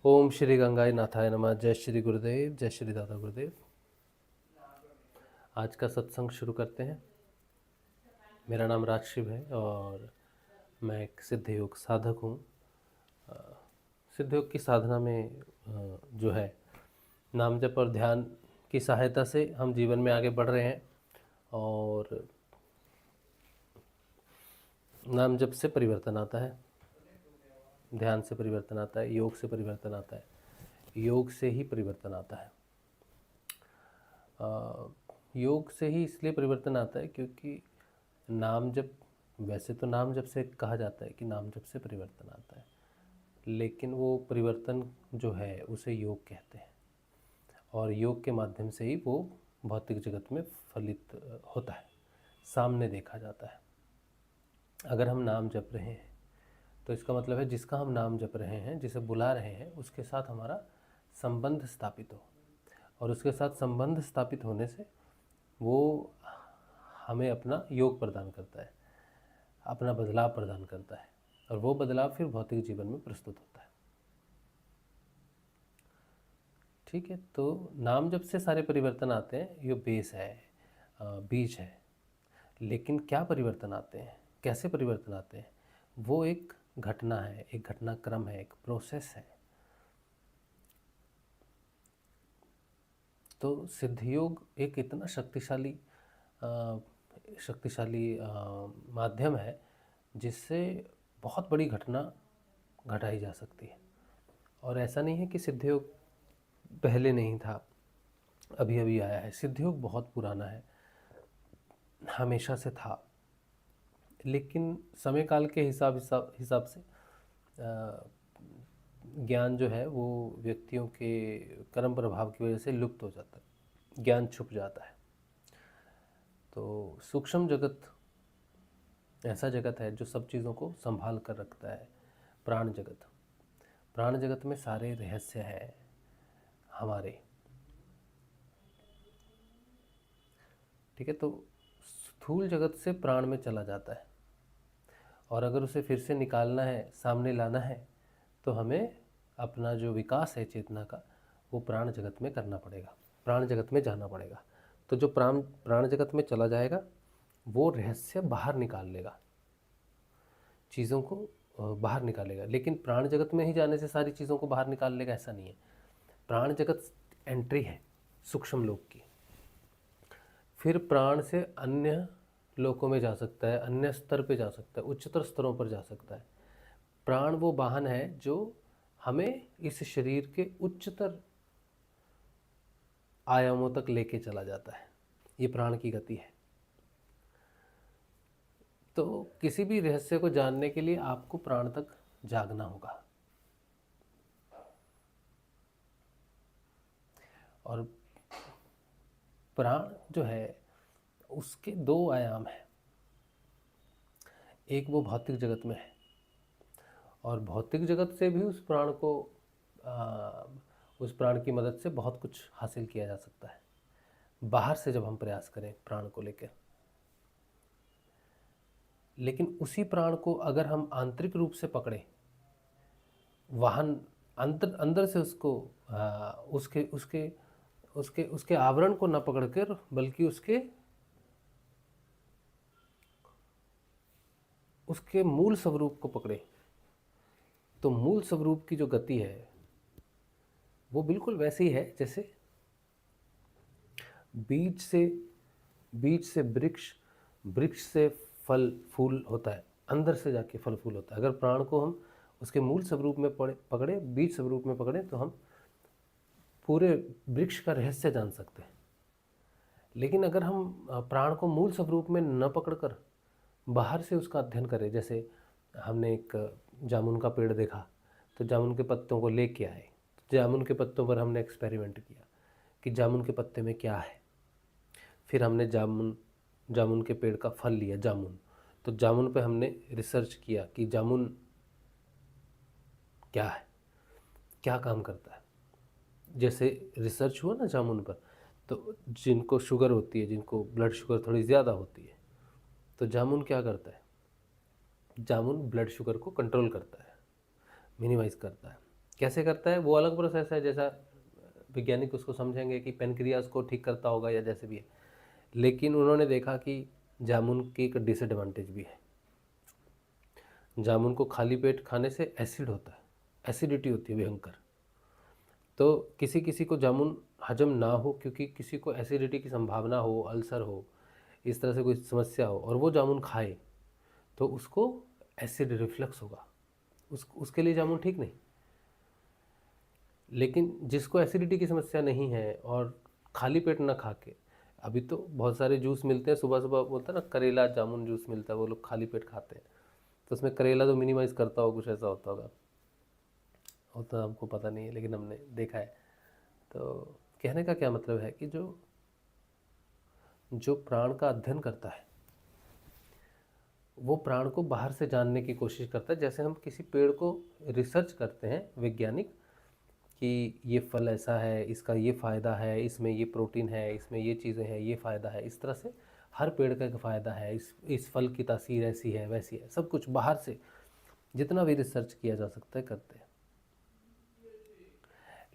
ओम श्री गंगाई नाथाय नमः। जय श्री गुरुदेव, जय श्री दादा गुरुदेव। आज का सत्संग शुरू करते हैं। मेरा नाम राजशिव है और मैं एक सिद्ध योग साधक हूँ। सिद्ध योग की साधना में जो है नाम जप और ध्यान की सहायता से हम जीवन में आगे बढ़ रहे हैं। और नाम जप से परिवर्तन आता है, ध्यान से परिवर्तन आता है, योग से परिवर्तन आता है, योग से ही परिवर्तन आता है। योग से ही इसलिए परिवर्तन आता है क्योंकि नाम जप, वैसे तो नाम जप से कहा जाता है कि नाम जप से परिवर्तन आता है, लेकिन वो परिवर्तन जो है उसे योग कहते हैं और योग के माध्यम से ही वो भौतिक जगत में फलित होता है, सामने देखा जाता है। अगर हम नाम जप रहे हैं तो इसका मतलब है जिसका हम नाम जप रहे हैं, जिसे बुला रहे हैं, उसके साथ हमारा संबंध स्थापित हो, और उसके साथ संबंध स्थापित होने से वो हमें अपना योग प्रदान करता है, अपना बदलाव प्रदान करता है, और वो बदलाव फिर भौतिक जीवन में प्रस्तुत होता है। ठीक है, तो नाम जप से सारे परिवर्तन आते हैं, ये बेस है, बीज है। लेकिन क्या परिवर्तन आते हैं, कैसे परिवर्तन आते हैं, वो एक घटना है, एक घटनाक्रम है, एक प्रोसेस है। तो सिद्ध योग एक इतना शक्तिशाली माध्यम है जिससे बहुत बड़ी घटना घटाई जा सकती है। और ऐसा नहीं है कि सिद्ध योग पहले नहीं था, अभी अभी आया है। सिद्ध योग बहुत पुराना है, हमेशा से था, लेकिन समय काल के हिसाब से ज्ञान जो है वो व्यक्तियों के कर्म प्रभाव की वजह से लुप्त हो जाता है, ज्ञान छुप जाता है। तो सूक्ष्म जगत ऐसा जगत है जो सब चीज़ों को संभाल कर रखता है। प्राण जगत में सारे रहस्य हैं हमारे। ठीक है, तो स्थूल जगत से प्राण में चला जाता है, और अगर उसे फिर से निकालना है, सामने लाना है, तो हमें अपना जो विकास है चेतना का, वो प्राण जगत में करना पड़ेगा, प्राण जगत में जाना पड़ेगा। तो जो प्राण जगत में चला जाएगा वो रहस्य बाहर निकाल लेगा, चीज़ों को बाहर निकालेगा। लेकिन प्राण जगत में ही जाने से सारी चीज़ों को बाहर निकाल लेगा, ऐसा नहीं है। प्राण जगत एंट्री है सूक्ष्म लोक की, फिर प्राण से अन्य लोकों में जा सकता है, अन्य स्तर पे जा सकता है, उच्चतर स्तरों पर जा सकता है। प्राण वो वाहन है जो हमें इस शरीर के उच्चतर आयामों तक लेके चला जाता है। ये प्राण की गति है। तो किसी भी रहस्य को जानने के लिए आपको प्राण तक जागना होगा, और प्राण जो है उसके दो आयाम हैं। एक वो भौतिक जगत में है, और भौतिक जगत से भी उस प्राण की मदद से बहुत कुछ हासिल किया जा सकता है, बाहर से जब हम प्रयास करें प्राण को लेकर। लेकिन उसी प्राण को अगर हम आंतरिक रूप से पकड़े, वाहन अंदर से उसको उसके आवरण को न पकड़कर, बल्कि उसके मूल स्वरूप को पकड़े, तो मूल स्वरूप की जो गति है वो बिल्कुल वैसे ही है जैसे बीज से वृक्ष से फल फूल होता है, अंदर से जाके फल फूल होता है। अगर प्राण को हम उसके मूल स्वरूप में पकड़े, बीज स्वरूप में पकड़े, तो हम पूरे वृक्ष का रहस्य जान सकते हैं। लेकिन अगर हम प्राण को मूल स्वरूप में न पकड़कर बाहर से उसका अध्ययन करें, जैसे हमने एक जामुन का पेड़ देखा, तो जामुन के पत्तों को लेके आए, तो जामुन के पत्तों पर हमने एक्सपेरिमेंट किया कि जामुन के पत्ते में क्या है। फिर हमने जामुन के पेड़ का फल लिया, जामुन, तो जामुन पे हमने रिसर्च किया कि जामुन क्या है, क्या काम करता है। जैसे रिसर्च हुआ ना जामुन पर, तो जिनको शुगर होती है, जिनको ब्लड शुगर थोड़ी ज़्यादा होती है, तो जामुन क्या करता है, जामुन ब्लड शुगर को कंट्रोल करता है, मिनिमाइज़ करता है। कैसे करता है वो अलग प्रोसेस है, जैसा वैज्ञानिक उसको समझेंगे कि पेनक्रियास को ठीक करता होगा या जैसे भी है। लेकिन उन्होंने देखा कि जामुन की एक डिसएडवांटेज भी है। जामुन को खाली पेट खाने से एसिड होता है, एसिडिटी होती है भयंकर। तो किसी किसी को जामुन हजम ना हो, क्योंकि किसी को एसिडिटी की संभावना हो, अल्सर हो, इस तरह से कोई समस्या हो और वो जामुन खाए तो उसको एसिड रिफ्लक्स होगा, उसके लिए जामुन ठीक नहीं। लेकिन जिसको एसिडिटी की समस्या नहीं है और खाली पेट ना खा के, अभी तो बहुत सारे जूस मिलते हैं, सुबह सुबह बोलते हैं ना करेला जामुन जूस मिलता है, वो लोग खाली पेट खाते हैं, तो उसमें करेला तो मिनिमाइज़ करता हो, कुछ ऐसा होता होगा, वो तो हमको पता नहीं है लेकिन हमने देखा है। तो कहने का क्या मतलब है कि जो जो प्राण का अध्ययन करता है वो प्राण को बाहर से जानने की कोशिश करता है। जैसे हम किसी पेड़ को रिसर्च करते हैं वैज्ञानिक कि ये फल ऐसा है, इसका ये फ़ायदा है, इसमें ये प्रोटीन है, इसमें ये चीज़ें हैं, ये फ़ायदा है, इस तरह से हर पेड़ का एक फ़ायदा है, इस फल की तासीर ऐसी है वैसी है, सब कुछ बाहर से जितना भी रिसर्च किया जा सकता है करते हैं।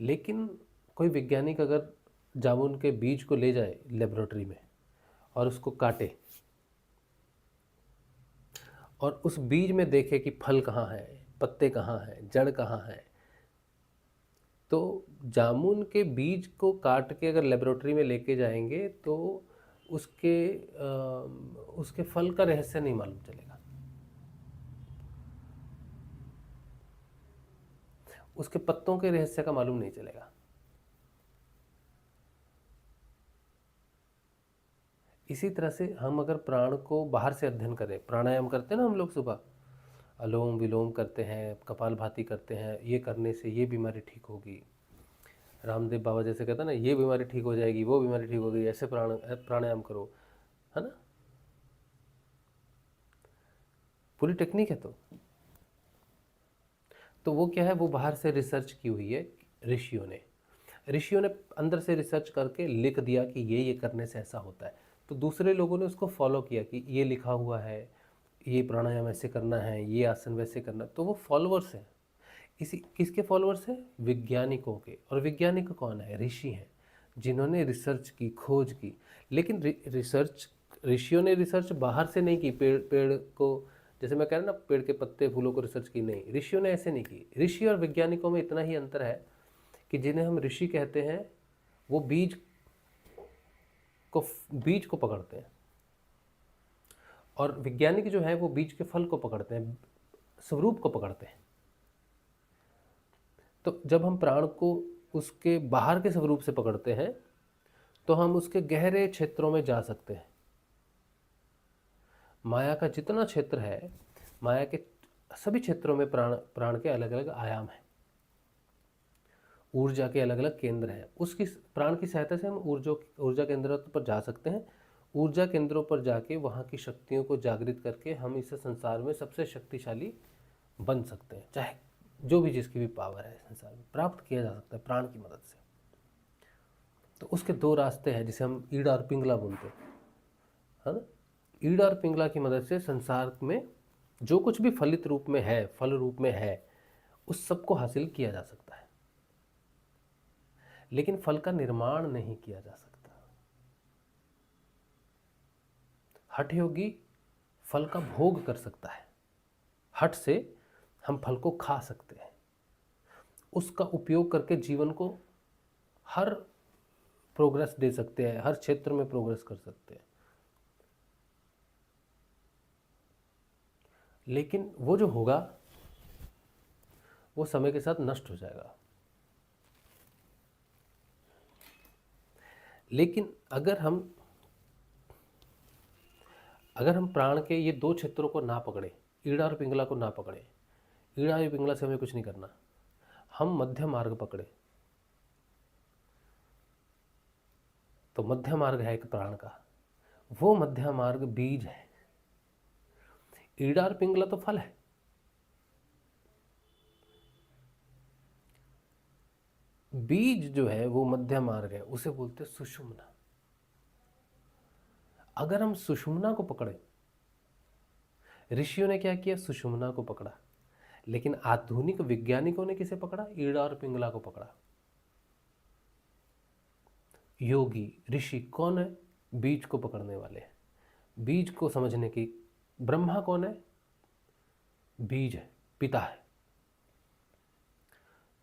लेकिन कोई वैज्ञानिक अगर जामुन के बीज को ले जाए लेबोरेटरी में और उसको काटे और उस बीज में देखे कि फल कहाँ है, पत्ते कहाँ हैं, जड़ कहाँ है, तो जामुन के बीज को काट के अगर लेबोरेटरी में लेके जाएंगे तो उसके उसके फल का रहस्य नहीं मालूम चलेगा, उसके पत्तों के रहस्य का मालूम नहीं चलेगा। इसी तरह से हम अगर प्राण को बाहर से अध्ययन करें, प्राणायाम करते हैं ना हम लोग, सुबह अलोम विलोम करते हैं, कपालभाति करते हैं, ये करने से ये बीमारी ठीक होगी, रामदेव बाबा जैसे कहता है ना ये बीमारी ठीक हो जाएगी, वो बीमारी ठीक होगी, ऐसे प्राणायाम करो, है ना, पूरी टेक्निक है। तो वो क्या है, वो बाहर से रिसर्च की हुई है ऋषियों ने अंदर से रिसर्च करके लिख दिया कि ये करने से ऐसा होता है, तो दूसरे लोगों ने उसको फॉलो किया कि ये लिखा हुआ है, ये प्राणायाम ऐसे करना है, ये आसन वैसे करना, तो वो फॉलोअर्स हैं। इसी किसके फॉलोअर्स हैं? वैज्ञानिकों के। और वैज्ञानिक कौन है? ऋषि हैं, जिन्होंने रिसर्च की, खोज की। लेकिन रिसर्च, ऋषियों ने रिसर्च बाहर से नहीं की, पेड़ पेड़ को, जैसे मैं कह रहा ना पेड़ के पत्ते फूलों को रिसर्च की, नहीं, ऋषियों ने ऐसे नहीं की। ऋषि और वैज्ञानिकों में इतना ही अंतर है कि जिन्हें हम ऋषि कहते हैं वो बीज को पकड़ते हैं, और वैज्ञानिक जो है वो बीज के फल को पकड़ते हैं, स्वरूप को पकड़ते हैं। तो जब हम प्राण को उसके बाहर के स्वरूप से पकड़ते हैं तो हम उसके गहरे क्षेत्रों में जा सकते हैं। माया का जितना क्षेत्र है, माया के सभी क्षेत्रों में प्राण के अलग अलग आयाम हैं, ऊर्जा के अलग अलग केंद्र हैं। उसकी प्राण की सहायता से हम ऊर्जा केंद्रों पर जा सकते हैं। ऊर्जा केंद्रों पर जाके वहाँ की शक्तियों को जागृत करके हम इस संसार में सबसे शक्तिशाली बन सकते हैं, चाहे जो भी जिसकी भी पावर है संसार में प्राप्त किया जा सकता है प्राण की मदद से। तो उसके दो रास्ते हैं जिसे हम ईड़ और पिंगला बोलते हैं, है ना। ईड़ और पिंगला की मदद से संसार में जो कुछ भी फलित रूप में है, फल रूप में है, उस सब को हासिल किया जा सकता है, लेकिन फल का निर्माण नहीं किया जा सकता। हठ योगी फल का भोग कर सकता है, हठ से हम फल को खा सकते हैं, उसका उपयोग करके जीवन को हर प्रोग्रेस दे सकते हैं, हर क्षेत्र में प्रोग्रेस कर सकते हैं। लेकिन वो जो होगा वो समय के साथ नष्ट हो जाएगा। लेकिन अगर हम प्राण के ये दो क्षेत्रों को ना पकड़े, ईड़ा और पिंगला को ना पकड़े, ईड़ा और पिंगला से हमें कुछ नहीं करना, हम मध्य मार्ग पकड़े, तो मध्य मार्ग है एक प्राण का, वो मध्य मार्ग बीज है। ईड़ा और पिंगला तो फल है, बीज जो है वो मध्य मार्ग है, उसे बोलते सुषुम्ना। अगर हम सुषुम्ना को पकड़े, ऋषियों ने क्या किया, सुषुम्ना को पकड़ा, लेकिन आधुनिक वैज्ञानिकों ने किसे पकड़ा? ईड़ा और पिंगला को पकड़ा। योगी ऋषि कौन है? बीज को पकड़ने वाले हैं, बीज को समझने की। ब्रह्मा कौन है? बीज है, पिता है।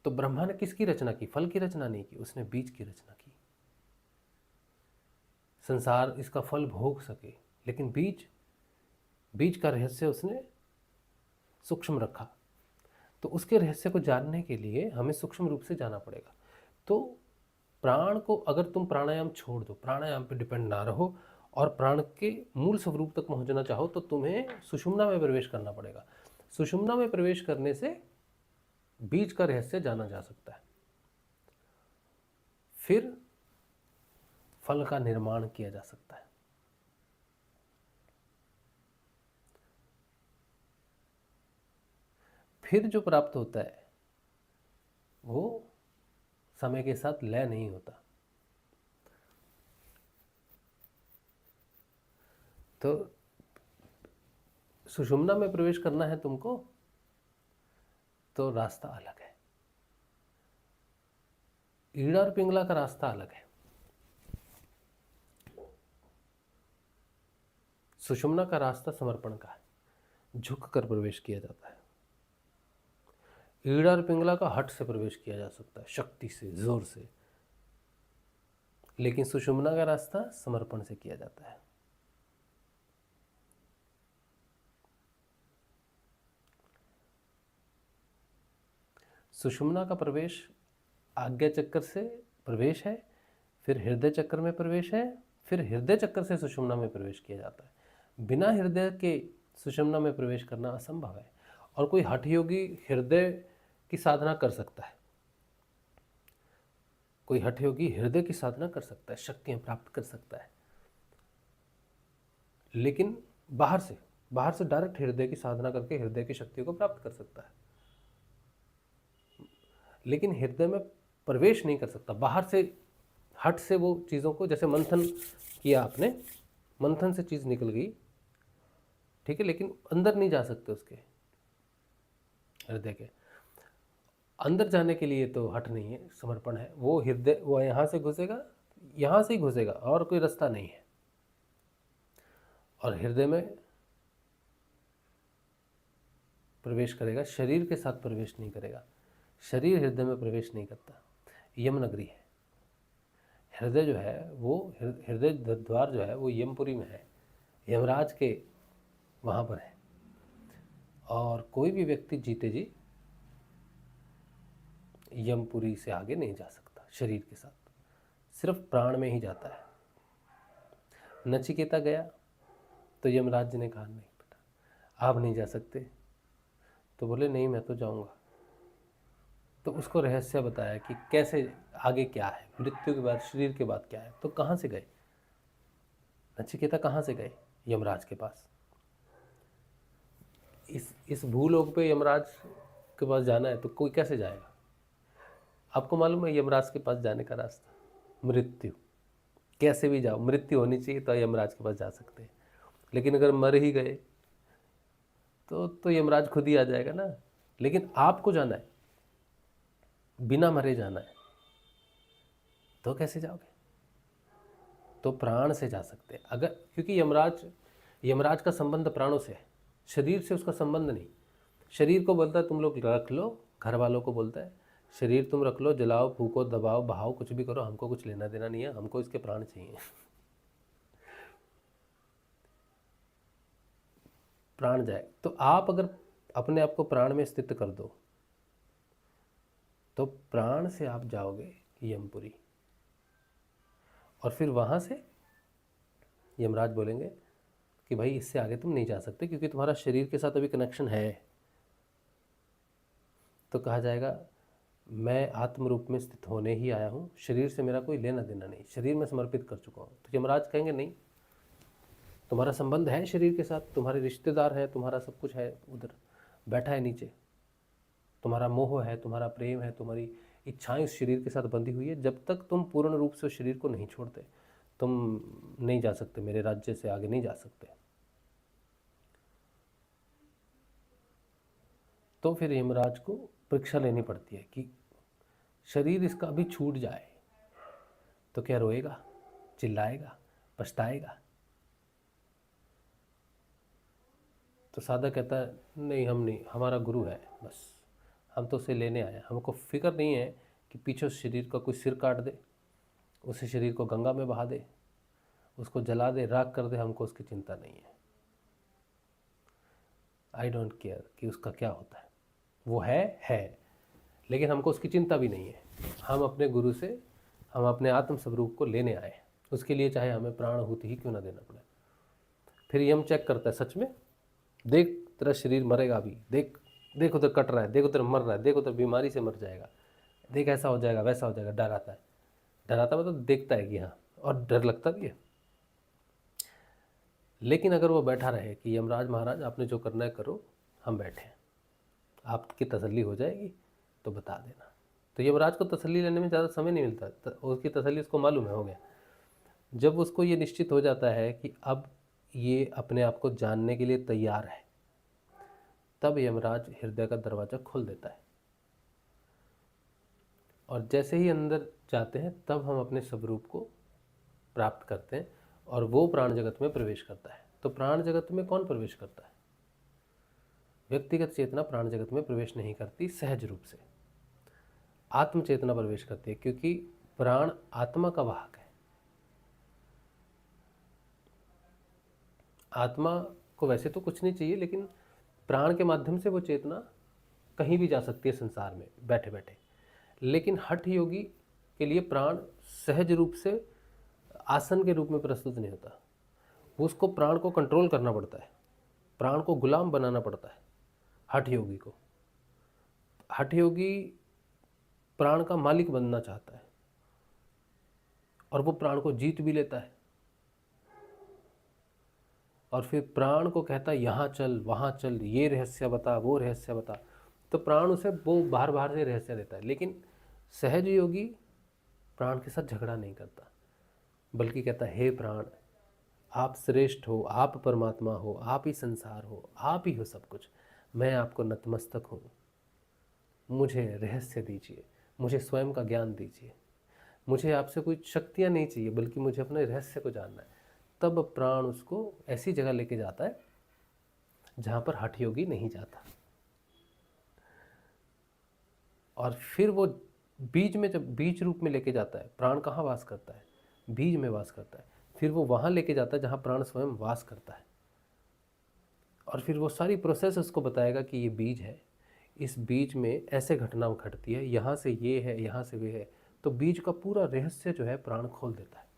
तो ब्रह्मा ने किसकी रचना की? फल की रचना नहीं की, उसने बीज की रचना की। संसार इसका फल भोग सके, लेकिन बीज का रहस्य उसने सूक्ष्म रखा। तो उसके रहस्य को जानने के लिए हमें सूक्ष्म रूप से जाना पड़ेगा। तो प्राण को अगर तुम प्राणायाम छोड़ दो, प्राणायाम पे डिपेंड ना रहो और प्राण के मूल स्वरूप तक पहुंचना चाहो, तो तुम्हें सुषुम्ना में प्रवेश करना पड़ेगा। सुषुम्ना में प्रवेश करने से बीज का रहस्य जाना जा सकता है, फिर फल का निर्माण किया जा सकता है। फिर जो प्राप्त होता है वो समय के साथ लय नहीं होता। तो सुषुम्ना में प्रवेश करना है तुमको, तो रास्ता अलग है। ईड़ा और पिंगला का रास्ता अलग है। सुषुम्ना का रास्ता समर्पण का है, झुक कर प्रवेश किया जाता है। ईड़ा और पिंगला का हट से प्रवेश किया जा सकता है, शक्ति से, जोर से। लेकिन सुषुम्ना का रास्ता समर्पण से किया जाता है। सुषुम्ना का प्रवेश आज्ञा चक्र से प्रवेश है, फिर हृदय चक्र में प्रवेश है, फिर हृदय चक्र से सुषुम्ना में प्रवेश किया जाता है। बिना हृदय के सुषुम्ना में प्रवेश करना असंभव है। और कोई हठ योगी हृदय की साधना कर सकता है, कोई हठ योगी हृदय की साधना कर सकता है, शक्तियां प्राप्त कर सकता है, लेकिन बाहर से डायरेक्ट हृदय की साधना करके हृदय की शक्तियों को प्राप्त कर सकता है, लेकिन हृदय में प्रवेश नहीं कर सकता। बाहर से हट से वो चीज़ों को, जैसे मंथन किया आपने, मंथन से चीज़ निकल गई, ठीक है, लेकिन अंदर नहीं जा सकते, उसके हृदय के अंदर जाने के लिए तो हट नहीं है, समर्पण है। वो हृदय, वो यहाँ से घुसेगा, यहाँ से ही घुसेगा, और कोई रास्ता नहीं है। और हृदय में प्रवेश करेगा, शरीर के साथ प्रवेश नहीं करेगा। शरीर हृदय में प्रवेश नहीं करता। यमनगरी है हृदय, जो है वो हृदय द्वार जो है वो यमपुरी में है, यमराज के वहाँ पर है। और कोई भी व्यक्ति जीते जी यमपुरी से आगे नहीं जा सकता शरीर के साथ, सिर्फ प्राण में ही जाता है। नचिकेता गया तो यमराज जी ने कहा नहीं बेटा आप नहीं जा सकते, तो बोले नहीं मैं तो जाऊंगा। तो उसको रहस्य बताया कि कैसे, आगे क्या है, मृत्यु के बाद, शरीर के बाद क्या है। तो कहाँ से गए नचिकेता, कहाँ से गए? यमराज के पास। इस भूलोक पे यमराज के पास जाना है तो कोई कैसे जाएगा? आपको मालूम है यमराज के पास जाने का रास्ता? मृत्यु। कैसे भी जाओ, मृत्यु होनी चाहिए तो यमराज के पास जा सकते हैं। लेकिन अगर मर ही गए तो यमराज खुद ही आ जाएगा ना। लेकिन आपको जाना है, बिना मरे जाना है, तो कैसे जाओगे? तो प्राण से जा सकते हैं अगर, क्योंकि यमराज का संबंध प्राणों से है, शरीर से उसका संबंध नहीं। शरीर को बोलता है तुम लोग रख लो, घर वालों को बोलता है शरीर तुम रख लो, जलाओ, फूको, दबाओ, बहाओ, कुछ भी करो, हमको कुछ लेना देना नहीं है, हमको इसके प्राण चाहिए। प्राण जाए तो आप अगर अपने आप को प्राण में स्थित कर दो तो प्राण से आप जाओगे यमपुरी, और फिर वहाँ से यमराज बोलेंगे कि भाई इससे आगे तुम नहीं जा सकते क्योंकि तुम्हारा शरीर के साथ अभी कनेक्शन है। तो कहा जाएगा मैं आत्म रूप में स्थित होने ही आया हूँ, शरीर से मेरा कोई लेना देना नहीं, शरीर में समर्पित कर चुका हूँ। तो यमराज कहेंगे नहीं, तुम्हारा संबंध है शरीर के साथ, तुम्हारे रिश्तेदार हैं, तुम्हारा सब कुछ है, उधर बैठा है नीचे, तुम्हारा मोह है, तुम्हारा प्रेम है, तुम्हारी इच्छाएं उस शरीर के साथ बंधी हुई है। जब तक तुम पूर्ण रूप से उस शरीर को नहीं छोड़ते तुम नहीं जा सकते, मेरे राज्य से आगे नहीं जा सकते। तो फिर यमराज को परीक्षा लेनी पड़ती है कि शरीर इसका अभी छूट जाए तो क्या रोएगा, चिल्लाएगा, पछताएगा? तो साधक कहता है नहीं, हम नहीं, हमारा गुरु है, बस हम तो उसे लेने आए हैं, हमको फिक्र नहीं है कि पीछे उस शरीर का कोई सिर काट दे, उस शरीर को गंगा में बहा दे, उसको जला दे, राख कर दे, हमको उसकी चिंता नहीं है। आई डोंट केयर कि उसका क्या होता है, वो है, लेकिन हमको उसकी चिंता भी नहीं है। हम अपने गुरु से, हम अपने आत्म स्वरूप को लेने आए हैं, उसके लिए चाहे हमें प्राणहुति ही क्यों ना देना पड़े। फिर यम चेक करता है, सच में देख तेरा शरीर मरेगा अभी, देख देख उधर कट रहा है, देख उधर मर रहा है, देख उधर बीमारी से मर जाएगा, देख ऐसा हो जाएगा, वैसा हो जाएगा। डराता है, डराता मतलब देखता है कि हाँ, और डर लगता भी है। लेकिन अगर वो बैठा रहे कि यमराज महाराज आपने जो करना है करो, हम बैठे हैं, आपकी तसल्ली हो जाएगी तो बता देना। तो यमराज को तसल्ली लेने में ज़्यादा समय नहीं मिलता, उसकी तसल्ली उसको मालूम है, हो गया। जब उसको ये निश्चित हो जाता है कि अब ये अपने आप को जानने के लिए तैयार है, तब यमराज हृदय का दरवाज़ा खोल देता है, और जैसे ही अंदर जाते हैं तब हम अपने स्वरूप को प्राप्त करते हैं, और वो प्राण जगत में प्रवेश करता है। तो प्राण जगत में कौन प्रवेश करता है? व्यक्तिगत चेतना प्राण जगत में प्रवेश नहीं करती, सहज रूप से आत्म चेतना प्रवेश करती है, क्योंकि प्राण आत्मा का वाहक है। आत्मा को वैसे तो कुछ नहीं चाहिए, लेकिन प्राण के माध्यम से वो चेतना कहीं भी जा सकती है संसार में बैठे बैठे। लेकिन हठ योगी के लिए प्राण सहज रूप से आसन के रूप में प्रस्तुत नहीं होता, उसको प्राण को कंट्रोल करना पड़ता है, प्राण को गुलाम बनाना पड़ता है हठ योगी को। हठ योगी प्राण का मालिक बनना चाहता है, और वो प्राण को जीत भी लेता है, और फिर प्राण को कहता है यहाँ चल, वहाँ चल, ये रहस्य बता, वो रहस्य बता। तो प्राण उसे वो बाहर बाहर से रहस्य देता है, लेकिन सहज योगी प्राण के साथ झगड़ा नहीं करता, बल्कि कहता है हे प्राण, आप श्रेष्ठ हो, आप परमात्मा हो, आप ही संसार हो, आप ही हो सब कुछ, मैं आपको नतमस्तक हूँ, मुझे रहस्य दीजिए, मुझे स्वयं का ज्ञान दीजिए, मुझे आपसे कोई शक्तियाँ नहीं चाहिए, बल्कि मुझे अपने रहस्य को जानना है। तब प्राण उसको ऐसी जगह लेके जाता है जहाँ पर हठ योगी नहीं जाता, और फिर वो बीज में, जब बीज रूप में लेके जाता है, प्राण कहाँ वास करता है? बीज में वास करता है। फिर वो वहाँ लेके जाता है जहाँ प्राण स्वयं वास करता है, और फिर वो सारी प्रोसेस उसको बताएगा कि ये बीज है, इस बीज में ऐसे घटना घटती है, यहाँ से ये है, यहाँ से वे है। तो बीज का पूरा रहस्य जो है प्राण खोल देता है,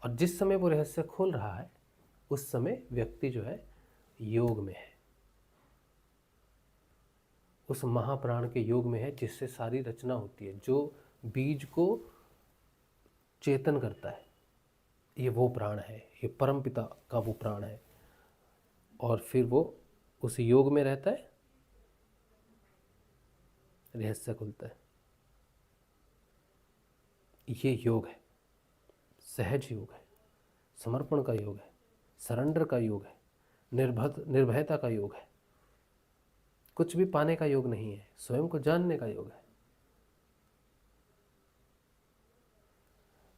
और जिस समय वो रहस्य खोल रहा है उस समय व्यक्ति जो है योग में है, उस महाप्राण के योग में है, जिससे सारी रचना होती है, जो बीज को चेतन करता है। ये वो प्राण है, ये परमपिता का वो प्राण है, और फिर वो उस योग में रहता है, रहस्य खुलता है। ये योग है, सहज योग है, समर्पण का योग है, सरेंडर का योग है, निर्भयता का योग है, कुछ भी पाने का योग नहीं है, स्वयं को जानने का योग है।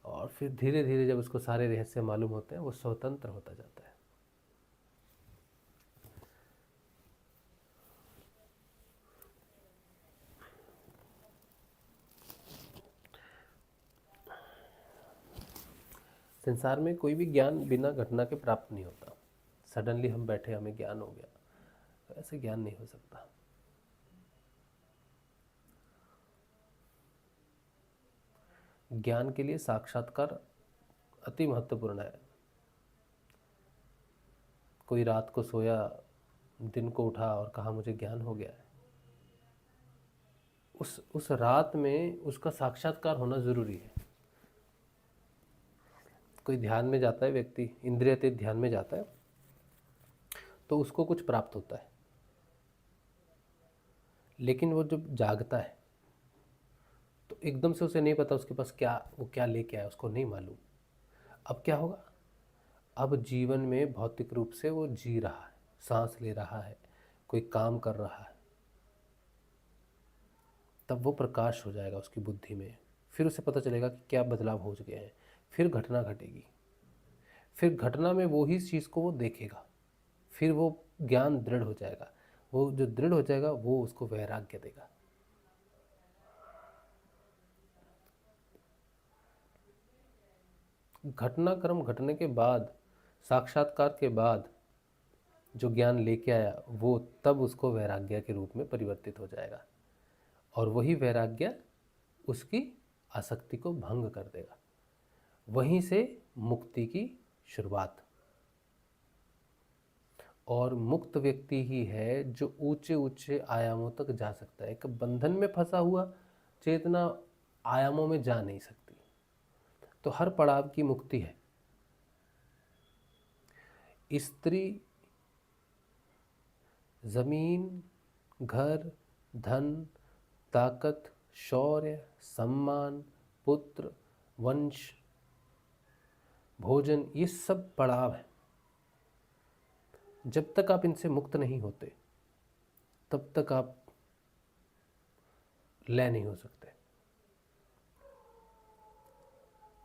और फिर धीरे धीरे जब उसको सारे रहस्य मालूम होते हैं, वो स्वतंत्र होता जाता है। संसार में कोई भी ज्ञान बिना घटना के प्राप्त नहीं होता। सडनली हम बैठे, हमें ज्ञान हो गया, ऐसे ज्ञान नहीं हो सकता। ज्ञान के लिए साक्षात्कार अति महत्वपूर्ण है। कोई रात को सोया, दिन को उठा और कहा मुझे ज्ञान हो गया है, उस रात में उसका साक्षात्कार होना जरूरी है। कोई ध्यान में जाता है व्यक्ति, इंद्रियातीत ध्यान में जाता है, तो उसको कुछ प्राप्त होता है, लेकिन वो जब जागता है तो एकदम से उसे नहीं पता उसके पास क्या, वो क्या लेके आया, उसको नहीं मालूम। अब क्या होगा? अब जीवन में भौतिक रूप से वो जी रहा है, सांस ले रहा है, कोई काम कर रहा है, तब वो प्रकाश हो जाएगा उसकी बुद्धि में। फिर उसे पता चलेगा कि क्या बदलाव हो चुके हैं। फिर घटना घटेगी, फिर घटना में वो ही चीज़ को वो देखेगा, फिर वो ज्ञान दृढ़ हो जाएगा। वो जो दृढ़ हो जाएगा वो उसको वैराग्य देगा। घटनाक्रम घटने के बाद, साक्षात्कार के बाद जो ज्ञान लेके आया वो तब उसको वैराग्य के रूप में परिवर्तित हो जाएगा, और वही वैराग्य उसकी आसक्ति को भंग कर देगा। वहीं से मुक्ति की शुरुआत। और मुक्त व्यक्ति ही है जो ऊंचे ऊंचे आयामों तक जा सकता है। एक बंधन में फंसा हुआ चेतना आयामों में जा नहीं सकती। तो हर पड़ाव की मुक्ति है। स्त्री, जमीन, घर, धन, ताकत, शौर्य, सम्मान, पुत्र, वंश, भोजन, ये सब पड़ाव है। जब तक आप इनसे मुक्त नहीं होते तब तक आप लय नहीं हो सकते।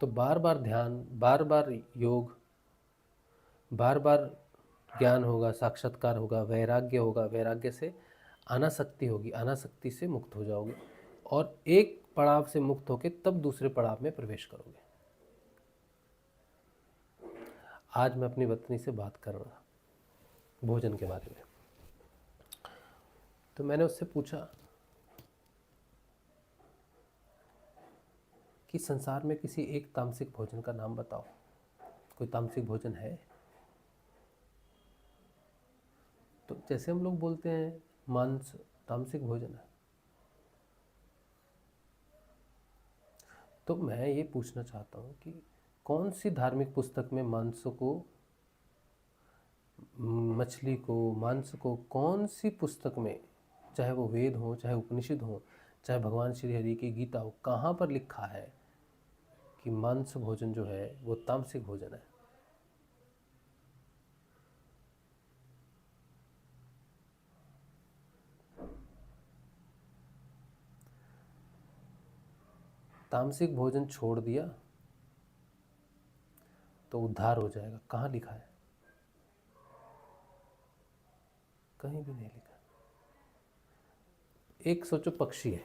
तो बार बार ध्यान, बार बार योग, बार बार ज्ञान होगा, साक्षात्कार होगा, वैराग्य होगा, वैराग्य से अनासक्ति होगी, अनासक्ति से मुक्त हो जाओगे, और एक पड़ाव से मुक्त होकर तब दूसरे पड़ाव में प्रवेश करोगे। आज मैं अपनी पत्नी से बात कर रहा भोजन के बारे में। तो मैंने उससे पूछा कि संसार में किसी एक तामसिक भोजन का नाम बताओ। कोई तामसिक भोजन है? तो जैसे हम लोग बोलते हैं मांस तामसिक भोजन है, तो मैं ये पूछना चाहता हूँ कि कौन सी धार्मिक पुस्तक में मांस को, मछली को, मांस को, कौन सी पुस्तक में, चाहे वो वेद हो, चाहे उपनिषद हो, चाहे भगवान श्री हरि की गीता हो, कहाँ पर लिखा है कि मांस भोजन जो है वो तामसिक भोजन है? तामसिक भोजन छोड़ दिया तो उद्धार हो जाएगा, कहाँ लिखा है? कहीं भी नहीं लिखा। एक सोचो, पक्षी है,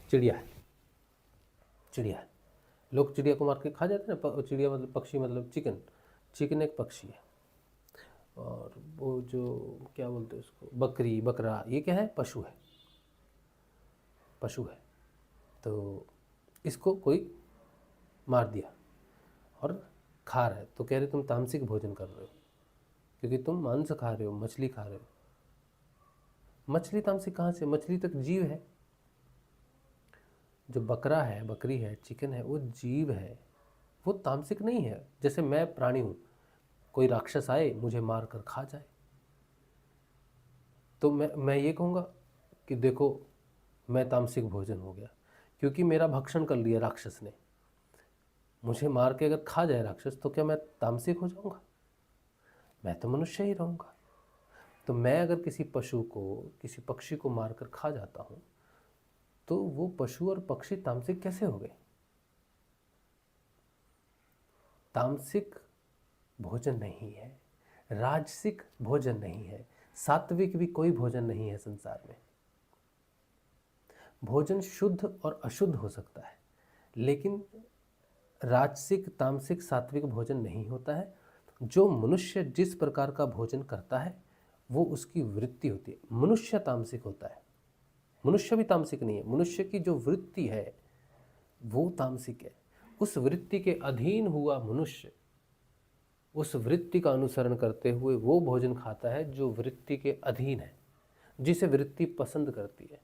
चिड़िया है, चिड़िया है, लोग चिड़िया को मार के खा जाते हैं ना। चिड़िया मतलब पक्षी, मतलब चिकन। चिकन एक पक्षी है। और वो जो क्या बोलते हैं उसको, बकरी, बकरा, ये क्या है? पशु है, पशु है। तो इसको कोई मार दिया और खा रहा है, तो कह रहे तुम तामसिक भोजन कर रहे हो क्योंकि तुम मांस खा रहे हो, मछली खा रहे हो। मछली तामसिक कहाँ से? मछली तक जीव है। जो बकरा है, बकरी है, चिकन है, वो जीव है, वो तामसिक नहीं है। जैसे मैं प्राणी हूँ, कोई राक्षस आए मुझे मार कर खा जाए तो मैं ये कहूँगा कि देखो मैं तामसिक भोजन हो गया, क्योंकि मेरा भक्षण कर लिया राक्षस ने। मुझे मार के अगर खा जाए राक्षस तो क्या मैं तामसिक हो जाऊँगा? मैं तो मनुष्य ही रहूँगा। तो मैं अगर किसी पशु को, किसी पक्षी को मारकर खा जाता हूँ तो वो पशु और पक्षी तामसिक कैसे हो गए? तामसिक भोजन नहीं है, राजसिक भोजन नहीं है, सात्विक भी कोई भोजन नहीं है संसार में। भोजन शुद्ध और अशुद्ध हो सकता है, लेकिन राजसिक, तामसिक, सात्विक भोजन नहीं होता है। जो मनुष्य जिस प्रकार का भोजन करता है वो उसकी वृत्ति होती है। मनुष्य तामसिक होता है, मनुष्य भी तामसिक नहीं है। मनुष्य की जो वृत्ति है वो तामसिक है। उस वृत्ति के अधीन हुआ मनुष्य उस वृत्ति का अनुसरण करते हुए वो भोजन खाता है जो वृत्ति के अधीन है, जिसे वृत्ति पसंद करती है।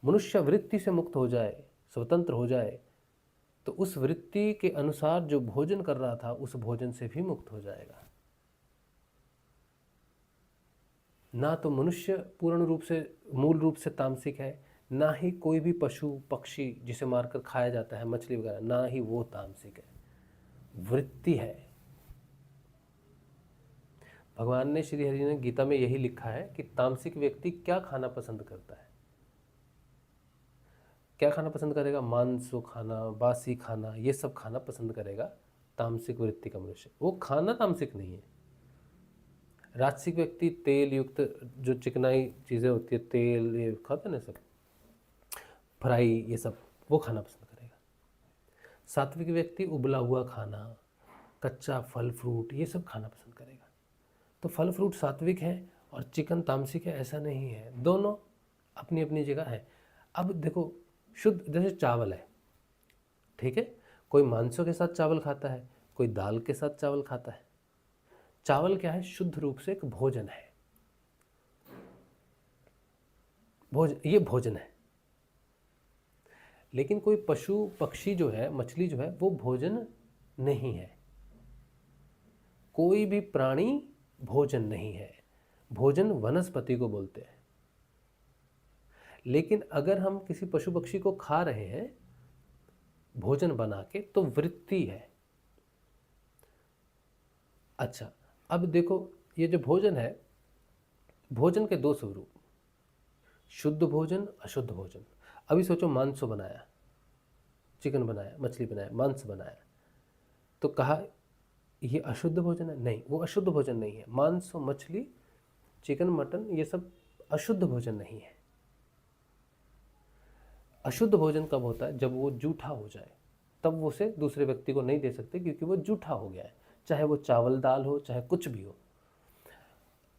मनुष्य वृत्ति से मुक्त हो जाए, स्वतंत्र हो जाए, तो उस वृत्ति के अनुसार जो भोजन कर रहा था उस भोजन से भी मुक्त हो जाएगा। ना तो मनुष्य पूर्ण रूप से, मूल रूप से तामसिक है, ना ही कोई भी पशु पक्षी जिसे मारकर खाया जाता है, मछली वगैरह, ना ही वो तामसिक है। वृत्ति है। भगवान ने, श्री हरि ने गीता में यही लिखा है कि तामसिक व्यक्ति क्या खाना पसंद करता है, क्या खाना पसंद करेगा? मांस खाना, बासी खाना, ये सब खाना पसंद करेगा तामसिक वृत्ति का मनुष्य। वो खाना तामसिक नहीं है। राजसिक व्यक्ति तेल युक्त जो चिकनाई चीज़ें होती है, तेल ये खाते ना, सब फ्राई, ये सब वो खाना पसंद करेगा। सात्विक व्यक्ति उबला हुआ खाना, कच्चा फल फ्रूट, ये सब खाना पसंद करेगा। तो फल फ्रूट सात्विक है और चिकन तामसिक है, ऐसा नहीं है, दोनों अपनी अपनी जगह है। अब देखो, शुद्ध जैसे चावल है, ठीक है, कोई मांसों के साथ चावल खाता है, कोई दाल के साथ चावल खाता है। चावल क्या है? शुद्ध रूप से एक भोजन है, ये भोजन है। लेकिन कोई पशु पक्षी जो है, मछली जो है, वो भोजन नहीं है। कोई भी प्राणी भोजन नहीं है। भोजन वनस्पति को बोलते हैं। लेकिन अगर हम किसी पशु पक्षी को खा रहे हैं भोजन बना के, तो वृत्ति है। अच्छा, अब देखो, ये जो भोजन है, भोजन के दो स्वरूप, शुद्ध भोजन, अशुद्ध भोजन। अभी सोचो, मांस बनाया, चिकन बनाया, मछली बनाया, मांस बनाया, तो कहा ये अशुद्ध भोजन है? नहीं, वो अशुद्ध भोजन नहीं है। मांस, मछली, चिकन, मटन, ये सब अशुद्ध भोजन नहीं है। अशुद्ध भोजन कब होता है? जब वो जूठा हो जाए, तब वो उसे दूसरे व्यक्ति को नहीं दे सकते, क्योंकि वो जूठा हो गया है, चाहे वो चावल दाल हो, चाहे कुछ भी हो।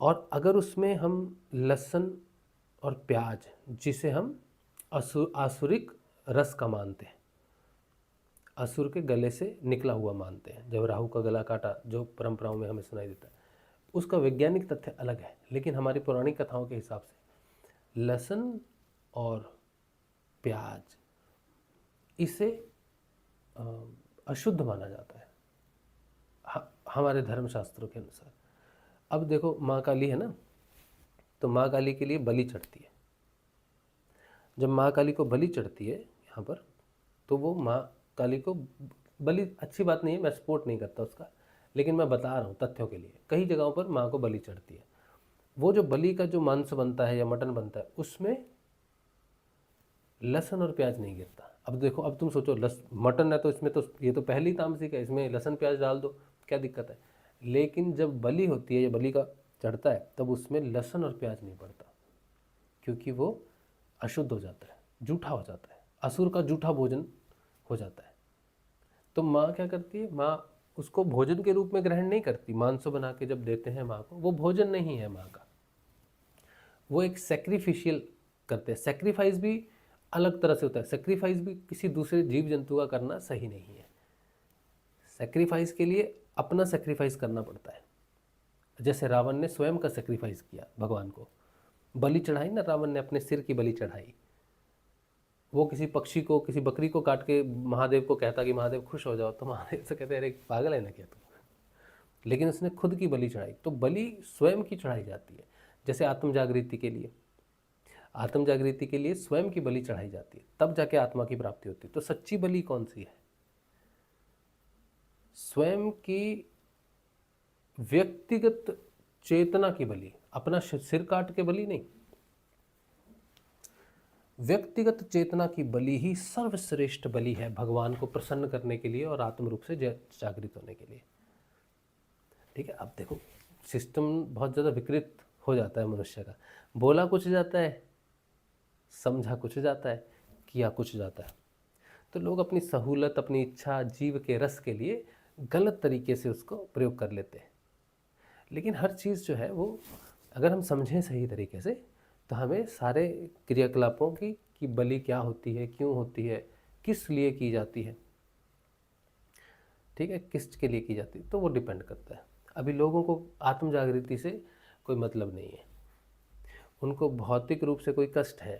और अगर उसमें हम लहसुन और प्याज, जिसे हम आसुरिक रस का मानते हैं, असुर के गले से निकला हुआ मानते हैं, जब राहु का गला काटा, जो परंपराओं में हमें सुनाई देता है, उसका वैज्ञानिक तथ्य अलग है। लेकिन हमारी पौराणिक कथाओं के हिसाब से लहसुन और प्याज, इसे अशुद्ध माना जाता है हमारे धर्मशास्त्रों के अनुसार। अब देखो, माँ काली है ना, तो माँ काली के लिए बलि चढ़ती है। जब माँ काली को बलि चढ़ती है यहाँ पर, तो वो माँ काली को बलि, अच्छी बात नहीं है, मैं सपोर्ट नहीं करता उसका, लेकिन मैं बता रहा हूँ तथ्यों के लिए। कई जगहों पर माँ को बलि चढ़ती है। वो जो बलि का जो मांस बनता है या मटन बनता है, उसमें लहसुन और प्याज नहीं गिरता। अब देखो, अब तुम सोचो, मटन है तो इसमें तो ये तो पहली तामसिक है, इसमें लहसुन प्याज डाल दो, क्या दिक्कत है? लेकिन जब बलि होती है या बलि का चढ़ता है, तब उसमें लहसुन और प्याज नहीं पड़ता, क्योंकि वो अशुद्ध हो जाता है, जूठा हो जाता है, असुर का जूठा भोजन हो जाता है। तो माँ क्या करती है? माँ उसको भोजन के रूप में ग्रहण नहीं करती। मांस बना के जब देते हैं माँ को, वो भोजन नहीं है माँ का, वो एक सेक्रीफिशियल करते हैं। सेक्रीफाइस भी अलग तरह से होता है। सेक्रीफाइस भी किसी दूसरे जीव जंतु का करना सही नहीं है। सेक्रीफाइस के लिए अपना सेक्रीफाइस करना पड़ता है। जैसे रावण ने स्वयं का सेक्रीफाइस किया, भगवान को बलि चढ़ाई ना, रावण ने अपने सिर की बलि चढ़ाई। वो किसी पक्षी को, किसी बकरी को काट के महादेव को कहता कि महादेव खुश हो जाओ, तो महादेव से कहते अरे पागल है ना क्या तुम? लेकिन उसने खुद की बलि चढ़ाई। तो बलि स्वयं की चढ़ाई जाती है। जैसे आत्म जागृति के लिए, आत्म जागृति के लिए स्वयं की बलि चढ़ाई जाती है, तब जाके आत्मा की प्राप्ति होती है। तो सच्ची बलि कौन सी है? स्वयं की व्यक्तिगत चेतना की बलि, अपना सिर काट के बलि नहीं। व्यक्तिगत चेतना की बलि ही सर्वश्रेष्ठ बलि है, भगवान को प्रसन्न करने के लिए और आत्म रूप से जागृत होने के लिए। ठीक है। अब देखो, सिस्टम बहुत ज़्यादा विकृत हो जाता है मनुष्य का। बोला कुछ जाता है, समझा कुछ जाता है, किया कुछ जाता है। तो लोग अपनी सहूलत, अपनी इच्छा, जीव के रस के लिए गलत तरीके से उसको प्रयोग कर लेते हैं। लेकिन हर चीज़ जो है वो अगर हम समझें सही तरीके से, तो हमें सारे क्रियाकलापों की बलि क्या होती है, क्यों होती है, किस लिए की जाती है, ठीक है, किस के लिए की जाती है, तो वो डिपेंड करता है। अभी लोगों को आत्म जागृति से कोई मतलब नहीं है। उनको भौतिक रूप से कोई कष्ट है,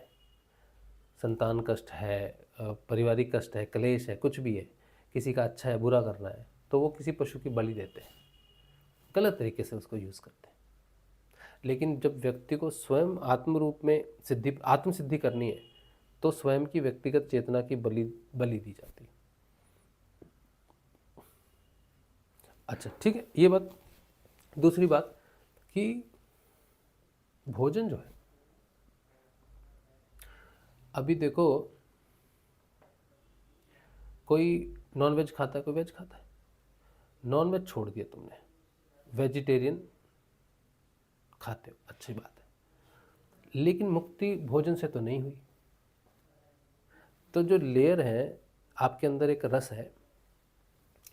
संतान कष्ट है, पारिवारिक कष्ट है, क्लेश है, कुछ भी है, किसी का अच्छा है, बुरा करना है, तो वो किसी पशु की बलि देते हैं, गलत तरीके से उसको यूज़ करते हैं। लेकिन जब व्यक्ति को स्वयं आत्म रूप में आत्म सिद्धि करनी है, तो स्वयं की व्यक्तिगत चेतना की बलि दी जाती है। अच्छा, ठीक है, ये बात। दूसरी बात, कि भोजन जो है, अभी देखो कोई नॉन वेज खाता है, कोई वेज खाता है। नॉन वेज छोड़ दिया तुमने, वेजिटेरियन खाते हो, अच्छी बात है, लेकिन मुक्ति भोजन से तो नहीं हुई। तो जो लेयर है आपके अंदर, एक रस है,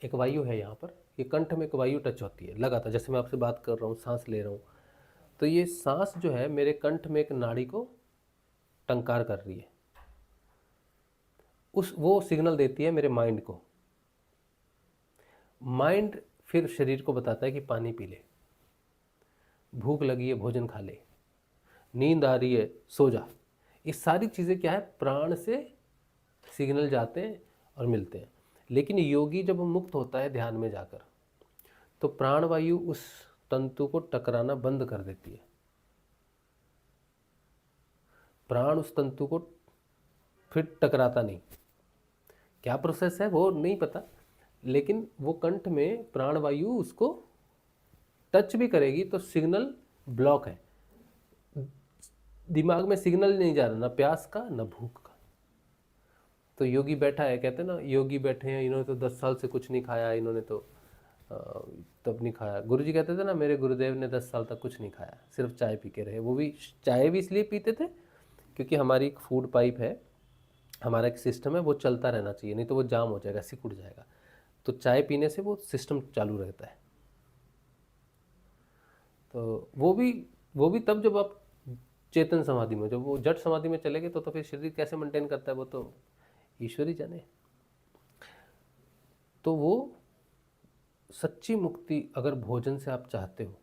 एक वायु है यहाँ पर, ये कंठ में एक वायु टच होती है लगातार। जैसे मैं आपसे बात कर रहा हूँ, सांस ले रहा हूँ, तो ये सांस जो है मेरे कंठ में एक नाड़ी को टंकार कर रही है, वो सिग्नल देती है मेरे माइंड को। माइंड फिर शरीर को बताता है कि पानी पी ले, भूख लगी है भोजन खा ले, नींद आ रही है सो जा। ये सारी चीज़ें क्या है, प्राण से सिग्नल जाते हैं और मिलते हैं। लेकिन योगी जब मुक्त होता है ध्यान में जाकर, तो प्राणवायु उस तंतु को टकराना बंद कर देती है। प्राण उस तंतु को फिर टकराता नहीं। क्या प्रोसेस है वो नहीं पता, लेकिन वो कंठ में प्राणवायु उसको टच भी करेगी तो सिग्नल ब्लॉक है, दिमाग में सिग्नल नहीं जा रहा, ना प्यास का ना भूख का। तो योगी बैठा है, कहते हैं ना योगी बैठे हैं, इन्होंने तो 10 साल से कुछ नहीं खाया, इन्होंने तो तब नहीं खाया। गुरुजी कहते थे ना, मेरे गुरुदेव ने 10 साल तक कुछ नहीं खाया, सिर्फ चाय पी के रहे। वो भी चाय भी इसलिए पीते थे क्योंकि हमारी एक फूड पाइप है, हमारा एक सिस्टम है, वो चलता रहना चाहिए, नहीं तो वो जाम हो जाएगा, सिकुड़ जाएगा। तो चाय पीने से वो सिस्टम चालू रहता है। तो वो भी तब जब आप चेतन समाधि में, जब वो जट समाधि में चले गए तो फिर शरीर कैसे मेंटेन करता है वो तो ईश्वर ही जाने। तो वो सच्ची मुक्ति अगर भोजन से आप चाहते हो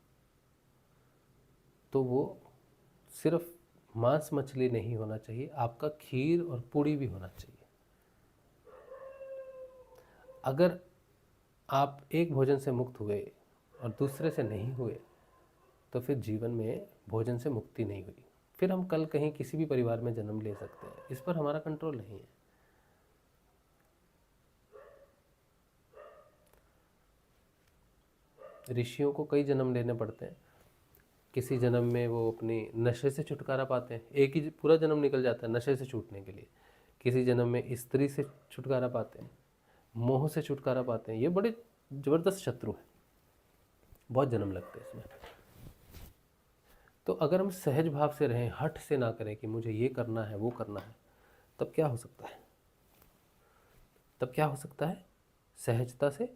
तो वो सिर्फ मांस मछली नहीं होना चाहिए, आपका खीर और पूड़ी भी होना चाहिए। अगर आप एक भोजन से मुक्त हुए और दूसरे से नहीं हुए तो फिर जीवन में भोजन से मुक्ति नहीं हुई। फिर हम कल कहीं किसी भी परिवार में जन्म ले सकते हैं, इस पर हमारा कंट्रोल नहीं है। ऋषियों को कई जन्म लेने पड़ते हैं, किसी जन्म में वो अपनी नशे से छुटकारा पाते हैं, एक ही पूरा जन्म निकल जाता है नशे से छूटने के लिए। किसी जन्म में स्त्री से छुटकारा पाते हैं, मोह से छुटकारा पाते हैं। ये बड़े ज़बरदस्त शत्रु हैं, बहुत जन्म लगते हैं इसमें। तो अगर हम सहज भाव से रहें, हठ से ना करें कि मुझे ये करना है वो करना है, तब क्या हो सकता है? तब क्या हो सकता है? सहजता से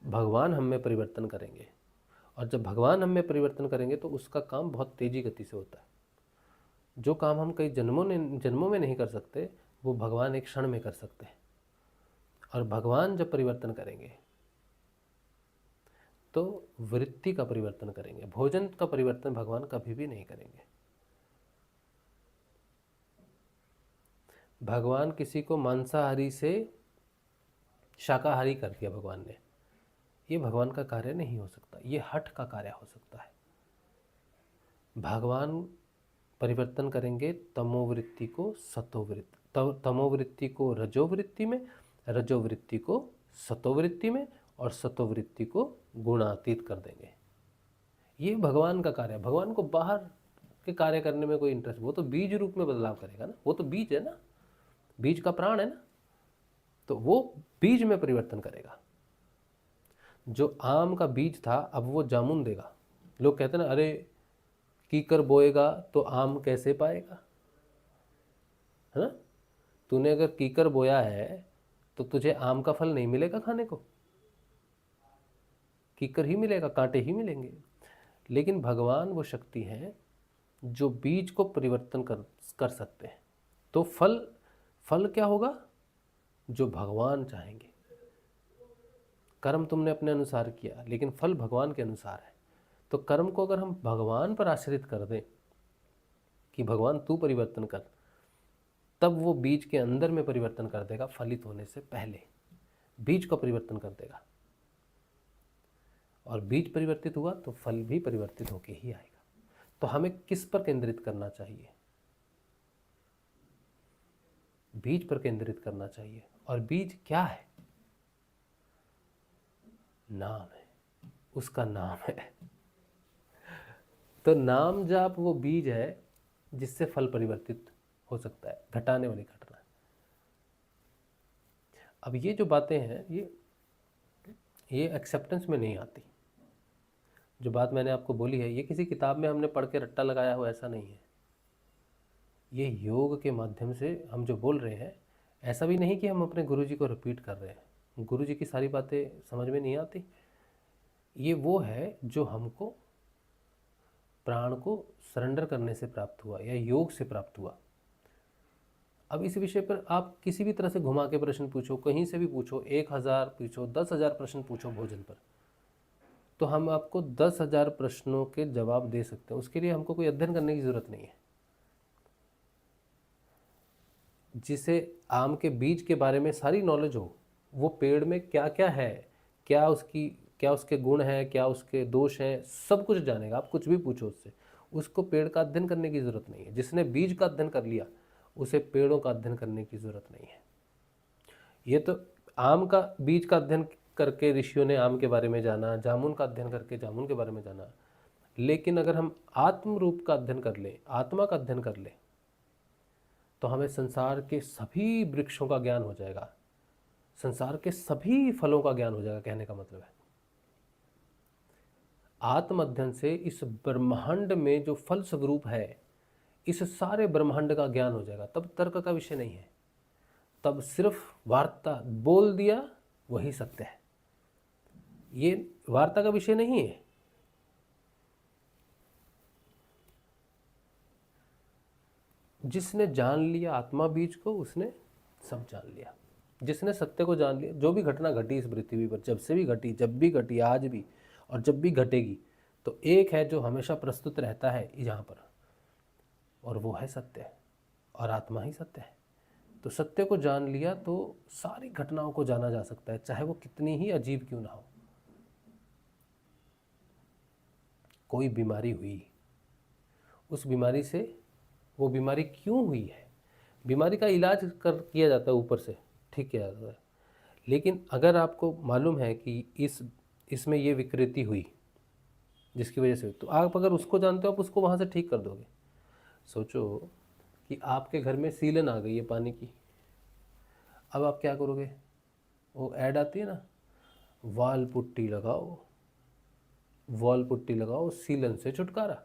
भगवान हम में परिवर्तन करेंगे, और जब भगवान हम में परिवर्तन करेंगे तो उसका काम बहुत तेज़ी गति से होता है। जो काम हम कई जन्मों में नहीं कर सकते, वो भगवान एक क्षण में कर सकते हैं। और भगवान जब परिवर्तन करेंगे तो वृत्ति का परिवर्तन करेंगे, भोजन का परिवर्तन भगवान कभी भी नहीं करेंगे। भगवान किसी को मांसाहारी से शाकाहारी कर दिया भगवान ने, ये भगवान का कार्य नहीं हो सकता, ये हठ का कार्य हो सकता है। भगवान परिवर्तन करेंगे तमोवृत्ति को सतोवृत्ति, तमोवृत्ति को रजोवृत्ति में, रजोवृत्ति को सतोवृत्ति में, और सतोवृत्ति को गुणातीत कर देंगे। ये भगवान का कार्य है। भगवान को बाहर के कार्य करने में कोई इंटरेस्ट, वो तो बीज रूप में बदलाव करेगा ना, वो तो बीज है ना, बीज का प्राण है ना, तो वो बीज में परिवर्तन करेगा। जो आम का बीज था अब वो जामुन देगा। लोग कहते हैं ना, अरे कीकर बोएगा तो आम कैसे पाएगा, है ना? तूने अगर कीकर बोया है तो तुझे आम का फल नहीं मिलेगा खाने को, कीकर ही मिलेगा, कांटे ही मिलेंगे। लेकिन भगवान वो शक्ति है जो बीज को परिवर्तन कर सकते हैं। तो फल क्या होगा? जो भगवान चाहेंगे। कर्म तुमने अपने अनुसार किया, लेकिन फल भगवान के अनुसार है। तो कर्म को अगर हम भगवान पर आश्रित कर दें कि भगवान तू परिवर्तन कर, तब वो बीज के अंदर में परिवर्तन कर देगा, फलित होने से पहले बीज का परिवर्तन कर देगा। और बीज परिवर्तित हुआ तो फल भी परिवर्तित होके ही आएगा। तो हमें किस पर केंद्रित करना चाहिए? बीज पर केंद्रित करना चाहिए। और बीज क्या है? नाम है, उसका नाम है। तो नाम जाप वो बीज है जिससे फल परिवर्तित हो सकता है, घटाने वाली घटना। अब ये जो बातें हैं ये एक्सेप्टेंस में नहीं आती। जो बात मैंने आपको बोली है ये किसी किताब में हमने पढ़ के रट्टा लगाया हो ऐसा नहीं है। ये योग के माध्यम से हम जो बोल रहे हैं, ऐसा भी नहीं कि हम अपने गुरुजी को रिपीट कर रहे हैं। गुरुजी की सारी बातें समझ में नहीं आती। ये वो है जो हमको प्राण को सरेंडर करने से प्राप्त हुआ या योग से प्राप्त हुआ। अब इस विषय पर आप किसी भी तरह से घुमा के प्रश्न पूछो, कहीं से भी पूछो, 1000 पूछो, 10,000 प्रश्न पूछो भोजन पर, तो हम आपको 10,000 प्रश्नों के जवाब दे सकते हैं। उसके लिए हमको कोई अध्ययन करने की ज़रूरत नहीं है। जिसे आम के बीज के बारे में सारी नॉलेज हो, वो पेड़ में क्या क्या है, क्या उसके गुण हैं, क्या उसके दोष हैं, सब कुछ जानेगा। आप कुछ भी पूछो उससे, उसको पेड़ का अध्ययन करने की ज़रूरत नहीं है। जिसने बीज का अध्ययन कर लिया उसे पेड़ों का अध्ययन करने की ज़रूरत नहीं है। ये तो आम का बीज का अध्ययन करके ऋषियों ने आम के बारे में जाना, जामुन का अध्ययन करके जामुन के बारे में जाना। लेकिन अगर हम आत्म रूप का अध्ययन कर लें, आत्मा का अध्ययन कर लें, तो हमें संसार के सभी वृक्षों का ज्ञान हो जाएगा, संसार के सभी फलों का ज्ञान हो जाएगा। कहने का मतलब है आत्म अध्ययन से इस ब्रह्मांड में जो फल स्वरूप है, इस सारे ब्रह्मांड का ज्ञान हो जाएगा। तब तर्क का विषय नहीं है, तब सिर्फ वार्ता, बोल दिया वही सत्य है। ये वार्ता का विषय नहीं है। जिसने जान लिया आत्मा बीज को, उसने सब जान लिया। जिसने सत्य को जान लिया, जो भी घटना घटी इस पृथ्वी पर, जब से भी घटी, जब भी घटी, आज भी और जब भी घटेगी, तो एक है जो हमेशा प्रस्तुत रहता है यहाँ पर, और वो है सत्य, और आत्मा ही सत्य है। तो सत्य को जान लिया तो सारी घटनाओं को जाना जा सकता है, चाहे वो कितनी ही अजीब क्यों ना हो। कोई बीमारी हुई, उस बीमारी से, वो बीमारी क्यों हुई है, बीमारी का इलाज किया जाता है, ऊपर से ठीक किया जाता है। लेकिन अगर आपको मालूम है कि इसमें ये विकृति हुई जिसकी वजह से, तो आप अगर उसको जानते हो, आप उसको वहाँ से ठीक कर दोगे। सोचो कि आपके घर में सीलन आ गई है पानी की, अब आप क्या करोगे? वो ऐड आती है ना, वॉल पुट्टी लगाओ, वॉल पुट्टी लगाओ, सीलन से छुटकारा,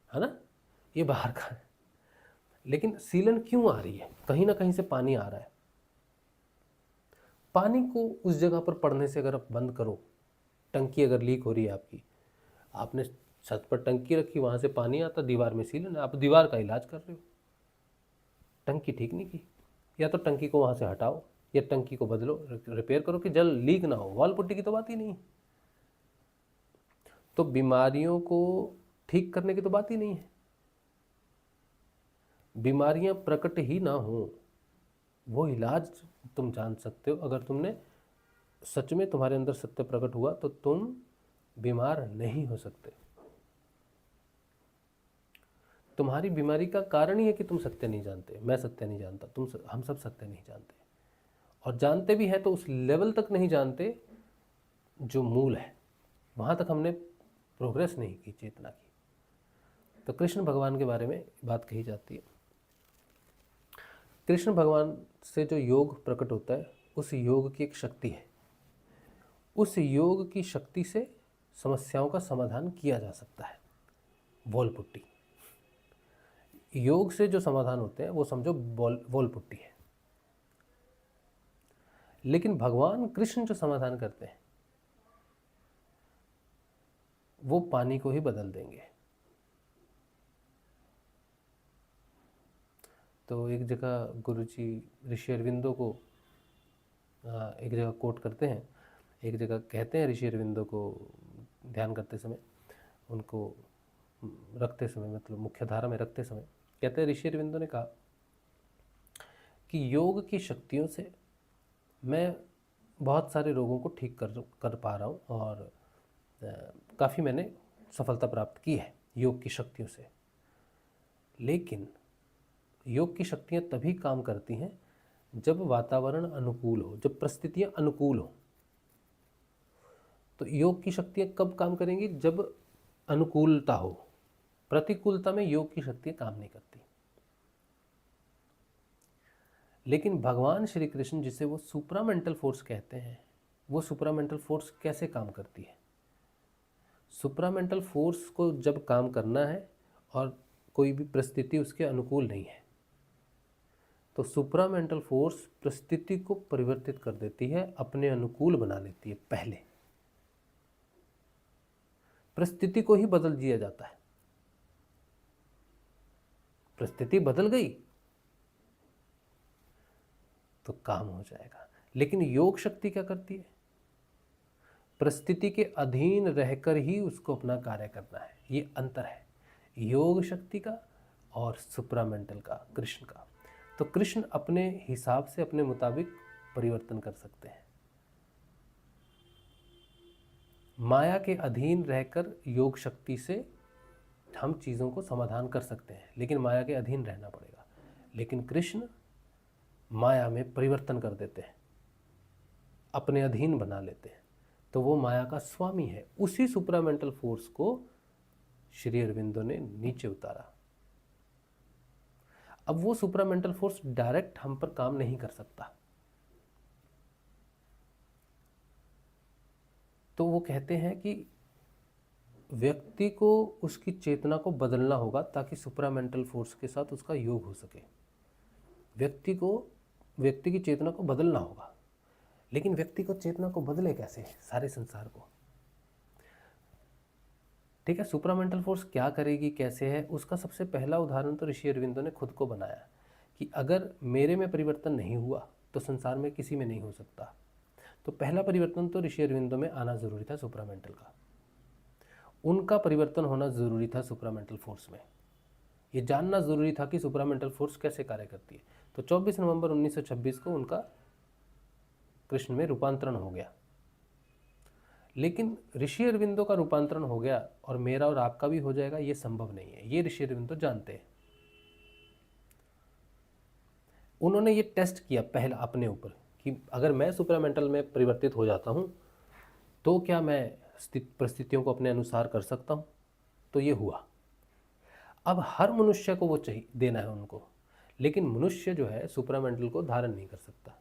है ना? ये बाहर का है। लेकिन सीलन क्यों आ रही है? कहीं ना कहीं से पानी आ रहा है। पानी को उस जगह पर पड़ने से अगर आप बंद करो, टंकी अगर लीक हो रही है आपकी, आपने छत पर टंकी रखी, वहाँ से पानी आता, दीवार में सीलन है, आप दीवार का इलाज कर रहे हो, टंकी ठीक नहीं की। या तो टंकी को वहाँ से हटाओ, या टंकी को बदलो, रिपेयर करो कि जल लीक ना हो। वॉल पुट्टी की तो बात ही नहीं। तो बीमारियों को ठीक करने की तो बात ही नहीं है। बीमारियां प्रकट ही ना हो, वो इलाज तुम जान सकते हो। अगर तुमने सच में, तुम्हारे अंदर सत्य प्रकट हुआ, तो तुम बीमार नहीं हो सकते। तुम्हारी बीमारी का कारण ही है कि तुम सत्य नहीं जानते। मैं सत्य नहीं जानता, हम सब सत्य नहीं जानते, और जानते भी हैं तो उस लेवल तक नहीं जानते जो मूल है। वहाँ तक हमने प्रोग्रेस नहीं की चेतना की। तो कृष्ण भगवान के बारे में बात कही जाती है। कृष्ण भगवान से जो योग प्रकट होता है, उस योग की एक शक्ति है। उस योग की शक्ति से समस्याओं का समाधान किया जा सकता है। वॉल पुट्टी, योग से जो समाधान होते हैं वो समझो वॉल पुट्टी है। लेकिन भगवान कृष्ण जो समाधान करते हैं वो पानी को ही बदल देंगे। तो एक जगह गुरुजी ऋषि अरविंदो को एक जगह कोट करते हैं, एक जगह कहते हैं ऋषि अरविंदो को ध्यान करते समय, उनको रखते समय, मतलब मुख्य धारा में रखते समय, कहते हैं ऋषि अरविंदो ने कहा कि योग की शक्तियों से मैं बहुत सारे रोगों को ठीक कर पा रहा हूँ, और काफ़ी मैंने सफलता प्राप्त की है योग की शक्तियों से। लेकिन योग की शक्तियाँ तभी काम करती हैं जब वातावरण अनुकूल हो, जब परिस्थितियाँ अनुकूल हो। तो योग की शक्तियाँ कब काम करेंगी? जब अनुकूलता हो, प्रतिकूलता में योग की शक्ति काम नहीं करती। लेकिन भगवान श्री कृष्ण जिसे वो सुप्रामेंटल फोर्स कहते हैं, वो सुप्रामेंटल फोर्स कैसे काम करती है? सुप्रामेंटल फोर्स को जब काम करना है और कोई भी परिस्थिति उसके अनुकूल नहीं है, तो सुप्रामेंटल फोर्स परिस्थिति को परिवर्तित कर देती है, अपने अनुकूल बना लेती है। पहले परिस्थिति को ही बदल दिया जाता है। परिस्थिति बदल गई तो काम हो जाएगा। लेकिन योग शक्ति क्या करती है? परिस्थिति के अधीन रहकर ही उसको अपना कार्य करना है। ये अंतर है योग शक्ति का और सुप्रामेंटल का, कृष्ण का। तो कृष्ण अपने हिसाब से, अपने मुताबिक परिवर्तन कर सकते हैं। माया के अधीन रहकर योग शक्ति से हम चीज़ों को समाधान कर सकते हैं, लेकिन माया के अधीन रहना पड़ेगा। लेकिन कृष्ण माया में परिवर्तन कर देते हैं, अपने अधीन बना लेते हैं, तो वो माया का स्वामी है। उसी सुप्रामेंटल फोर्स को श्री अरविंदो ने नीचे उतारा। अब वो सुप्रामेंटल फोर्स डायरेक्ट हम पर काम नहीं कर सकता, तो वो कहते हैं कि व्यक्ति को उसकी चेतना को बदलना होगा ताकि सुप्रामेंटल फोर्स के साथ उसका योग हो सके। व्यक्ति की चेतना को बदलना होगा, लेकिन व्यक्ति को चेतना को बदले कैसे? सारे संसार को। ठीक है, सुप्रामेंटल फोर्स क्या करेगी, कैसे है, उसका सबसे पहला उदाहरण तो ऋषि अरविंदो ने खुद को बनाया कि अगर मेरे में परिवर्तन नहीं हुआ तो संसार में किसी में नहीं हो सकता। तो पहला परिवर्तन तो ऋषि अरविंदो में आना जरूरी था सुप्रामेंटल का। उनका परिवर्तन होना जरूरी था सुप्रामेंटल फोर्स में। ये जानना जरूरी था कि सुप्रामेंटल फोर्स कैसे कार्य करती है। तो 24 नवंबर 1926 को उनका कृष्ण में रूपांतरण हो गया। लेकिन ऋषि अरविंदो का रूपांतरण हो गया और मेरा और आपका भी हो जाएगा, ये संभव नहीं है। ये ऋषि अरविंदो जानते हैं। उन्होंने ये टेस्ट किया पहला अपने ऊपर कि अगर मैं सुप्रामेंटल में परिवर्तित हो जाता हूँ तो क्या मैं परिस्थितियों को अपने अनुसार कर सकता हूँ? तो ये हुआ। अब हर मनुष्य को वो चाहिए, देना है उनको, लेकिन मनुष्य जो है सुप्रामेंटल को धारण नहीं कर सकता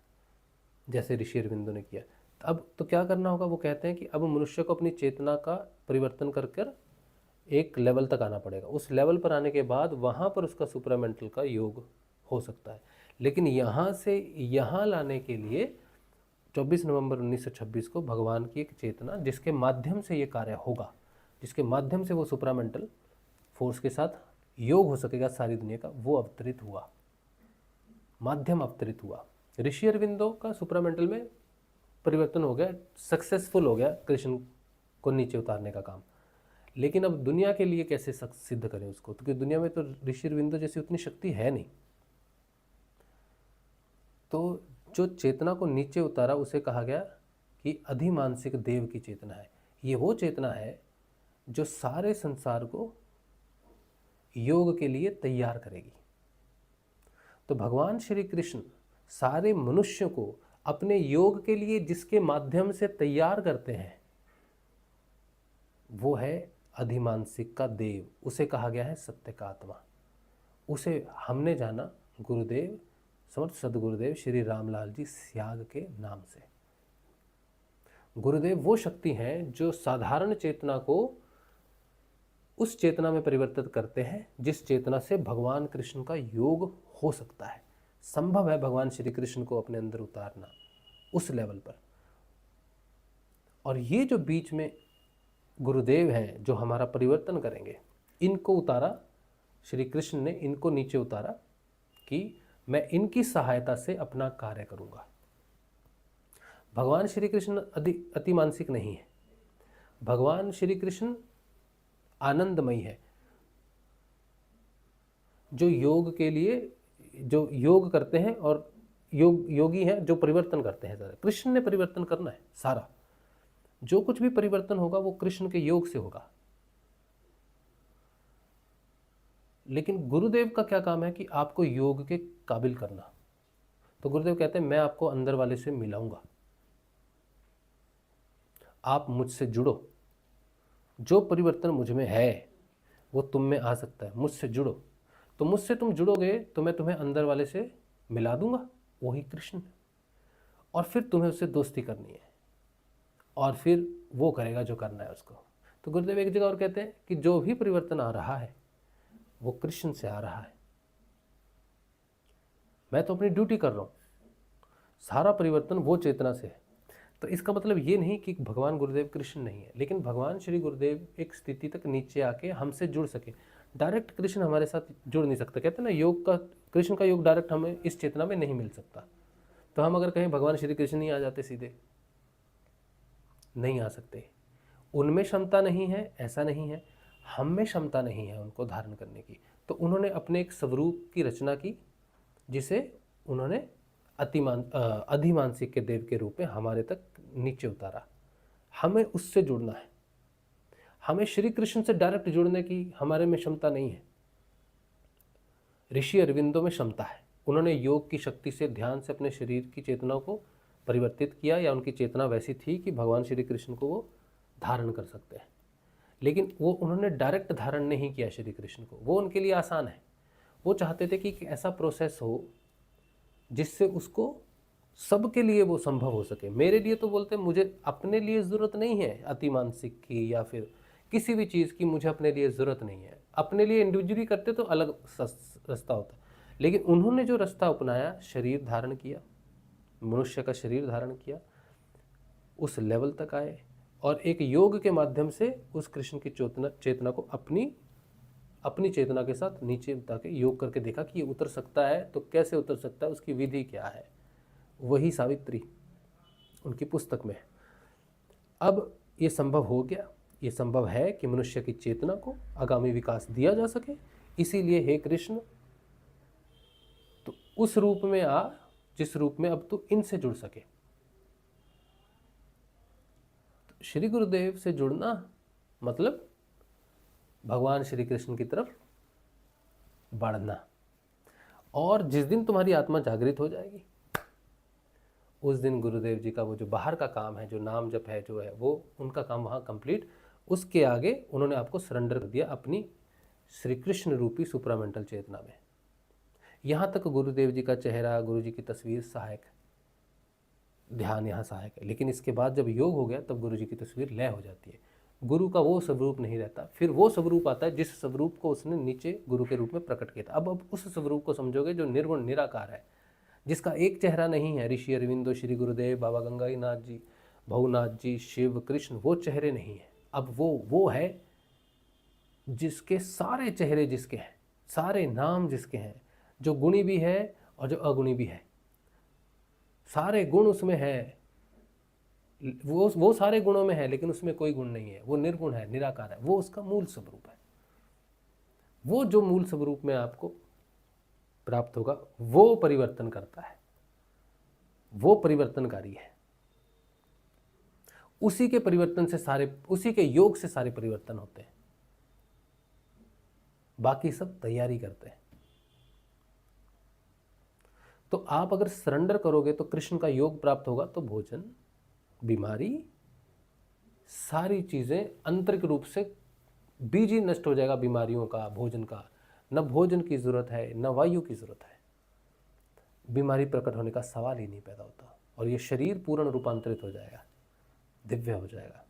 जैसे ऋषि अरविंदो ने किया। अब तो क्या करना होगा? वो कहते हैं कि अब मनुष्य को अपनी चेतना का परिवर्तन कर कर एक लेवल तक आना पड़ेगा। उस लेवल पर आने के बाद वहाँ पर उसका सुप्रामेंटल का योग हो सकता है। लेकिन यहाँ से यहाँ लाने के लिए 24 नवंबर 1926 को भगवान की एक चेतना, जिसके माध्यम से ये कार्य होगा, जिसके माध्यम से वो सुप्रामेंटल फोर्स के साथ योग हो सकेगा सारी दुनिया का, वो अवतरित हुआ, माध्यम अवतरित हुआ। ऋषि अरविंदो का सुप्रामेंटल में परिवर्तन हो गया, सक्सेसफुल हो गया कृष्ण को नीचे उतारने का काम। लेकिन अब दुनिया के लिए कैसे सिद्ध करें उसको? क्योंकि दुनिया में तो ऋषि अरविंदो जैसी उतनी शक्ति है नहीं। तो जो चेतना को नीचे उतारा उसे कहा गया कि अधिमानसिक देव की चेतना है। ये वो चेतना है जो सारे संसार को योग के लिए तैयार करेगी। तो भगवान श्री कृष्ण सारे मनुष्य को अपने योग के लिए जिसके माध्यम से तैयार करते हैं वो है अधिमानसिक का देव। उसे कहा गया है सत्य का आत्मा। उसे हमने जाना गुरुदेव, समर्थ सदगुरुदेव श्री रामलाल जी स्याग के नाम से। गुरुदेव वो शक्ति हैं जो साधारण चेतना को उस चेतना में परिवर्तित करते हैं जिस चेतना से भगवान कृष्ण का योग हो सकता है। संभव है भगवान श्री कृष्ण को अपने अंदर उतारना उस लेवल पर। और ये जो बीच में गुरुदेव हैं जो हमारा परिवर्तन करेंगे, इनको उतारा श्री कृष्ण ने, इनको नीचे उतारा कि मैं इनकी सहायता से अपना कार्य करूंगा। भगवान श्री कृष्ण अति मानसिक नहीं है। भगवान श्री कृष्ण आनंदमयी है, जो योग के लिए जो योग करते हैं और योगी हैं जो परिवर्तन करते हैं। सारा कृष्ण ने परिवर्तन करना है। सारा जो कुछ भी परिवर्तन होगा वो कृष्ण के योग से होगा। लेकिन गुरुदेव का क्या काम है कि आपको योग के काबिल करना। तो गुरुदेव कहते हैं मैं आपको अंदर वाले से मिलाऊंगा, आप मुझसे जुड़ो, जो परिवर्तन मुझ में है वो तुम में आ सकता है, मुझसे जुड़ो। तो मुझसे तुम जुड़ोगे तो मैं तुम्हें अंदर वाले से मिला दूंगा, वही कृष्ण, और फिर तुम्हें उससे दोस्ती करनी है, और फिर वो करेगा जो करना है उसको। तो गुरुदेव एक जगह और कहते हैं कि जो भी परिवर्तन आ रहा है वो कृष्ण से आ रहा है, मैं तो अपनी ड्यूटी कर रहा हूँ, सारा परिवर्तन वो चेतना से है। तो इसका मतलब ये नहीं कि भगवान गुरुदेव कृष्ण नहीं है, लेकिन भगवान श्री गुरुदेव एक स्थिति तक नीचे आके हमसे जुड़ सके। डायरेक्ट कृष्ण हमारे साथ जुड़ नहीं सकता। कहते हैं ना, योग का, कृष्ण का योग डायरेक्ट हमें इस चेतना में नहीं मिल सकता। तो हम अगर कहें भगवान श्री कृष्ण नहीं आ जाते, सीधे नहीं आ सकते। उनमें क्षमता नहीं है ऐसा नहीं है, हम में क्षमता नहीं है उनको धारण करने की। तो उन्होंने अपने एक स्वरूप की रचना की, जिसे उन्होंने अधिमानसिक के देव के रूप में हमारे तक नीचे उतारा। हमें उससे जुड़ना है, हमें श्री कृष्ण से डायरेक्ट जुड़ने की हमारे में क्षमता नहीं है। ऋषि अरविंदों में क्षमता है, उन्होंने योग की शक्ति से, ध्यान से अपने शरीर की चेतना को परिवर्तित किया, या उनकी चेतना वैसी थी कि भगवान श्री कृष्ण को वो धारण कर सकते हैं। लेकिन वो उन्होंने डायरेक्ट धारण नहीं किया श्री कृष्ण को, वो उनके लिए आसान है। वो चाहते थे कि ऐसा प्रोसेस हो जिससे उसको सबके लिए वो संभव हो सके। मेरे लिए तो बोलते, मुझे अपने लिए ज़रूरत नहीं है अतिमानसिक की या फिर किसी भी चीज़ की, मुझे अपने लिए ज़रूरत नहीं है। अपने लिए इंडिविजुअली करते तो अलग रास्ता होता, लेकिन उन्होंने जो रास्ता अपनाया, शरीर धारण किया, मनुष्य का शरीर धारण किया, उस लेवल तक आए, और एक योग के माध्यम से उस कृष्ण की चेतना को अपनी चेतना के साथ नीचे उतार के योग करके देखा कि ये उतर सकता है। तो कैसे उतर सकता है, उसकी विधि क्या है, वही सावित्री उनकी पुस्तक में है। अब ये संभव हो गया, ये संभव है कि मनुष्य की चेतना को आगामी विकास दिया जा सके। इसीलिए हे कृष्ण, तो उस रूप में आ जिस रूप में अब तू इनसे जुड़ सके। तो श्री गुरुदेव से जुड़ना मतलब भगवान श्री कृष्ण की तरफ बढ़ना। और जिस दिन तुम्हारी आत्मा जागृत हो जाएगी, उस दिन गुरुदेव जी का वो जो बाहर का काम है, जो नाम जप है, जो है वो उनका काम वहाँ कंप्लीट। उसके आगे उन्होंने आपको सरेंडर कर दिया अपनी श्री कृष्ण रूपी सुपरामेंटल चेतना में। यहाँ तक गुरुदेव जी का चेहरा, गुरु जी की तस्वीर सहायक, ध्यान यहाँ सहायक है। लेकिन इसके बाद जब योग हो गया, तब गुरु जी की तस्वीर लय हो जाती है। गुरु का वो स्वरूप नहीं रहता, फिर वो स्वरूप आता है जिस स्वरूप को उसने नीचे गुरु के रूप में प्रकट किया था। अब उस स्वरूप को समझोगे जो निर्गुण निराकार है, जिसका एक चेहरा नहीं है। ऋषि अरविंदो, श्री गुरुदेव, बाबा गंगाईनाथ जी, भवनाथ जी, शिव, कृष्ण, वो चेहरे नहीं है। अब वो है जिसके सारे चेहरे जिसके हैं, सारे नाम जिसके हैं, जो गुणी भी है और जो अगुणी भी है, सारे गुण उसमें है। वो सारे गुणों में है, लेकिन उसमें कोई गुण नहीं है, वो निर्गुण है, निराकार है। वो उसका मूल स्वरूप है। वो जो मूल स्वरूप में आपको प्राप्त होगा, वो परिवर्तन करता है, वो परिवर्तनकारी है। उसी के परिवर्तन से सारे, उसी के योग से सारे परिवर्तन होते हैं। बाकी सब तैयारी करते हैं। तो आप अगर सरेंडर करोगे तो कृष्ण का योग प्राप्त होगा। तो भोजन, बीमारी, सारी चीज़ें आंतरिक रूप से बीज ही नष्ट हो जाएगा बीमारियों का, भोजन का। न भोजन की ज़रूरत है, न वायु की ज़रूरत है, बीमारी प्रकट होने का सवाल ही नहीं पैदा होता, और ये शरीर पूर्ण रूपांतरित हो जाएगा, दिव्य हो जाएगा।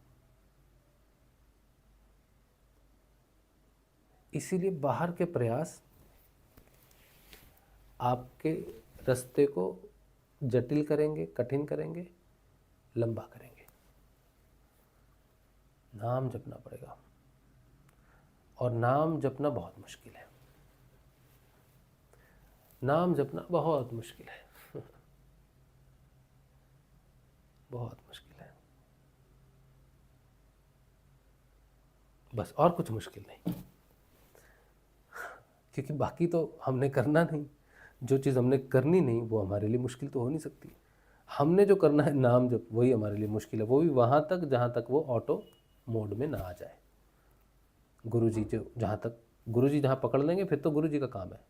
इसीलिए बाहर के प्रयास आपके रास्ते को जटिल करेंगे, कठिन करेंगे, लंबा करेंगे। नाम जपना पड़ेगा, और नाम जपना बहुत मुश्किल है। नाम जपना बहुत मुश्किल है बहुत मुश्किल है, बस, और कुछ मुश्किल नहीं। क्योंकि बाकी तो हमने करना नहीं, जो चीज़ हमने करनी नहीं वो हमारे लिए मुश्किल तो हो नहीं सकती। हमने जो करना है नाम जप, वही हमारे लिए मुश्किल है, वो भी वहाँ तक जहाँ तक वो ऑटो मोड में ना आ जाए। गुरुजी जहाँ पकड़ लेंगे, फिर तो गुरुजी का काम है।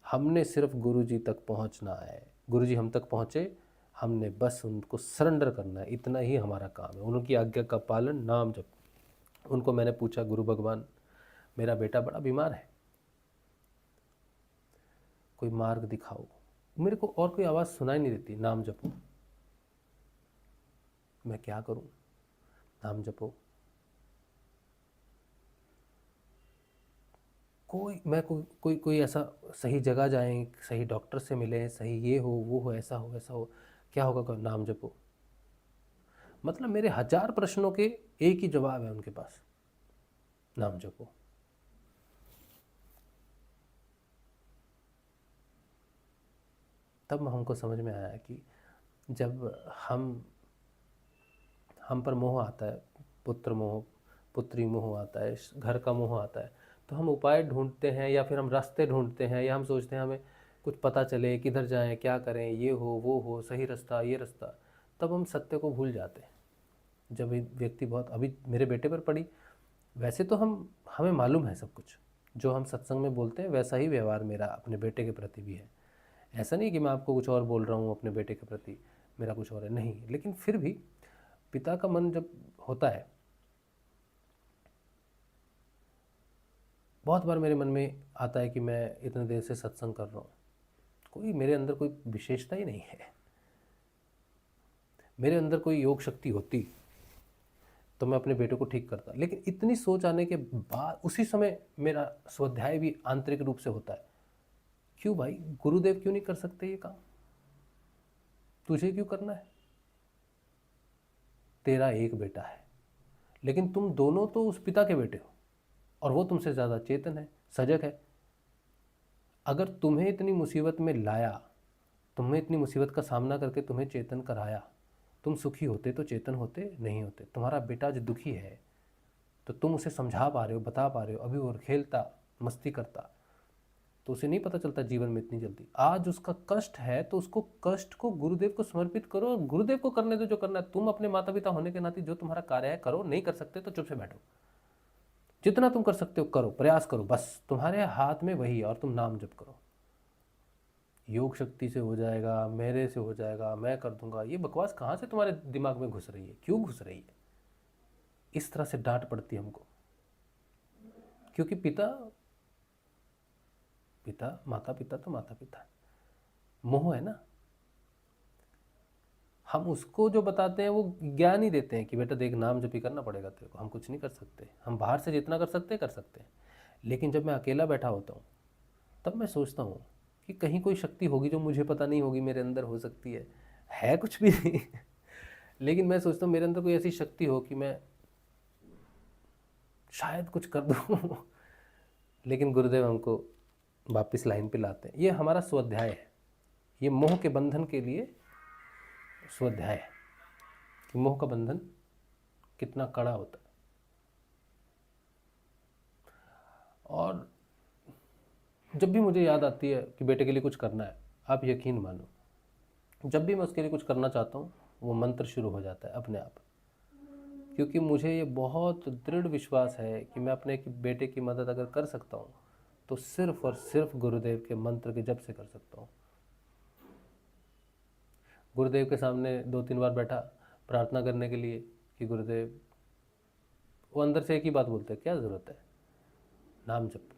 हमने सिर्फ गुरुजी तक पहुँचना है, गुरुजी हम तक पहुँचे, हमने बस उनको सरेंडर करना है, इतना ही हमारा काम है। उनकी आज्ञा का पालन, नाम जप, उनको मैंने पूछा, गुरु भगवान मेरा बेटा बड़ा बीमार है, कोई मार्ग दिखाओ। मेरे को और कोई आवाज़ सुनाई नहीं देती, नाम जपो। मैं क्या करूं? नाम जपो। कोई ऐसा सही जगह जाएं, सही डॉक्टर से मिलें, सही ये हो वो हो, ऐसा हो ऐसा हो, क्या होगा? नाम जपो। मतलब मेरे 1000 प्रश्नों के एक ही जवाब है उनके पास, नाम जपो। तब हमको समझ में आया कि जब हम पर मोह आता है, पुत्र मोह, पुत्री मोह आता है, घर का मोह आता है, तो हम उपाय ढूंढते हैं या फिर हम रास्ते ढूंढते हैं, या हम सोचते हैं हमें कुछ पता चले, किधर जाएं, क्या करें, ये हो वो हो, सही रास्ता ये रास्ता। तब हम सत्य को भूल जाते हैं। जब व्यक्ति बहुत, अभी मेरे बेटे पर पड़ी, वैसे तो हमें मालूम है सब कुछ, जो हम सत्संग में बोलते हैं वैसा ही व्यवहार मेरा अपने बेटे के प्रति भी है। ऐसा नहीं कि मैं आपको कुछ और बोल रहा हूँ अपने बेटे के प्रति, मेरा कुछ और है, नहीं। लेकिन फिर भी पिता का मन जब होता है, बहुत बार मेरे मन में आता है कि मैं इतने देर से सत्संग कर रहा हूँ, कोई मेरे अंदर कोई विशेषता ही नहीं है। मेरे अंदर कोई योग शक्ति होती तो मैं अपने बेटे को ठीक करता। लेकिन इतनी सोच आने के बाद उसी समय मेरा स्वाध्याय भी आंतरिक रूप से होता है, क्यों भाई, गुरुदेव क्यों नहीं कर सकते ये काम? तुझे क्यों करना है? तेरा एक बेटा है, लेकिन तुम दोनों तो उस पिता के बेटे हो, और वो तुमसे ज़्यादा चेतन है, सजग है। अगर तुम्हें इतनी मुसीबत में लाया, तुम्हें इतनी मुसीबत का सामना करके तुम्हें चेतन कराया, तुम सुखी होते तो चेतन होते, नहीं होते। तुम्हारा बेटा जो दुखी है तो तुम उसे समझा पा रहे हो, बता पा रहे हो, अभी वो खेलता मस्ती करता तो उसे नहीं पता चलता जीवन में इतनी जल्दी। आज उसका कष्ट है तो उसको कष्ट को गुरुदेव को समर्पित करो, और गुरुदेव को करने दो जो करना है। तुम अपने माता पिता होने के नाते जो तुम्हारा कार्य है करो, नहीं कर सकते तो चुप से बैठो। जितना तुम कर सकते हो करो, प्रयास करो, बस तुम्हारे हाथ में वही है, और तुम नाम जप करो। योग शक्ति से हो जाएगा, मेरे से हो जाएगा, मैं कर दूंगा, ये बकवास कहाँ से तुम्हारे दिमाग में घुस रही है? क्यों घुस रही है? इस तरह से डांट पड़ती है हमको, क्योंकि पिता माता पिता तो माता पिता, मोह है ना। हम उसको जो बताते हैं वो ज्ञान ही देते हैं कि बेटा देख, नाम जप ही करना पड़ेगा तेरे को, हम कुछ नहीं कर सकते। हम बाहर से जितना कर सकते हैं। लेकिन जब मैं अकेला बैठा होता हूँ तब मैं सोचता हूँ कि कहीं कोई शक्ति होगी जो मुझे पता नहीं होगी, मेरे अंदर हो सकती है कुछ भी नहीं। लेकिन मैं सोचता हूँ मेरे अंदर कोई ऐसी शक्ति हो कि मैं शायद कुछ कर दूँ। लेकिन गुरुदेव हमको वापस लाइन पे लाते हैं। ये हमारा स्वाध्याय है, ये मोह के बंधन के लिए स्वाध्याय है कि मोह का बंधन कितना कड़ा होता है। और जब भी मुझे याद आती है कि बेटे के लिए कुछ करना है, आप यकीन मानो, जब भी मैं उसके लिए कुछ करना चाहता हूँ वो मंत्र शुरू हो जाता है अपने आप। क्योंकि मुझे ये बहुत दृढ़ विश्वास है कि मैं अपने बेटे की मदद अगर कर सकता हूँ तो सिर्फ और सिर्फ गुरुदेव के मंत्र के जप से कर सकता हूँ। गुरुदेव के सामने 2-3 बार बैठा प्रार्थना करने के लिए कि गुरुदेव, वो अंदर से एक ही बात बोलते हैं, क्या ज़रूरत है, नाम जप।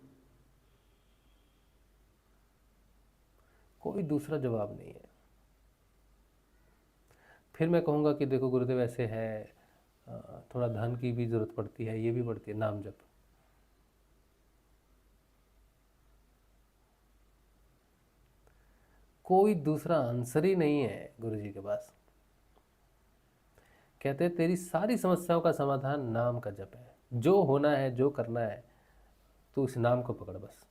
कोई दूसरा जवाब नहीं है। फिर मैं कहूँगा कि देखो गुरुदेव ऐसे है, थोड़ा धन की भी ज़रूरत पड़ती है, ये भी पड़ती है, नाम जप। कोई दूसरा आंसर ही नहीं है गुरु जी के पास। कहते हैं तेरी सारी समस्याओं का समाधान नाम का जप है, जो होना है जो करना है तो उस नाम को पकड़ बस।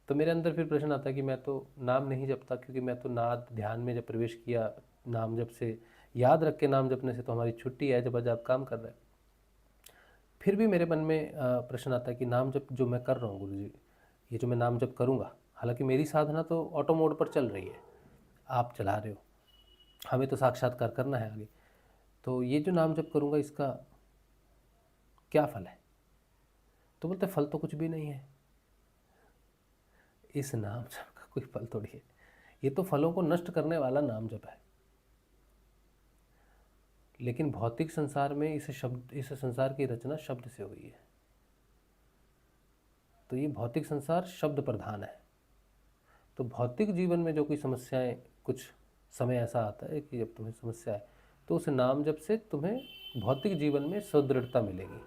तो मेरे अंदर फिर प्रश्न आता है कि मैं तो नाम नहीं जपता, क्योंकि मैं तो नाद ध्यान में जब प्रवेश किया, नाम जप से याद रख के नाम जपने से तो हमारी छुट्टी है जब आज आप काम कर रहे हैं। फिर भी मेरे मन में प्रश्न आता है कि नाम जप जो मैं कर रहा हूँ गुरु जी, ये जो मैं नाम जप करूँगा, हालांकि मेरी साधना तो ऑटो मोड पर चल रही है, आप चला रहे हो, हमें तो साक्षात्कार करना है आगे, तो ये जो नाम जप करूँगा इसका क्या फल है? तो बोलते फल तो कुछ भी नहीं है, इस नाम जप का कोई फल थोड़ी है, ये तो फलों को नष्ट करने वाला नाम जप है। लेकिन भौतिक संसार में इस संसार की रचना शब्द से हुई है। तो ये भौतिक संसार शब्द प्रधान है। तो भौतिक जीवन में जो कोई समस्याएं, कुछ समय ऐसा आता है कि जब तुम्हें समस्या है तो उस नाम जप से तुम्हें भौतिक जीवन में सुदृढ़ता मिलेगी।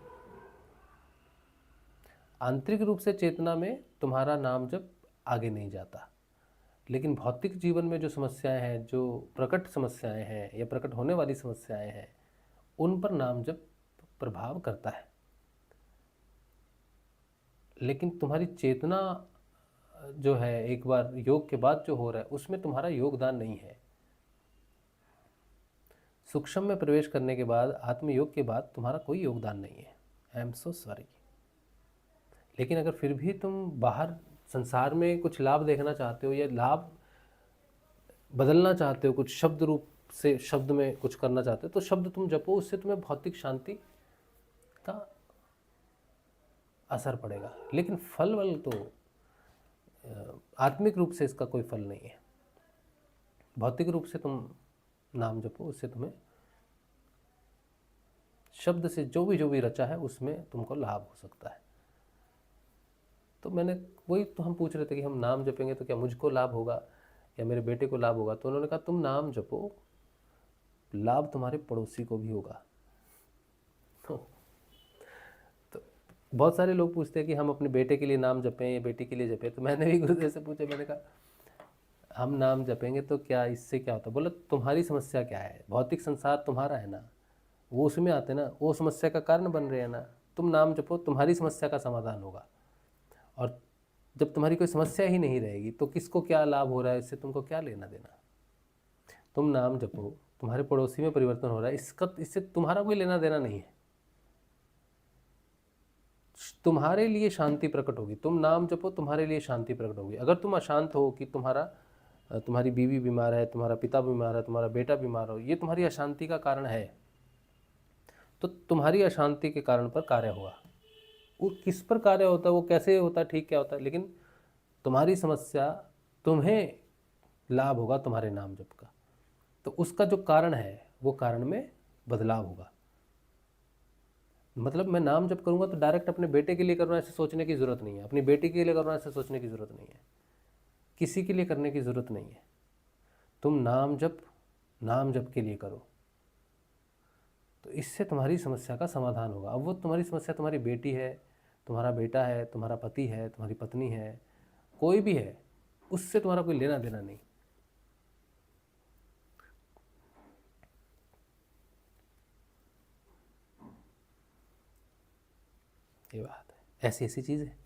आंतरिक रूप से चेतना में तुम्हारा नाम जप आगे नहीं जाता, लेकिन भौतिक जीवन में जो समस्याएं हैं, जो प्रकट समस्याएं हैं या प्रकट होने वाली समस्याएं हैं, उन पर नाम जप प्रभाव करता है। लेकिन तुम्हारी चेतना जो है, एक बार योग के बाद जो हो रहा है उसमें तुम्हारा योगदान नहीं है। सूक्ष्म में प्रवेश करने के बाद, आत्मयोग के बाद तुम्हारा कोई योगदान नहीं है। I am so sorry. लेकिन अगर फिर भी तुम बाहर संसार में कुछ लाभ देखना चाहते हो या लाभ बदलना चाहते हो, कुछ शब्द रूप से शब्द में कुछ करना चाहते हो, तो शब्द तुम जपो, उससे तुम्हें भौतिक शांति का असर पड़ेगा। लेकिन फल वल तो आत्मिक रूप से इसका कोई फल नहीं है। भौतिक रूप से तुम नाम जपो, उससे तुम्हें शब्द से जो भी रचा है उसमें तुमको लाभ हो सकता है। तो मैंने वही तो हम पूछ रहे थे कि हम नाम जपेंगे तो क्या मुझको लाभ होगा या मेरे बेटे को लाभ होगा। तो उन्होंने कहा तुम नाम जपो, लाभ तुम्हारे पड़ोसी को भी होगा। तो बहुत सारे लोग पूछते हैं कि हम अपने बेटे के लिए नाम जपें या बेटी के लिए जपें। तो मैंने भी गुरुदेव से पूछा, मैंने कहा हम नाम जपेंगे तो क्या इससे क्या होता है। बोला तुम्हारी समस्या क्या है, भौतिक संसार तुम्हारा है ना, वो उसमें आते ना, वो समस्या का कारण बन रहे हैं ना। तुम नाम जपो, तुम्हारी समस्या का समाधान होगा। और जब तुम्हारी कोई समस्या ही नहीं रहेगी तो किसको क्या लाभ हो रहा है, इससे तुमको क्या लेना देना। तुम नाम जपो, तुम्हारे पड़ोसी में परिवर्तन हो रहा है, इससे तुम्हारा कोई लेना देना नहीं है। तुम्हारे लिए शांति प्रकट होगी। तुम नाम जपो, तुम्हारे लिए शांति प्रकट होगी। अगर तुम अशांत हो कि तुम्हारी बीवी बीमार है, तुम्हारा पिता बीमार है, तुम्हारा बेटा बीमार हो, ये तुम्हारी अशांति का कारण है, तो तुम्हारी अशांति के कारण पर कार्य हुआ। वो किस पर कार्य होता है, वो कैसे होता है, ठीक क्या होता है, लेकिन तुम्हारी समस्या, तुम्हें लाभ होगा तुम्हारे नाम जप का। तो उसका जो कारण है वो कारण में बदलाव होगा। मतलब मैं नाम जप करूँगा तो डायरेक्ट अपने बेटे के लिए करूँगा ऐसे सोचने की ज़रूरत नहीं है, अपनी बेटी के लिए करूँगा ऐसे सोचने की ज़रूरत नहीं है, किसी के लिए करने की ज़रूरत नहीं है। तुम नाम जप के लिए करो, तो इससे तुम्हारी समस्या का समाधान होगा। अब वो तुम्हारी समस्या तुम्हारी बेटी है, तुम्हारा बेटा है, तुम्हारा पति है, तुम्हारी पत्नी है, कोई भी है, उससे तुम्हारा कोई लेना देना नहीं। ये बात है, ऐसी चीज़ है।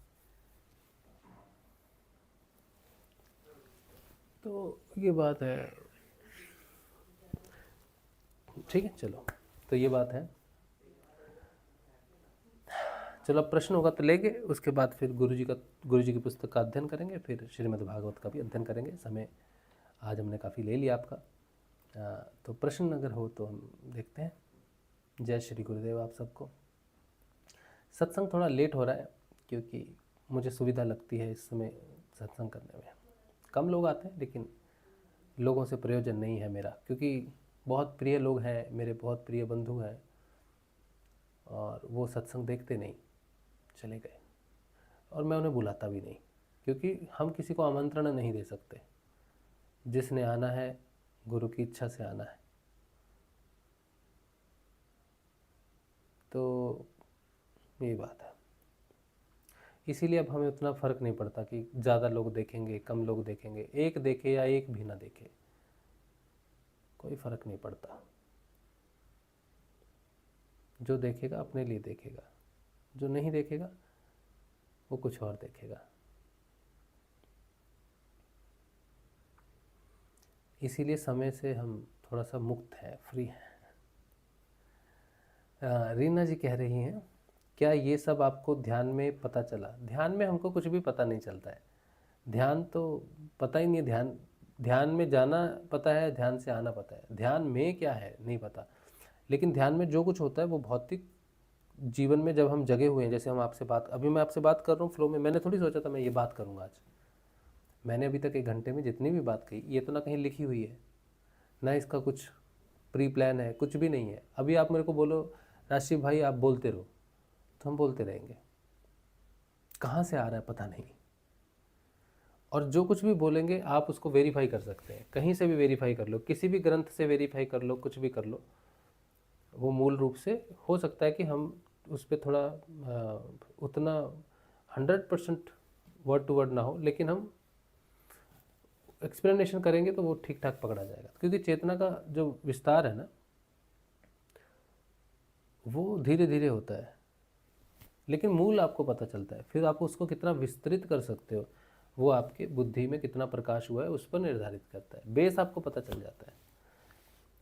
तो ये बात है, ठीक है। चलो, तो ये बात है। चलो, अब प्रश्न होगा तो लेंगे, उसके बाद फिर गुरु जी की पुस्तक का अध्ययन करेंगे, फिर श्रीमद् भागवत का भी अध्ययन करेंगे। समय आज हमने काफ़ी ले लिया आपका, तो प्रश्न अगर हो तो हम देखते हैं। जय श्री गुरुदेव आप सबको। सत्संग थोड़ा लेट हो रहा है क्योंकि मुझे सुविधा लगती है इस समय सत्संग करने में। कम लोग आते हैं, लेकिन लोगों से प्रयोजन नहीं है मेरा, क्योंकि बहुत प्रिय लोग हैं मेरे, बहुत प्रिय बंधु हैं, और वो सत्संग देखते नहीं, चले गए। और मैं उन्हें बुलाता भी नहीं, क्योंकि हम किसी को आमंत्रण नहीं दे सकते। जिसने आना है गुरु की इच्छा से आना है। तो ये बात है। इसीलिए अब हमें उतना फ़र्क नहीं पड़ता कि ज़्यादा लोग देखेंगे, कम लोग देखेंगे, एक देखे या एक भी ना देखे, कोई फ़र्क नहीं पड़ता। जो देखेगा अपने लिए देखेगा, जो नहीं देखेगा वो कुछ और देखेगा। इसीलिए समय से हम थोड़ा सा मुक्त हैं, फ्री हैं। रीना जी कह रही हैं, क्या ये सब आपको ध्यान में पता चला? ध्यान में हमको कुछ भी पता नहीं चलता है। ध्यान तो पता ही नहीं है। ध्यान में जाना पता है, ध्यान से आना पता है, ध्यान में क्या है नहीं पता। लेकिन ध्यान में जो कुछ होता है वो भौतिक जीवन में जब हम जगे हुए हैं, जैसे हम आपसे अभी मैं आपसे बात कर रहा हूँ फ्लो में, मैंने थोड़ी सोचा था मैं ये बात करूँगा आज। मैंने अभी तक 1 घंटे में जितनी भी बात कही, ये तो ना कहीं लिखी हुई है, ना इसका कुछ प्री प्लान है, कुछ भी नहीं है। अभी आप मेरे को बोलो राशिव भाई आप बोलते रहो, तो हम बोलते रहेंगे। कहाँ से आ रहा है पता नहीं। और जो कुछ भी बोलेंगे आप उसको वेरीफाई कर सकते हैं, कहीं से भी वेरीफाई कर लो, किसी भी ग्रंथ से वेरीफाई कर लो, कुछ भी कर लो। वो मूल रूप से हो सकता है कि हम उस पर थोड़ा उतना 100% वर्ड टू वर्ड ना हो, लेकिन हम एक्सप्लेनेशन करेंगे तो वो ठीक ठाक पकड़ा जाएगा। क्योंकि चेतना का जो विस्तार है ना, वो धीरे धीरे होता है, लेकिन मूल आपको पता चलता है। फिर आप उसको कितना विस्तृत कर सकते हो, वो आपके बुद्धि में कितना प्रकाश हुआ है उस पर निर्धारित करता है। बेस आपको पता चल जाता है।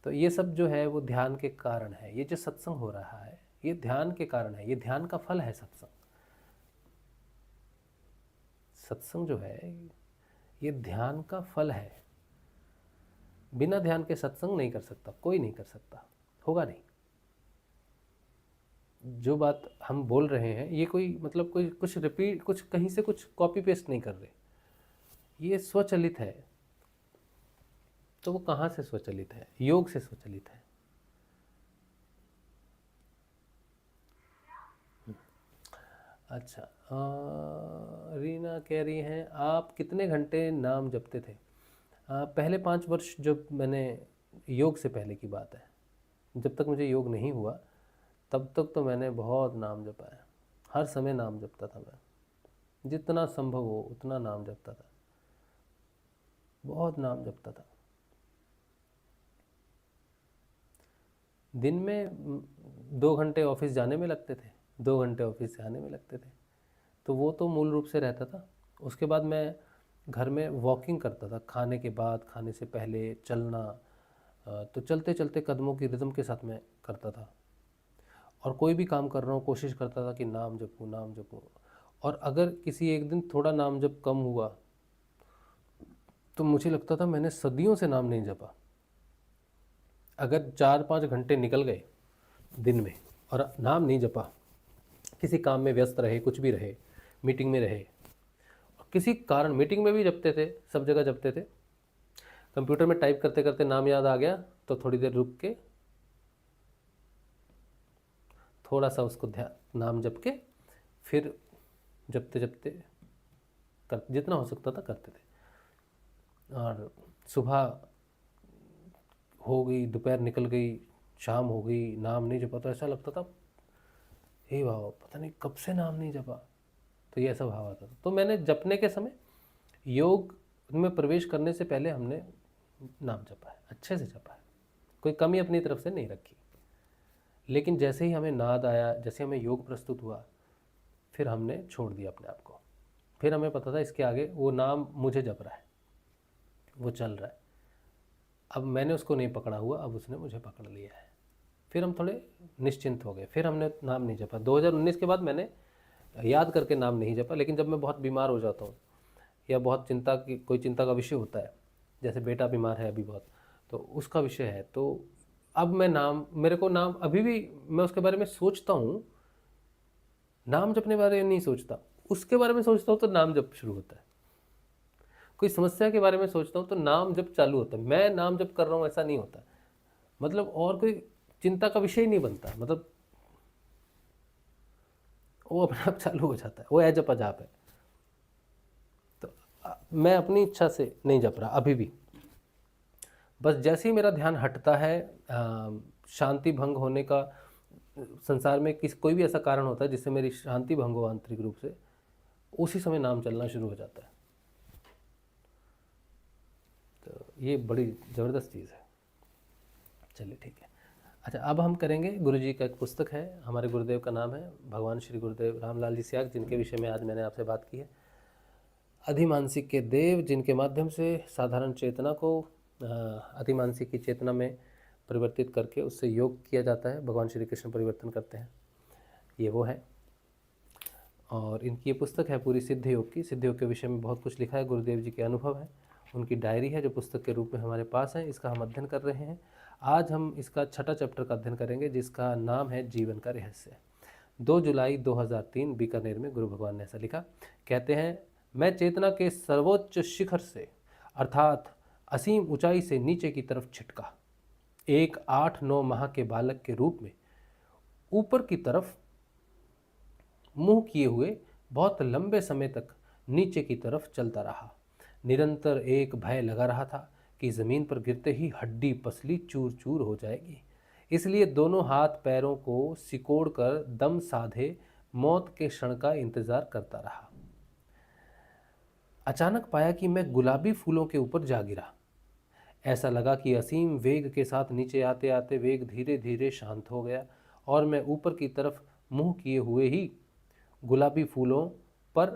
तो ये सब जो है वो ध्यान के कारण है। ये जो सत्संग हो रहा है ये ध्यान के कारण है, ये ध्यान का फल है सत्संग। सत्संग जो है ये ध्यान का फल है। बिना ध्यान के सत्संग नहीं कर सकता, कोई नहीं कर सकता, होगा नहीं। जो बात हम बोल रहे हैं ये कोई मतलब कोई कुछ रिपीट, कुछ कहीं से कुछ कॉपी पेस्ट नहीं कर रहे, ये स्वचलित है। तो वो कहाँ से स्वचलित है? योग से स्वचलित है। अच्छा, रीना कह रही हैं आप कितने घंटे नाम जपते थे? पहले 5 वर्ष जब मैंने, योग से पहले की बात है, जब तक मुझे योग नहीं हुआ तब तक तो मैंने बहुत नाम जपा है। हर समय नाम जपता था मैं, जितना संभव हो उतना नाम जपता था, बहुत नाम जपता था। दिन में 2 घंटे ऑफिस जाने में लगते थे, 2 घंटे ऑफिस से आने में लगते थे, तो वो तो मूल रूप से रहता था। उसके बाद मैं घर में वॉकिंग करता था, खाने के बाद, खाने से पहले चलना, तो चलते चलते कदमों की रिदम के साथ मैं करता था। और कोई भी काम कर रहा हूँ कोशिश करता था कि नाम जपूँ, नाम जपूँ। और अगर किसी एक दिन थोड़ा नाम जप कम हुआ तो मुझे लगता था मैंने सदियों से नाम नहीं जपा। अगर 4-5 घंटे निकल गए दिन में और नाम नहीं जपा, किसी काम में व्यस्त रहे, कुछ भी रहे, मीटिंग में रहे, किसी कारण मीटिंग में भी जपते थे, सब जगह जपते थे, कंप्यूटर में टाइप करते करते नाम याद आ गया तो थोड़ी देर रुक के थोड़ा सा उसको ध्यान नाम जप के फिर जपते जपते कर, जितना हो सकता था करते थे। और सुबह हो गई, दोपहर निकल गई, शाम हो गई, नाम नहीं जपा तो ऐसा लगता था हे भाव पता नहीं कब से नाम नहीं जपा। तो ये ऐसा भाव आता था। तो मैंने जपने के समय, योग में प्रवेश करने से पहले हमने नाम जपा है, अच्छे से जपा है, कोई कमी अपनी तरफ से नहीं रखी। लेकिन जैसे ही हमें नाद आया, जैसे हमें योग प्रस्तुत हुआ, फिर हमने छोड़ दिया अपने आप को। फिर हमें पता था इसके आगे वो नाम मुझे जप रहा है, वो चल रहा है, अब मैंने उसको नहीं पकड़ा हुआ, अब उसने मुझे पकड़ लिया है। फिर हम थोड़े निश्चिंत हो गए, फिर हमने नाम नहीं जपा। 2019 के बाद मैंने याद करके नाम नहीं जपा। लेकिन जब मैं बहुत बीमार हो जाता हूँ या बहुत कोई चिंता का विषय होता है, जैसे बेटा बीमार है अभी बहुत, तो उसका विषय है, तो अब मैं नाम, मेरे को नाम अभी भी मैं उसके बारे में सोचता हूँ, नाम जपने बारे में नहीं सोचता, उसके बारे में सोचता हूँ तो नाम जप शुरू होता है। कोई समस्या के बारे में सोचता हूँ तो नाम जप चालू होता है। मैं नाम जप कर रहा हूँ ऐसा नहीं होता, मतलब और कोई चिंता का विषय ही नहीं बनता, मतलब वो अपने आप चालू हो जाता है, वो है जपा जाप है। तो मैं अपनी इच्छा से नहीं जप रहा अभी भी। बस जैसे ही मेरा ध्यान हटता है, शांति भंग होने का, संसार में कोई भी ऐसा कारण होता है जिससे मेरी शांति भंग हो आंतरिक रूप से, उसी समय नाम चलना शुरू हो जाता है। तो ये बड़ी ज़बरदस्त चीज़ है। चलिए ठीक है। अच्छा, अब हम करेंगे, गुरुजी का एक पुस्तक है, हमारे गुरुदेव का नाम है भगवान श्री गुरुदेव रामलाल जी स्याग, जिनके विषय में आज मैंने आपसे बात की है। अधिमानसिक के देव, जिनके माध्यम से साधारण चेतना को अधिमानसिक की चेतना में परिवर्तित करके उससे योग किया जाता है, भगवान श्री कृष्ण परिवर्तन करते हैं, ये वो है। और इनकी ये पुस्तक है पूरी सिद्ध योग की। सिद्ध योग के विषय में बहुत कुछ लिखा है, गुरुदेव जी के अनुभव है, उनकी डायरी है जो पुस्तक के रूप में हमारे पास है। इसका हम अध्ययन कर रहे हैं। आज हम इसका 6ठा चैप्टर का अध्ययन करेंगे, जिसका नाम है जीवन का रहस्य। 2 जुलाई 2003 बीकानेर में गुरु भगवान ने ऐसा लिखा। कहते हैं, मैं चेतना के सर्वोच्च शिखर से अर्थात असीम ऊंचाई से नीचे की तरफ छिटका। एक 8-9 माह के बालक के रूप में ऊपर की तरफ मुंह किए हुए बहुत लंबे समय तक नीचे की तरफ चलता रहा। निरंतर एक भय लगा रहा था कि ज़मीन पर गिरते ही हड्डी पसली चूर चूर हो जाएगी। इसलिए दोनों हाथ पैरों को सिकोड़ कर दम साधे मौत के क्षण का इंतजार करता रहा। अचानक पाया कि मैं गुलाबी फूलों के ऊपर जा गिरा। ऐसा लगा कि असीम वेग के साथ नीचे आते आते वेग धीरे धीरे शांत हो गया और मैं ऊपर की तरफ मुंह किए हुए ही गुलाबी फूलों पर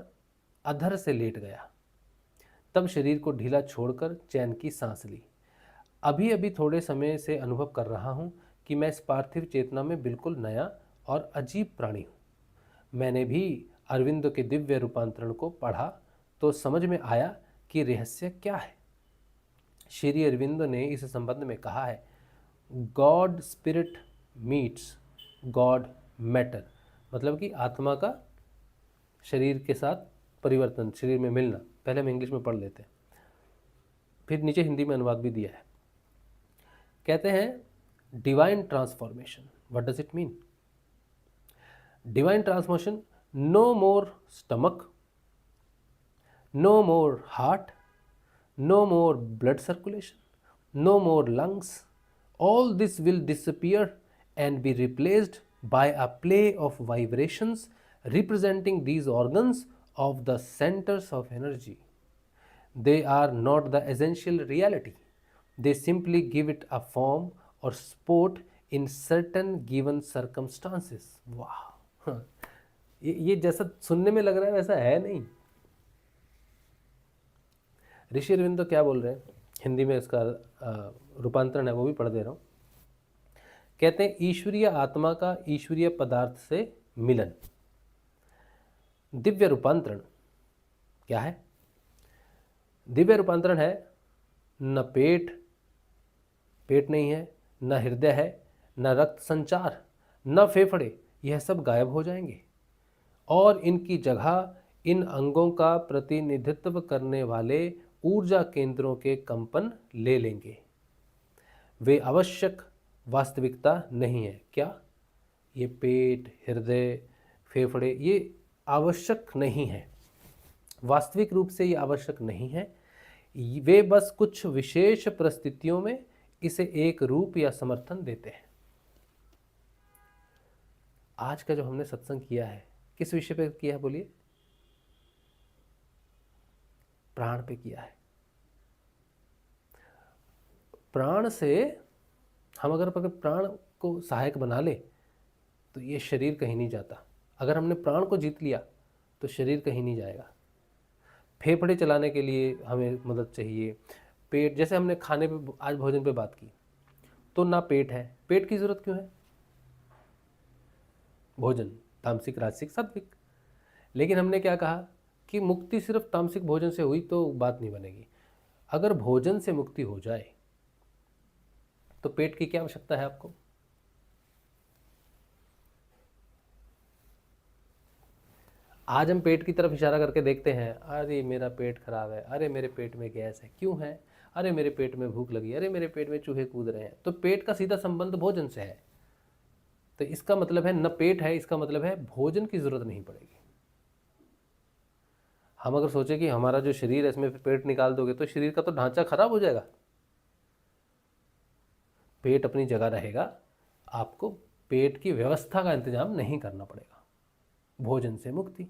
अधर से लेट गया। तब शरीर को ढीला छोड़कर चैन की सांस ली। अभी अभी थोड़े समय से अनुभव कर रहा हूँ कि मैं इस पार्थिव चेतना में बिल्कुल नया और अजीब प्राणी हूँ। मैंने भी अरविंद के दिव्य रूपांतरण को पढ़ा तो समझ में आया कि रहस्य क्या है। श्री अरविंद ने इस संबंध में कहा है, God spirit meets God matter, मतलब कि आत्मा का शरीर के साथ परिवर्तन, शरीर में मिलना। पहले हम इंग्लिश में पढ़ लेते हैं, फिर नीचे हिंदी में अनुवाद भी दिया है। कहते हैं divine transformation. What does it mean? Divine transformation, no more stomach, no more heart, no more blood circulation, no more lungs. All this will disappear and be replaced by a play of vibrations representing these organs of the centers of energy. They are not the essential reality. They simply give it a form or support in certain given circumstances. वाह, ये जैसा सुनने में लग रहा है वैसा है नहीं। ऋषि अरविंद तो क्या बोल रहे हैं, हिंदी में इसका रूपांतरण है वो भी पढ़ दे रहा हूँ। कहते हैं ईश्वरीय आत्मा का ईश्वरीय पदार्थ से मिलन। दिव्य रूपांतरण क्या है? दिव्य रूपांतरण है न पेट नहीं है, न हृदय है, न रक्त संचार, न फेफड़े, यह सब गायब हो जाएंगे और इनकी जगह इन अंगों का प्रतिनिधित्व करने वाले ऊर्जा केंद्रों के कंपन ले लेंगे। वे आवश्यक वास्तविकता नहीं है। क्या? ये पेट, हृदय, फेफड़े ये आवश्यक नहीं है, वास्तविक रूप से ये आवश्यक नहीं है। वे बस कुछ विशेष परिस्थितियों में इसे एक रूप या समर्थन देते हैं। आज का जो हमने सत्संग किया है किस विषय पे किया है बोलिए? प्राण पे किया है। प्राण से हम अगर प्राण को सहायक बना ले तो ये शरीर कहीं नहीं जाता। अगर हमने प्राण को जीत लिया तो शरीर कहीं नहीं जाएगा। फेफड़े चलाने के लिए हमें मदद चाहिए। पेट, जैसे हमने खाने पे आज भोजन पे बात की, तो ना पेट है, पेट की जरूरत क्यों है? भोजन तामसिक, राजसिक, सात्विक। लेकिन हमने क्या कहा कि मुक्ति सिर्फ तामसिक भोजन से हुई तो बात नहीं बनेगी। अगर भोजन से मुक्ति हो जाए तो पेट की क्या आवश्यकता है आपको? आज हम पेट की तरफ इशारा करके देखते हैं, अरे मेरा पेट खराब है, अरे मेरे पेट में गैस है। क्यों है? अरे मेरे पेट में भूख लगी, अरे मेरे पेट में चूहे कूद रहे हैं। तो पेट का सीधा संबंध भोजन से है। तो इसका मतलब है न पेट है, इसका मतलब है भोजन की जरूरत नहीं पड़ेगी। हम अगर सोचे कि हमारा जो शरीर है इसमें पेट निकाल दोगे तो शरीर का तो ढांचा खराब हो जाएगा। पेट अपनी जगह रहेगा, आपको पेट की व्यवस्था का इंतजाम नहीं करना पड़ेगा। भोजन से मुक्ति।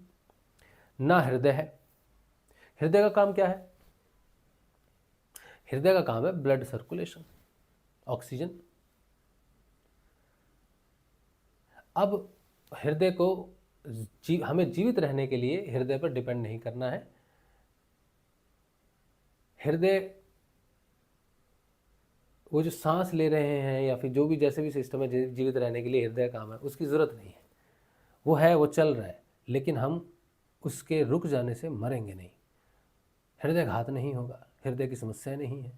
ना हृदय है। हृदय का काम क्या है? हृदय का काम है ब्लड सर्कुलेशन, ऑक्सीजन। अब हृदय को हमें जीवित रहने के लिए हृदय पर डिपेंड नहीं करना है। हृदय वो जो सांस ले रहे हैं या फिर जो भी जैसे भी सिस्टम है जीवित रहने के लिए हृदय काम है, उसकी ज़रूरत नहीं है। वो है, वो चल रहा है, लेकिन हम उसके रुक जाने से मरेंगे नहीं। हृदय घात नहीं होगा, हृदय की समस्या नहीं है।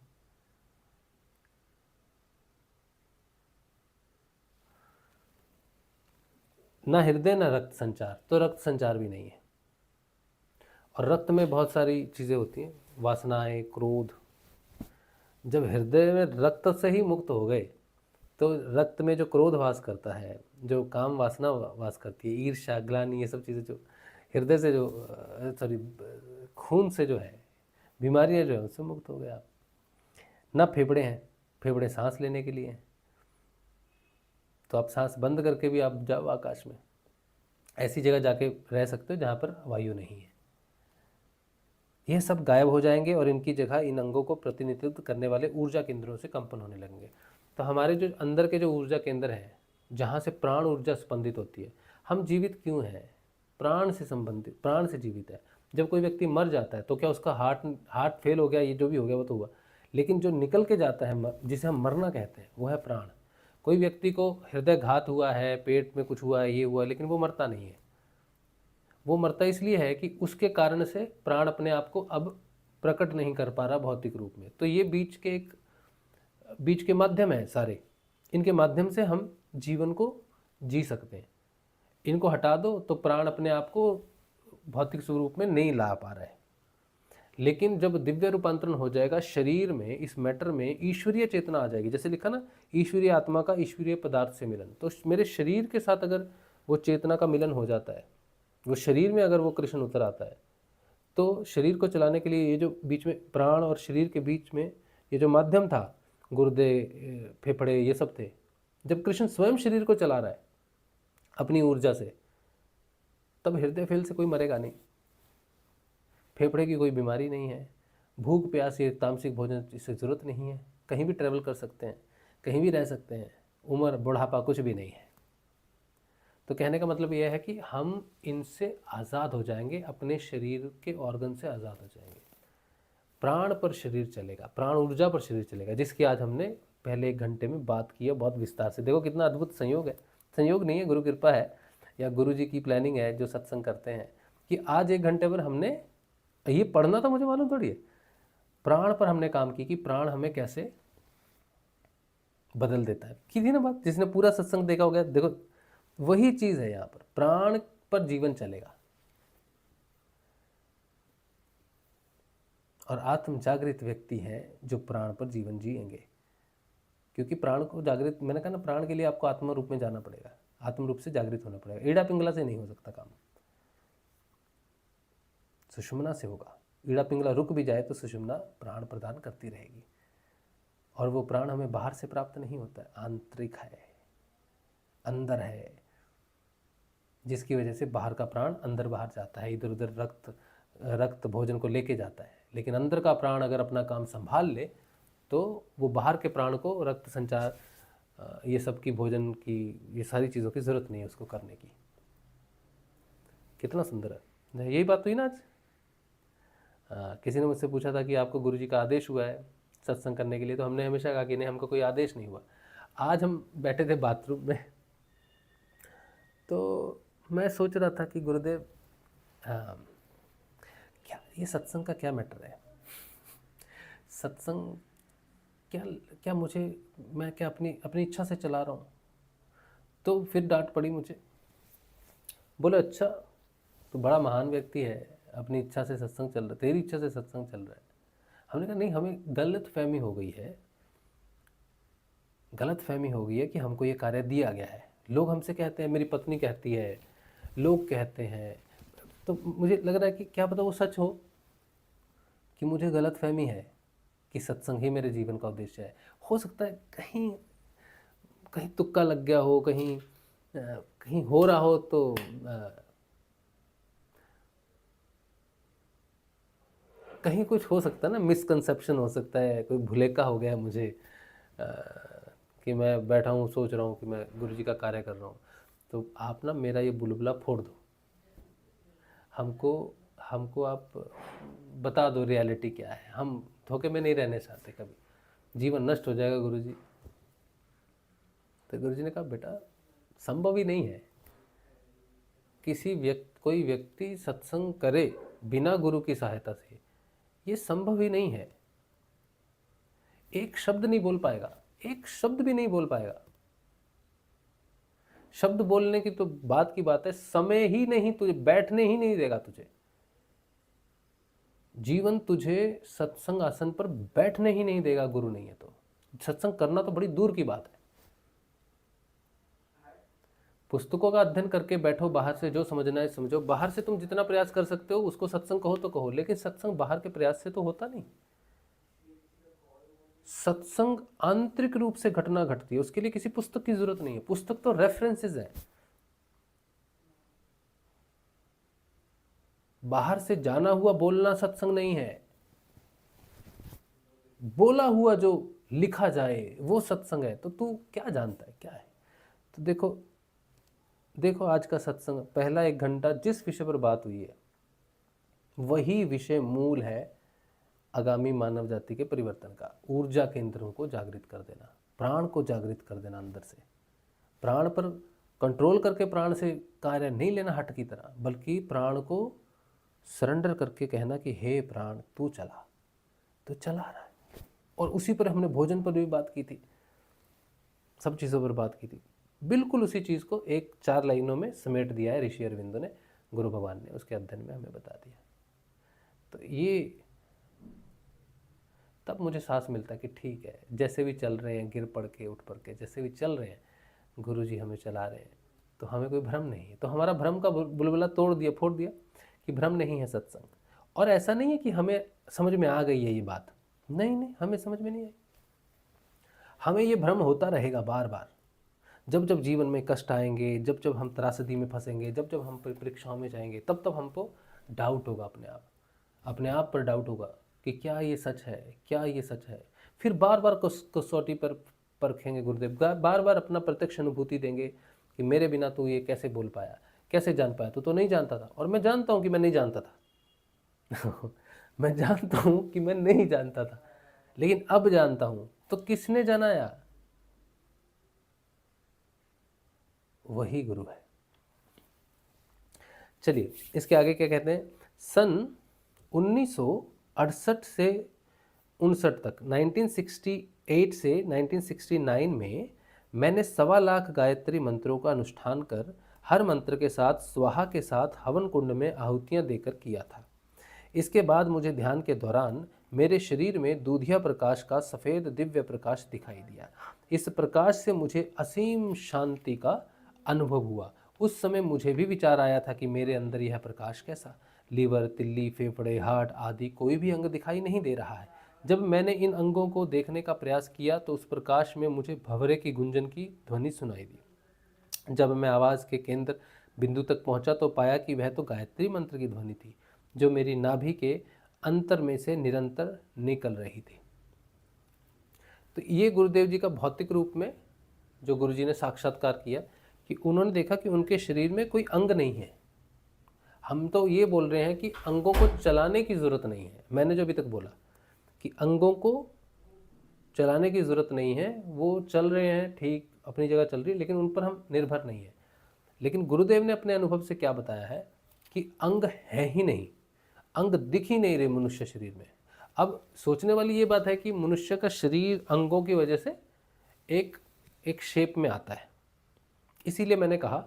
ना हृदय ना रक्त संचार, तो रक्त संचार भी नहीं है। और रक्त में बहुत सारी चीज़ें होती हैं, वासनाएं, क्रोध। जब हृदय में रक्त से ही मुक्त हो गए तो रक्त में जो क्रोध वास करता है, जो काम वासना वास करती है, ईर्ष्या, ग्लानि, ये सब चीज़ें जो हृदय से जो सॉरी खून से जो है बीमारियां जो है उससे मुक्त हो गए आप। ना फेफड़े हैं, फेफड़े सांस लेने के लिए हैं, तो आप सांस बंद करके भी आप जाओ आकाश में, ऐसी जगह जाके रह सकते हो जहाँ पर वायु नहीं है। ये सब गायब हो जाएंगे और इनकी जगह इन अंगों को प्रतिनिधित्व करने वाले ऊर्जा केंद्रों से कंपन होने लगेंगे। तो हमारे जो अंदर के जो ऊर्जा केंद्र हैं, जहाँ से प्राण ऊर्जा स्पंदित होती है, हम जीवित क्यों हैं? प्राण से संबंधित, प्राण से जीवित है। जब कोई व्यक्ति मर जाता है तो क्या उसका हार्ट फेल हो गया, ये जो भी हो गया वो तो हुआ, लेकिन जो निकल के जाता है जिसे हम मरना कहते हैं, वो है प्राण। कोई व्यक्ति को हृदय घात हुआ है, पेट में कुछ हुआ है, ये हुआ है, लेकिन वो मरता नहीं है। वो मरता इसलिए है कि उसके कारण से प्राण अपने आप को अब प्रकट नहीं कर पा रहा भौतिक रूप में। तो ये बीच के माध्यम है सारे, इनके माध्यम से हम जीवन को जी सकते हैं। इनको हटा दो तो प्राण अपने आप को भौतिक स्वरूप में नहीं ला पा रहा है। लेकिन जब दिव्य रूपांतरण हो जाएगा शरीर में, इस मैटर में ईश्वरीय चेतना आ जाएगी, जैसे लिखा ना, ईश्वरीय आत्मा का ईश्वरीय पदार्थ से मिलन, तो मेरे शरीर के साथ अगर वो चेतना का मिलन हो जाता है, वो शरीर में अगर वो कृष्ण उतर आता है, तो शरीर को चलाने के लिए ये जो बीच में प्राण और शरीर के बीच में ये जो माध्यम था, गुर्दे, फेफड़े, ये सब थे, जब कृष्ण स्वयं शरीर को चला रहा है अपनी ऊर्जा से, तब हृदय फेल से कोई मरेगा नहीं, फेफड़े की कोई बीमारी नहीं है, भूख प्यास ये तामसिक भोजन इससे ज़रूरत नहीं है, कहीं भी ट्रैवल कर सकते हैं, कहीं भी रह सकते हैं, उम्र बुढ़ापा कुछ भी नहीं है। तो कहने का मतलब यह है कि हम इनसे आज़ाद हो जाएंगे, अपने शरीर के ऑर्गन से आज़ाद हो जाएंगे। प्राण पर शरीर चलेगा, प्राण ऊर्जा पर शरीर चलेगा, जिसकी आज हमने पहले 1 घंटे में बात की है बहुत विस्तार से। देखो कितना अद्भुत संयोग है, संयोग नहीं है, गुरु कृपा है या गुरु जी की प्लानिंग है जो सत्संग करते हैं, कि आज 1 घंटे पर हमने ये पढ़ना था, मुझे मालूम थोड़ी है, प्राण पर हमने काम की कि प्राण हमें कैसे बदल देता है। की थी ना बात, जिसने पूरा सत्संग देखा हो गया, देखो वही चीज़ है यहाँ पर, प्राण पर जीवन चलेगा और आत्म जागृत व्यक्ति हैं जो प्राण पर जीवन जिएंगे। क्योंकि प्राण को जागृत, मैंने कहा ना, प्राण के लिए आपको आत्मा रूप में जाना पड़ेगा, आत्म रूप से जागृत होना पड़ेगा। ईड़ा पिंगला से नहीं हो सकता काम, सुषुम्ना से होगा। ईड़ा पिंगला रुक भी जाए तो सुषुम्ना प्राण प्रदान करती रहेगी, और वो प्राण हमें बाहर से प्राप्त नहीं होता है, आंतरिक है, अंदर है, जिसकी वजह से बाहर का प्राण अंदर बाहर जाता है, इधर उधर रक्त भोजन को लेके जाता है। लेकिन अंदर का प्राण अगर अपना काम संभाल ले तो वो बाहर के प्राण को रक्त संचार, ये सब की, भोजन की, ये सारी चीज़ों की ज़रूरत नहीं है उसको करने की। कितना सुंदर है, यही बात हुई ना आज। किसी ने मुझसे पूछा था कि आपको गुरुजी का आदेश हुआ है सत्संग करने के लिए, तो हमने हमेशा कहा कि नहीं, हमको कोई आदेश नहीं हुआ। आज हम बैठे थे बाथरूम में, तो मैं सोच रहा था कि गुरुदेव, क्या ये सत्संग का क्या मैटर है, सत्संग क्या मुझे, मैं क्या अपनी इच्छा से चला रहा हूँ? तो फिर डांट पड़ी मुझे, बोले अच्छा तो बड़ा महान व्यक्ति है, अपनी इच्छा से सत्संग चल रहा है, तेरी इच्छा से सत्संग चल रहा है। हमने कहा नहीं, हमें गलत फहमी हो गई है, गलत फहमी हो गई है कि हमको ये कार्य दिया गया है। लोग हमसे कहते हैं, मेरी पत्नी कहती है, लोग कहते हैं, तो मुझे लग रहा है कि क्या पता वो सच हो, कि मुझे गलत फहमी है कि सत्संग ही मेरे जीवन का उद्देश्य है। हो सकता है कहीं कहीं तुक्का लग गया हो, कहीं हो रहा हो, तो कहीं कुछ हो सकता है ना, मिसकंसेप्शन हो सकता है, कोई भुलेखा हो गया मुझे, कि मैं बैठा हूँ सोच रहा हूँ कि मैं गुरुजी का कार्य कर रहा हूँ। तो आप ना मेरा ये बुलबुला फोड़ दो, हमको आप बता दो रियलिटी क्या है, हम धोखे में नहीं रहने चाहते, कभी जीवन नष्ट हो जाएगा गुरुजी। तो गुरुजी ने कहा बेटा संभव ही नहीं है, कोई व्यक्ति सत्संग करे बिना गुरु की सहायता से, ये संभव ही नहीं है। एक शब्द नहीं बोल पाएगा, एक शब्द भी नहीं बोल पाएगा। शब्द बोलने की तो बात की बात है, समय ही नहीं, तुझे बैठने ही नहीं देगा, तुझे जीवन तुझे सत्संग आसन पर बैठने ही नहीं देगा, गुरु नहीं है तो। सत्संग करना तो बड़ी दूर की बात है, पुस्तकों का अध्ययन करके बैठो, बाहर से जो समझना है समझो। बाहर से तुम जितना प्रयास कर सकते हो उसको सत्संग कहो तो कहो, लेकिन सत्संग बाहर के प्रयास से तो होता नहीं। सत्संग आंतरिक रूप से घटना घटती है, उसके लिए किसी पुस्तक की जरूरत नहीं है। पुस्तक तो रेफरेंसेस है। बाहर से जाना हुआ बोलना सत्संग नहीं है, बोला हुआ जो लिखा जाए वो सत्संग है। तो तू क्या जानता है क्या है? तो देखो देखो आज का सत्संग पहला 1 घंटा जिस विषय पर बात हुई है वही विषय मूल है आगामी मानव जाति के परिवर्तन का। ऊर्जा केंद्रों को जागृत कर देना, प्राण को जागृत कर देना अंदर से। प्राण पर कंट्रोल करके प्राण से कार्य नहीं लेना हट की तरह, बल्कि प्राण को सरेंडर करके कहना कि हे प्राण तू चला, तो चला रहा है। और उसी पर हमने भोजन पर भी बात की थी, सब चीज़ों पर बात की थी। बिल्कुल उसी चीज़ को 4 लाइनों में समेट दिया है ऋषि अरविंदो ने, गुरु भगवान ने उसके अध्ययन में हमें बता दिया। तो ये तब मुझे सांस मिलता है कि ठीक है, जैसे भी चल रहे हैं, गिर पड़ के उठ पड़ के जैसे भी चल रहे हैं, गुरु जी हमें चला रहे हैं, तो हमें कोई भ्रम नहीं है। तो हमारा भ्रम का बुलबुला तोड़ दिया, फोड़ दिया कि भ्रम नहीं है सत्संग। और ऐसा नहीं है कि हमें समझ में आ गई है ये बात, नहीं नहीं, हमें समझ में नहीं आई। हमें ये भ्रम होता रहेगा बार बार। जब जब जीवन में कष्ट आएंगे, जब जब हम त्रासदी में फंसेंगे, जब जब हम परीक्षाओं में जाएंगे, तब तब हमको डाउट होगा, अपने आप पर डाउट होगा कि क्या ये सच है, क्या ये सच है। फिर बार बार कसौटी पर परखेंगे गुरुदेव, बार बार अपना प्रत्यक्ष अनुभूति देंगे कि मेरे बिना तू ये कैसे बोल पाया, कैसे जान पाया, तू तो नहीं जानता था। और मैं जानता हूँ कि मैं नहीं जानता था मैं जानता हूँ कि मैं नहीं जानता था, लेकिन अब जानता हूँ। तो किसने जनाया? वही गुरु है। चलिए इसके आगे क्या कहते हैं। सन 1968 से 59 तक, 1968 से 1969 में मैंने 1.25 लाख गायत्री मंत्रों का अनुष्ठान कर हर मंत्र के साथ स्वाहा के साथ हवन कुंड में आहुतियां देकर किया था। इसके बाद मुझे ध्यान के दौरान मेरे शरीर में दूधिया प्रकाश का सफ़ेद दिव्य प्रकाश दिखाई दिया। इस प्रकाश से मुझे असीम शांति का अनुभव हुआ। उस समय मुझे भी विचार आया था कि मेरे अंदर यह प्रकाश कैसा? लीवर, तिल्ली, फेफड़े, हार्ट आदि कोई भी अंग दिखाई नहीं दे रहा है। जब मैंने इन अंगों को देखने का प्रयास किया तो उस प्रकाश में मुझे भंवरे की गुंजन की ध्वनि सुनाई दी। जब मैं आवाज़ के केंद्र बिंदु तक पहुंचा तो पाया कि वह तो गायत्री मंत्र की ध्वनि थी, जो मेरी नाभि के अंतर में से निरंतर निकल रही थी। तो ये गुरुदेव जी का भौतिक रूप में जो गुरुजी ने साक्षात्कार किया कि उन्होंने देखा कि उनके शरीर में कोई अंग नहीं है। हम तो ये बोल रहे हैं कि अंगों को चलाने की ज़रूरत नहीं है। मैंने जो अभी तक बोला कि अंगों को चलाने की ज़रूरत नहीं है, वो चल रहे हैं, ठीक अपनी जगह चल रही है, लेकिन उन पर हम निर्भर नहीं है। लेकिन गुरुदेव ने अपने अनुभव से क्या बताया है कि अंग है ही नहीं, अंग दिख ही नहीं रहे मनुष्य शरीर में। अब सोचने वाली ये बात है कि मनुष्य का शरीर अंगों की वजह से एक शेप में आता है। इसीलिए मैंने कहा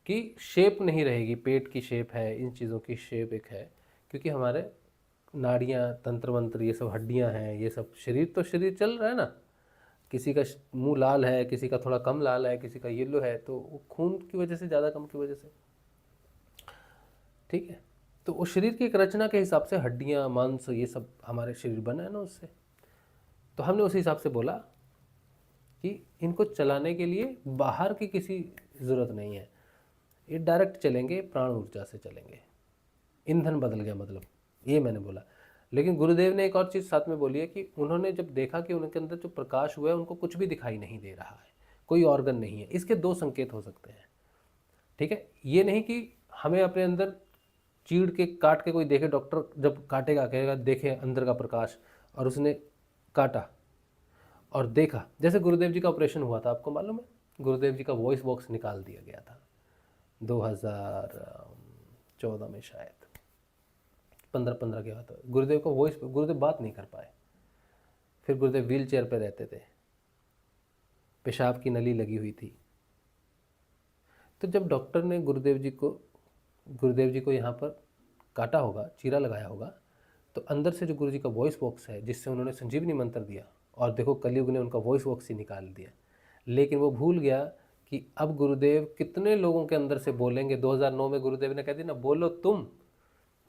कि शेप नहीं रहेगी, पेट की शेप है, इन चीज़ों की शेप एक है, क्योंकि हमारे नाड़ियाँ, तंत्र मंत्र, ये सब हड्डियाँ हैं, ये सब शरीर तो शरीर चल रहा है ना। किसी का मुंह लाल है, किसी का थोड़ा कम लाल है, किसी का येलो है, तो वो खून की वजह से, ज़्यादा कम की वजह से, ठीक है। तो वो शरीर की एक रचना के हिसाब से हड्डियाँ, मांस, ये सब हमारे शरीर बना है ना उससे। तो हमने उस हिसाब से बोला कि इनको चलाने के लिए बाहर की किसी ज़रूरत नहीं है, ये डायरेक्ट चलेंगे, प्राण ऊर्जा से चलेंगे। ईंधन बदल गया मतलब, ये मैंने बोला। लेकिन गुरुदेव ने एक और चीज़ साथ में बोली है कि उन्होंने जब देखा कि उनके अंदर जो प्रकाश हुआ है उनको कुछ भी दिखाई नहीं दे रहा है, कोई ऑर्गन नहीं है। इसके 2 संकेत हो सकते हैं, ठीक है। ये नहीं कि हमें अपने अंदर चीड़ के काट के कोई देखे, डॉक्टर जब काटेगा कहेगा देखे अंदर का प्रकाश, और उसने काटा और देखा। जैसे गुरुदेव जी का ऑपरेशन हुआ था, आपको मालूम है, गुरुदेव जी का वॉइस बॉक्स निकाल दिया गया था 2014 में, शायद 15 के बाद। गुरुदेव को वॉइस, गुरुदेव बात नहीं कर पाए। फिर गुरुदेव व्हील चेयर पर रहते थे, पेशाब की नली लगी हुई थी। तो जब डॉक्टर ने गुरुदेव जी को यहाँ पर काटा होगा, चीरा लगाया होगा, तो अंदर से जो गुरु जी का वॉइस बॉक्स है जिससे उन्होंने संजीवनी मंत्र दिया, और देखो कलयुग ने उनका वॉइस बॉक्स ही निकाल दिया। लेकिन वो भूल गया कि अब गुरुदेव कितने लोगों के अंदर से बोलेंगे। 2009 में गुरुदेव ने कह दी ना, बोलो तुम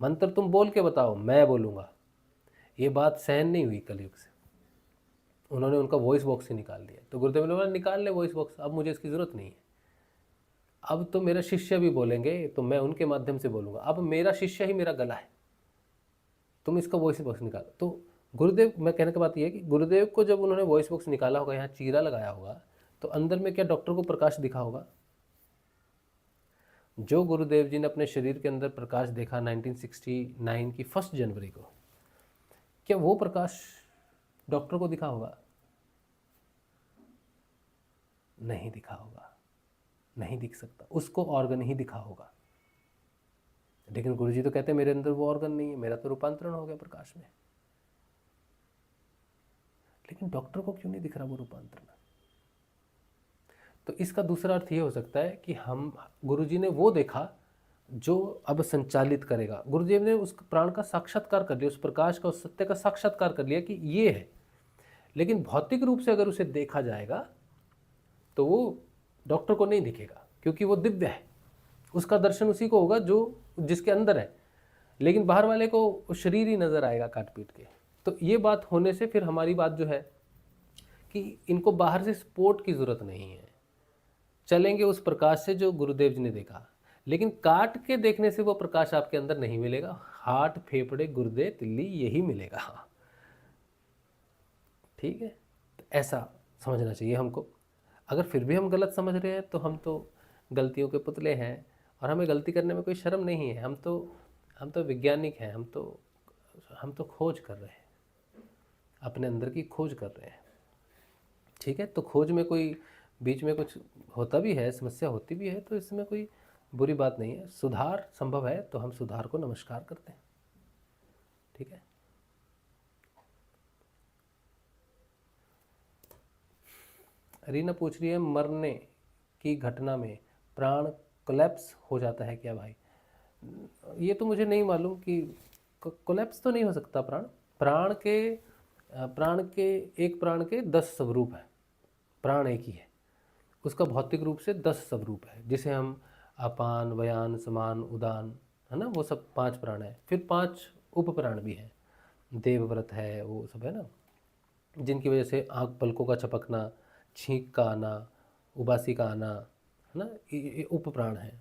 मंत्र, तुम बोल के बताओ, मैं बोलूँगा। ये बात सहन नहीं हुई कलयुग से, उन्होंने उनका वॉइस बॉक्स ही निकाल दिया। तो गुरुदेव ने बोला निकाल ले वॉइस बॉक्स, अब मुझे इसकी ज़रूरत नहीं है। अब तो मेरा शिष्य भी बोलेंगे तो मैं उनके माध्यम से बोलूँगा, अब मेरा शिष्य ही मेरा गला है, तुम इसका वॉइस बॉक्स निकालो। तो गुरुदेव, मैं कहने की बात यह है कि गुरुदेव को जब उन्होंने वॉइस बॉक्स निकाला होगा, यहाँ चीरा लगाया होगा, तो अंदर में क्या डॉक्टर को प्रकाश दिखा होगा? जो गुरुदेव जी ने अपने शरीर के अंदर प्रकाश देखा 1969 की 1 जनवरी को, क्या वो प्रकाश डॉक्टर को दिखा होगा? नहीं दिखा होगा, नहीं दिख सकता, उसको ऑर्गन ही दिखा होगा। लेकिन गुरुजी तो कहते हैं मेरे अंदर वो ऑर्गन नहीं है, मेरा तो रूपांतरण हो गया प्रकाश में। लेकिन डॉक्टर को क्यों नहीं दिख रहा वो रूपांतरण? तो इसका दूसरा अर्थ ये हो सकता है कि हम, गुरुजी ने वो देखा जो अब संचालित करेगा। गुरुदेव ने उस प्राण का साक्षात्कार कर लिया, उस प्रकाश का, उस सत्य का साक्षात्कार कर लिया कि ये है। लेकिन भौतिक रूप से अगर उसे देखा जाएगा तो वो डॉक्टर को नहीं दिखेगा, क्योंकि वो दिव्य है, उसका दर्शन उसी को होगा जो जिसके अंदर है। लेकिन बाहर वाले को शरीर ही नजर आएगा काट पीट के। तो ये बात होने से फिर हमारी बात जो है कि इनको बाहर से सपोर्ट की जरूरत नहीं है, चलेंगे उस प्रकाश से जो गुरुदेव जी ने देखा। लेकिन काट के देखने से वो प्रकाश आपके अंदर नहीं मिलेगा, हार्ट, फेफड़े, गुर्दे, तिल्ली, यही मिलेगा। ठीक है, तो ऐसा समझना चाहिए हमको। अगर फिर भी हम गलत समझ रहे हैं तो हम तो गलतियों के पुतले हैं, और हमें गलती करने में कोई शर्म नहीं है। हम तो वैज्ञानिक हैं, हम तो खोज कर रहे हैं, अपने अंदर की खोज कर रहे हैं। ठीक है, तो खोज में कोई बीच में कुछ होता भी है, समस्या होती भी है, तो इसमें कोई बुरी बात नहीं है। सुधार संभव है तो हम सुधार को नमस्कार करते हैं। ठीक है, रीना पूछ रही है मरने की घटना में प्राण कोलैप्स हो जाता है क्या भाई? ये तो मुझे नहीं मालूम कि कोलैप्स तो नहीं हो सकता। प्राण के एक प्राण के 10 स्वरूप हैं। प्राण एक ही है, उसका भौतिक रूप से 10 स्वरूप है, जिसे हम अपान, व्यान, समान, उदान, है ना, वो सब 5 प्राण है। फिर 5 उप प्राण भी हैं, देवव्रत है, वो सब है ना, जिनकी वजह से आँख पलकों का झपकना, छींक का आना, उबासी का आना, है ना, ये उप प्राण है,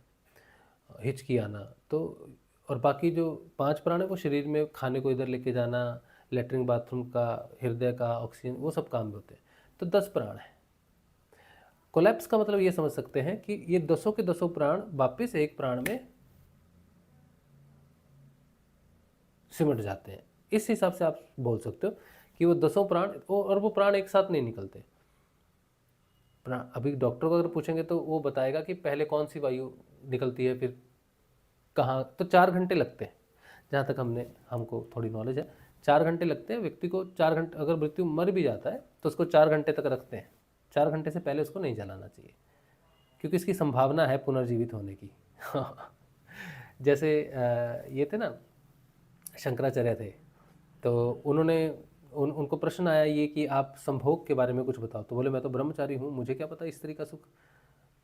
हिचकी आना। तो और बाकी जो 5 प्राण है वो शरीर में खाने को इधर लेके जाना, लेटरिन बाथरूम का, हृदय का, ऑक्सीजन, वो सब काम में होते हैं। तो 10 प्राण है। कोलैप्स का मतलब ये समझ सकते हैं कि ये 10 के 10 प्राण वापस एक प्राण में सिमट जाते हैं। इस हिसाब से आप बोल सकते हो कि वो 10 प्राण, और वो प्राण एक साथ नहीं निकलते। अभी डॉक्टर को अगर पूछेंगे तो वो बताएगा कि पहले कौन सी वायु निकलती है, फिर कहाँ। तो 4 घंटे लगते हैं, जहाँ तक हमको थोड़ी नॉलेज है। 4 घंटे लगते हैं व्यक्ति को। 4 घंटे, अगर मृत्यु मर भी जाता है तो उसको 4 घंटे तक रखते हैं। 4 घंटे से पहले उसको नहीं जलाना चाहिए, क्योंकि इसकी संभावना है पुनर्जीवित होने की। जैसे ये थे ना, शंकराचार्य थे, तो उनको प्रश्न आया ये कि आप संभोग के बारे में कुछ बताओ। तो बोले मैं तो ब्रह्मचारी हूँ, मुझे क्या पता स्त्री का सुख।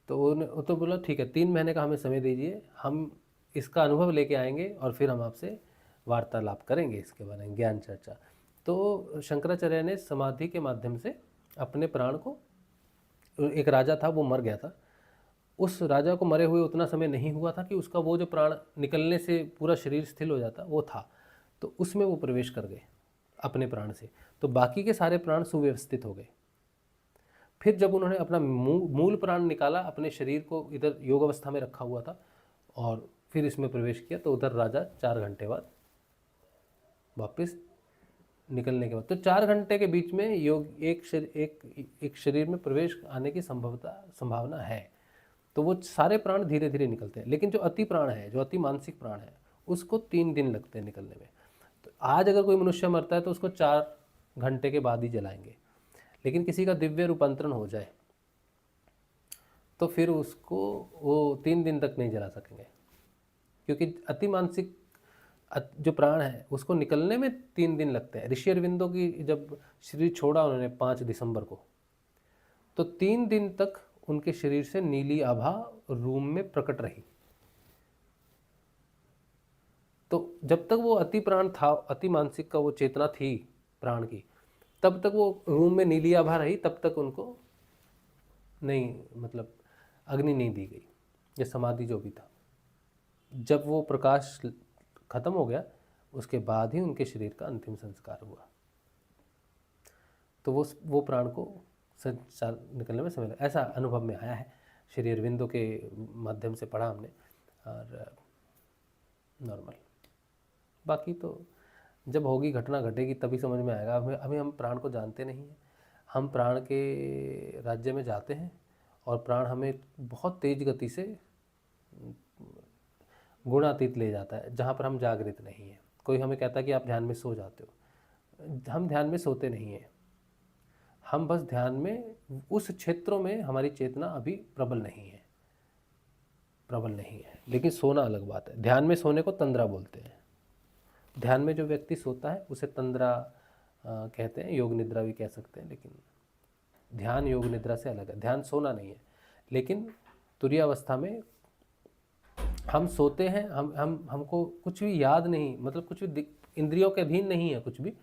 तो बोला ठीक है, 3 महीने का हमें समय दीजिए, हम इसका अनुभव लेके आएंगे और फिर हम आपसे वार्तालाप करेंगे इसके बारे में, ज्ञान चर्चा। तो शंकराचार्य ने समाधि के माध्यम से अपने प्राण को, एक राजा था वो मर गया था, उस राजा को मरे हुए उतना समय नहीं हुआ था कि उसका वो जो प्राण निकलने से पूरा शरीर स्थिर हो जाता, वो था। तो उसमें वो प्रवेश कर गए अपने प्राण से, तो बाकी के सारे प्राण सुव्यवस्थित हो गए। फिर जब उन्होंने अपना मूल प्राण निकाला, अपने शरीर को इधर योग अवस्था में रखा हुआ था, और फिर इसमें प्रवेश किया, तो उधर राजा 4 घंटे बाद वापस निकलने के बाद, तो 4 घंटे के बीच में योग एक शरीर में प्रवेश आने की संभावना है। तो वो सारे प्राण धीरे धीरे निकलते हैं। लेकिन जो अति प्राण है, जो अति मानसिक प्राण है, उसको 3 दिन लगते हैं निकलने में। तो आज अगर कोई मनुष्य मरता है तो उसको 4 घंटे के बाद ही जलाएंगे। लेकिन किसी का दिव्य रूपांतरण हो जाए तो फिर उसको वो 3 दिन तक नहीं जला सकेंगे, क्योंकि अति मानसिक जो प्राण है उसको निकलने में 3 दिन लगते हैं। ऋषि अरविंदो की जब शरीर छोड़ा उन्होंने 5 दिसंबर को, तो 3 दिन तक उनके शरीर से नीली आभा रूम में प्रकट रही। तो जब तक वो अति प्राण था, अति मानसिक का वो चेतना थी प्राण की, तब तक वो रूम में नीली आभा रही, तब तक उनको नहीं, मतलब अग्नि नहीं दी गई या समाधि जो भी था। जब वो प्रकाश खत्म हो गया उसके बाद ही उनके शरीर का अंतिम संस्कार हुआ। तो वो प्राण को निकलने में समय लगा, ऐसा अनुभव में आया है। श्री अरविंदो के माध्यम से पढ़ा हमने, और नॉर्मल। बाकी तो जब होगी घटना घटेगी तभी समझ में आएगा। अभी हम प्राण को जानते नहीं हैं। हम प्राण के राज्य में जाते हैं और प्राण हमें बहुत तेज गति से गुणातीत ले जाता है, जहाँ पर हम जागृत नहीं हैं। कोई हमें कहता है कि आप ध्यान में सो जाते हो, हम ध्यान में सोते नहीं हैं। हम बस ध्यान में उस क्षेत्रों में हमारी चेतना अभी प्रबल नहीं है, लेकिन सोना अलग बात है। ध्यान में सोने को तंद्रा बोलते हैं। ध्यान में जो व्यक्ति सोता है उसे तंद्रा कहते हैं, योग निद्रा भी कह सकते हैं, लेकिन ध्यान योग निद्रा से अलग है। ध्यान सोना नहीं है, लेकिन तुरीयावस्था में हम सोते हैं, हमको कुछ भी याद नहीं, मतलब कुछ भी इंद्रियों के अधीन नहीं है कुछ भी।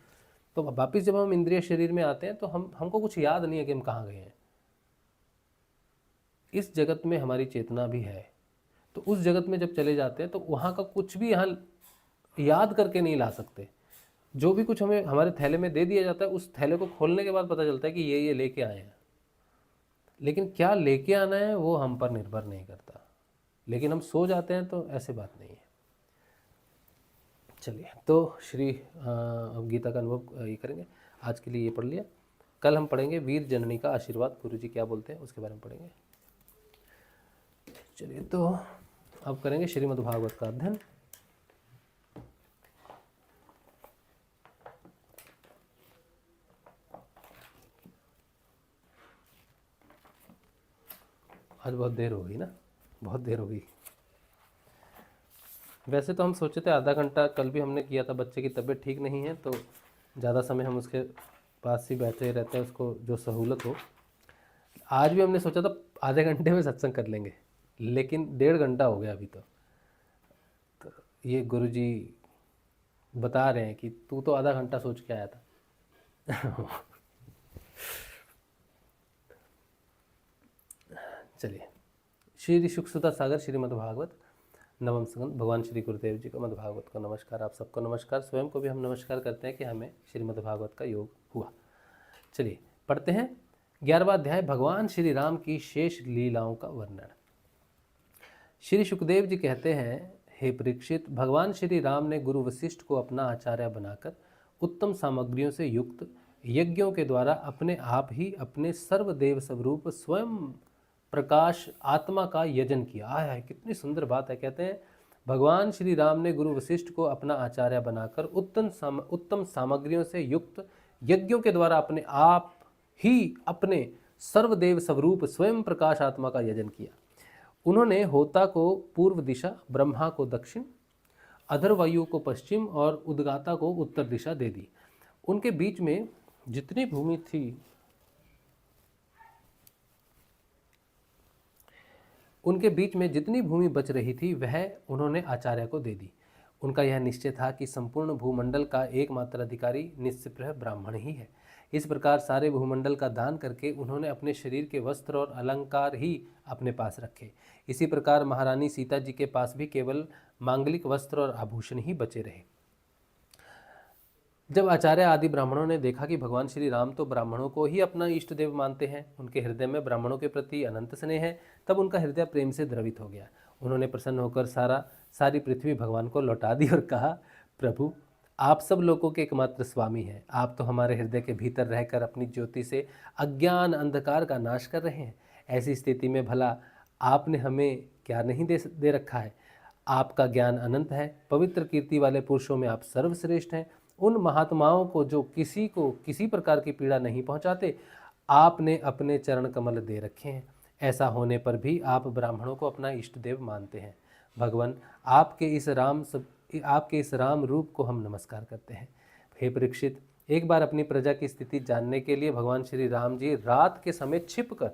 तो वापिस जब हम इंद्रिय शरीर में आते हैं तो हमको कुछ याद नहीं है कि हम कहाँ गए हैं। इस जगत में हमारी चेतना भी है, तो उस जगत में जब चले जाते हैं तो वहाँ का कुछ भी यहाँ याद करके नहीं ला सकते। जो भी कुछ हमें हमारे थैले में दे दिया जाता है, उस थैले को खोलने के बाद पता चलता है कि ये लेके आए हैं, लेकिन क्या लेके आना है वो हम पर निर्भर नहीं करता। लेकिन हम सो जाते हैं तो ऐसे बात नहीं है। चलिए, तो श्री गीता का अनुभव ये करेंगे। आज के लिए ये पढ़ लिया। कल हम पढ़ेंगे वीर जननी का आशीर्वाद, गुरु जी क्या बोलते हैं उसके बारे में पढ़ेंगे। चलिए, तो अब करेंगे श्रीमद् भागवत का अध्ययन। आज बहुत देर हो गई ना, बहुत देर हो गई। वैसे तो हम सोचे थे आधा घंटा, कल भी हमने किया था। बच्चे की तबीयत ठीक नहीं है तो ज़्यादा समय हम उसके पास ही बैठे रहते हैं, उसको जो सहूलत हो। आज भी हमने सोचा था आधे घंटे में सत्संग कर लेंगे, लेकिन 1.5 घंटा हो गया अभी तो ये गुरुजी बता रहे हैं कि तू तो आधा घंटा सोच के आया था। चलिए, श्री सुखसुता सागर श्रीमद् भागवत नवम स्कंद, भगवान श्री गुरुदेव जी को मद्भागवत का नमस्कार। आप सबको नमस्कार। स्वयं को भी हम नमस्कार करते हैं कि हमें श्रीमद् भागवत का योग हुआ। चलिए पढ़ते हैं 11वां अध्याय, भगवान श्री राम की शेष लीलाओं का वर्णन। श्री सुखदेव जी कहते हैं, हे परीक्षित, भगवान श्री राम ने गुरु वशिष्ठ को अपना आचार्य बनाकर उत्तम सामग्रियों से युक्त यज्ञों के द्वारा अपने आप ही अपने सर्वदेव स्वरूप स्वयं प्रकाश आत्मा का यजन किया। है कितनी सुंदर बात है। कहते हैं भगवान श्री राम ने गुरु वशिष्ठ को अपना आचार्य बनाकर उत्तम सामग्रियों से युक्त यज्ञों के द्वारा अपने आप ही अपने सर्वदेव स्वरूप स्वयं प्रकाश आत्मा का यजन किया। उन्होंने होता को पूर्व दिशा, ब्रह्मा को दक्षिण, अधरवायु को पश्चिम और उद्गाता को उत्तर दिशा दे दी। उनके बीच में जितनी भूमि थी, उनके बीच में जितनी भूमि बच रही थी वह उन्होंने आचार्य को दे दी। उनका यह निश्चय था कि संपूर्ण भूमंडल का एकमात्र अधिकारी निस्पृह ब्राह्मण ही है। इस प्रकार सारे भूमंडल का दान करके उन्होंने अपने शरीर के वस्त्र और अलंकार ही अपने पास रखे। इसी प्रकार महारानी सीता जी के पास भी केवल मांगलिक वस्त्र और आभूषण ही बचे रहे। जब आचार्य आदि ब्राह्मणों ने देखा कि भगवान श्री राम तो ब्राह्मणों को ही अपना इष्ट देव मानते हैं, उनके हृदय में ब्राह्मणों के प्रति अनंत स्नेह है, तब उनका हृदय प्रेम से द्रवित हो गया। उन्होंने प्रसन्न होकर सारी पृथ्वी भगवान को लौटा दी और कहा, प्रभु आप सब लोगों के एकमात्र स्वामी हैं। आप तो हमारे हृदय के भीतर रहकर अपनी ज्योति से अज्ञान अंधकार का नाश कर रहे हैं। ऐसी स्थिति में भला आपने हमें क्या नहीं दे रखा है। आपका ज्ञान अनंत है। पवित्र कीर्ति वाले पुरुषों में आप सर्वश्रेष्ठ हैं। उन महात्माओं को जो किसी को किसी प्रकार की पीड़ा नहीं पहुंचाते, आपने अपने चरण कमल दे रखे हैं। ऐसा होने पर भी आप ब्राह्मणों को अपना इष्ट देव मानते हैं। भगवान आपके इस राम रूप को हम नमस्कार करते हैं। हे परीक्षित, एक बार अपनी प्रजा की स्थिति जानने के लिए भगवान श्री राम जी रात के समय छिपकर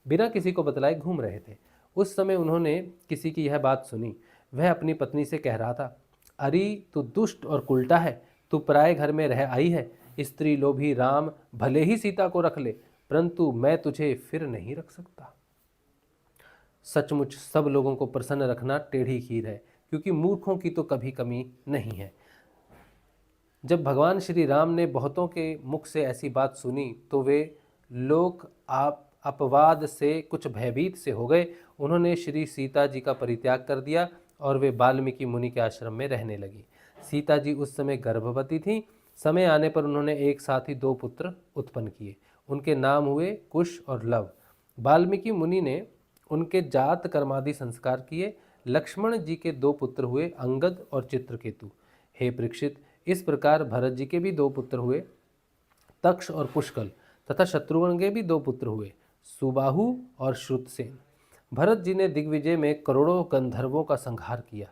बिना किसी को बतलाए घूम रहे थे। उस समय उन्होंने किसी की यह बात सुनी। वह अपनी पत्नी से कह रहा था, अरे तू दुष्ट और उल्टा है, तू पराए घर में रह आई है। स्त्री लोभी राम भले ही सीता को रख ले, परंतु मैं तुझे फिर नहीं रख सकता। सचमुच सब लोगों को प्रसन्न रखना टेढ़ी खीर है, क्योंकि मूर्खों की तो कभी कमी नहीं है। जब भगवान श्री राम ने बहुतों के मुख से ऐसी बात सुनी तो वे लोग आप अपवाद से कुछ भयभीत से हो गए। उन्होंने श्री सीता जी का परित्याग कर दिया और वे वाल्मीकि मुनि के आश्रम में रहने लगी। सीता जी उस समय गर्भवती थीं। समय आने पर उन्होंने एक साथ ही 2 पुत्र उत्पन्न किए। उनके नाम हुए कुश और लव। वाल्मीकि मुनि ने उनके जात कर्मादि संस्कार किए। लक्ष्मण जी के 2 पुत्र हुए, अंगद और चित्रकेतु। हे परीक्षित, इस प्रकार भरत जी के भी 2 पुत्र हुए, तक्ष और पुष्कल, तथा शत्रुघ्न के भी 2 पुत्र हुए, सुबाहु और श्रुतसेन। भरत जी ने दिग्विजय में करोड़ों गंधर्वों का संहार किया।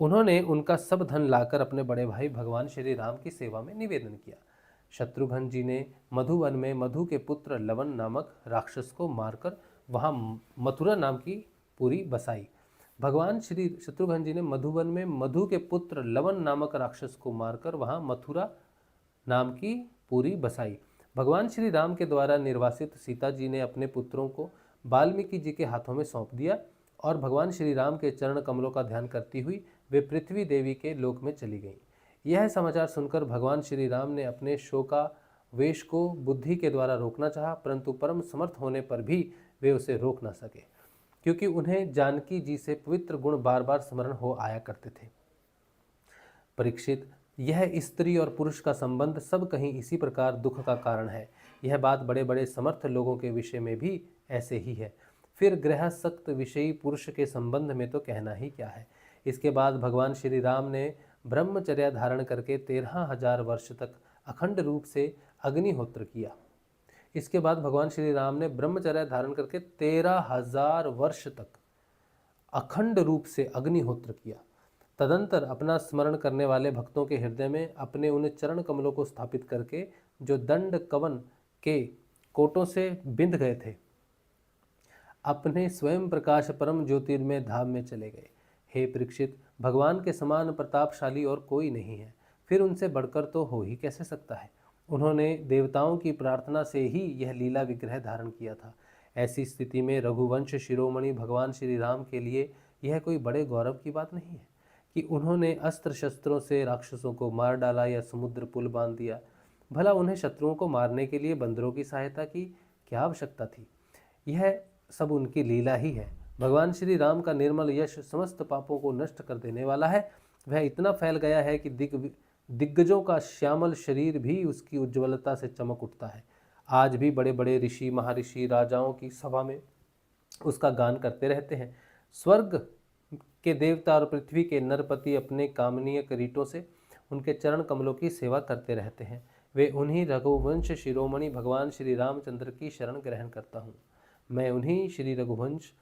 उन्होंने उनका सब धन लाकर अपने बड़े भाई भगवान श्री राम की सेवा में निवेदन किया। शत्रुघ्न जी ने मधुवन में मधु के पुत्र लवन नामक राक्षस को मारकर वहाँ मथुरा नाम की पुरी बसाई। भगवान श्री शत्रुघ्न जी ने मधुवन में मधु के पुत्र लवन नामक राक्षस को मारकर वहाँ मथुरा नाम की पुरी बसाई। भगवान श्री राम के द्वारा निर्वासित सीता जी ने अपने पुत्रों को वाल्मीकि जी के हाथों में सौंप दिया और भगवान श्री राम के चरण कमलों का ध्यान करती हुई वे पृथ्वी देवी के लोक में चली गईं। यह समाचार सुनकर भगवान श्री राम ने अपने शोकावेश को बुद्धि के द्वारा रोकना चाहा, परंतु परम समर्थ होने पर भी वे उसे रोक न सके, क्योंकि उन्हें जानकी जी से पवित्र गुण बार बार स्मरण हो आया करते थे। परीक्षित, यह स्त्री और पुरुष का संबंध सब कहीं इसी प्रकार दुख का कारण है। यह बात बड़े बड़े समर्थ लोगों के विषय में भी ऐसे ही है। फिर गृहस्थ विषयी पुरुष के संबंध में तो कहना ही क्या है। इसके बाद भगवान श्री राम ने ब्रह्मचर्या धारण करके 13,000 वर्ष तक अखंड रूप से अग्निहोत्र किया। इसके बाद भगवान श्री राम ने ब्रह्मचर्या धारण करके 13,000 वर्ष तक अखंड रूप से अग्निहोत्र किया। तदंतर अपना स्मरण करने वाले भक्तों के हृदय में अपने उन चरण कमलों को स्थापित करके जो दंड कवन के कोटों से बिंध गए थे, अपने स्वयं प्रकाश परम ज्योतिर्मय धाम में चले गए। हे परीक्षित, भगवान के समान प्रतापशाली और कोई नहीं है, फिर उनसे बढ़कर तो हो ही कैसे सकता है। उन्होंने देवताओं की प्रार्थना से ही यह लीला विग्रह धारण किया था। ऐसी स्थिति में रघुवंश शिरोमणि भगवान श्री राम के लिए यह कोई बड़े गौरव की बात नहीं है कि उन्होंने अस्त्र शस्त्रों से राक्षसों को मार डाला या समुद्र पुल बांध दिया। भला उन्हें शत्रुओं को मारने के लिए बंदरों की सहायता की क्या आवश्यकता थी। यह सब उनकी लीला ही है। भगवान श्री राम का निर्मल यश समस्त पापों को नष्ट कर देने वाला है। वह इतना फैल गया है कि दिग्गजों का श्यामल शरीर भी उसकी उज्ज्वलता से चमक उठता है। आज भी बड़े बड़े ऋषि महर्षि राजाओं की सभा में उसका गान करते रहते हैं। स्वर्ग के देवता और पृथ्वी के नरपति अपने कामनीय किरीटों से उनके चरण कमलों की सेवा करते रहते हैं। वे उन्हीं रघुवंश शिरोमणि भगवान श्री रामचंद्र की शरण ग्रहण करता हूँ। मैं उन्हीं श्री रघुवंश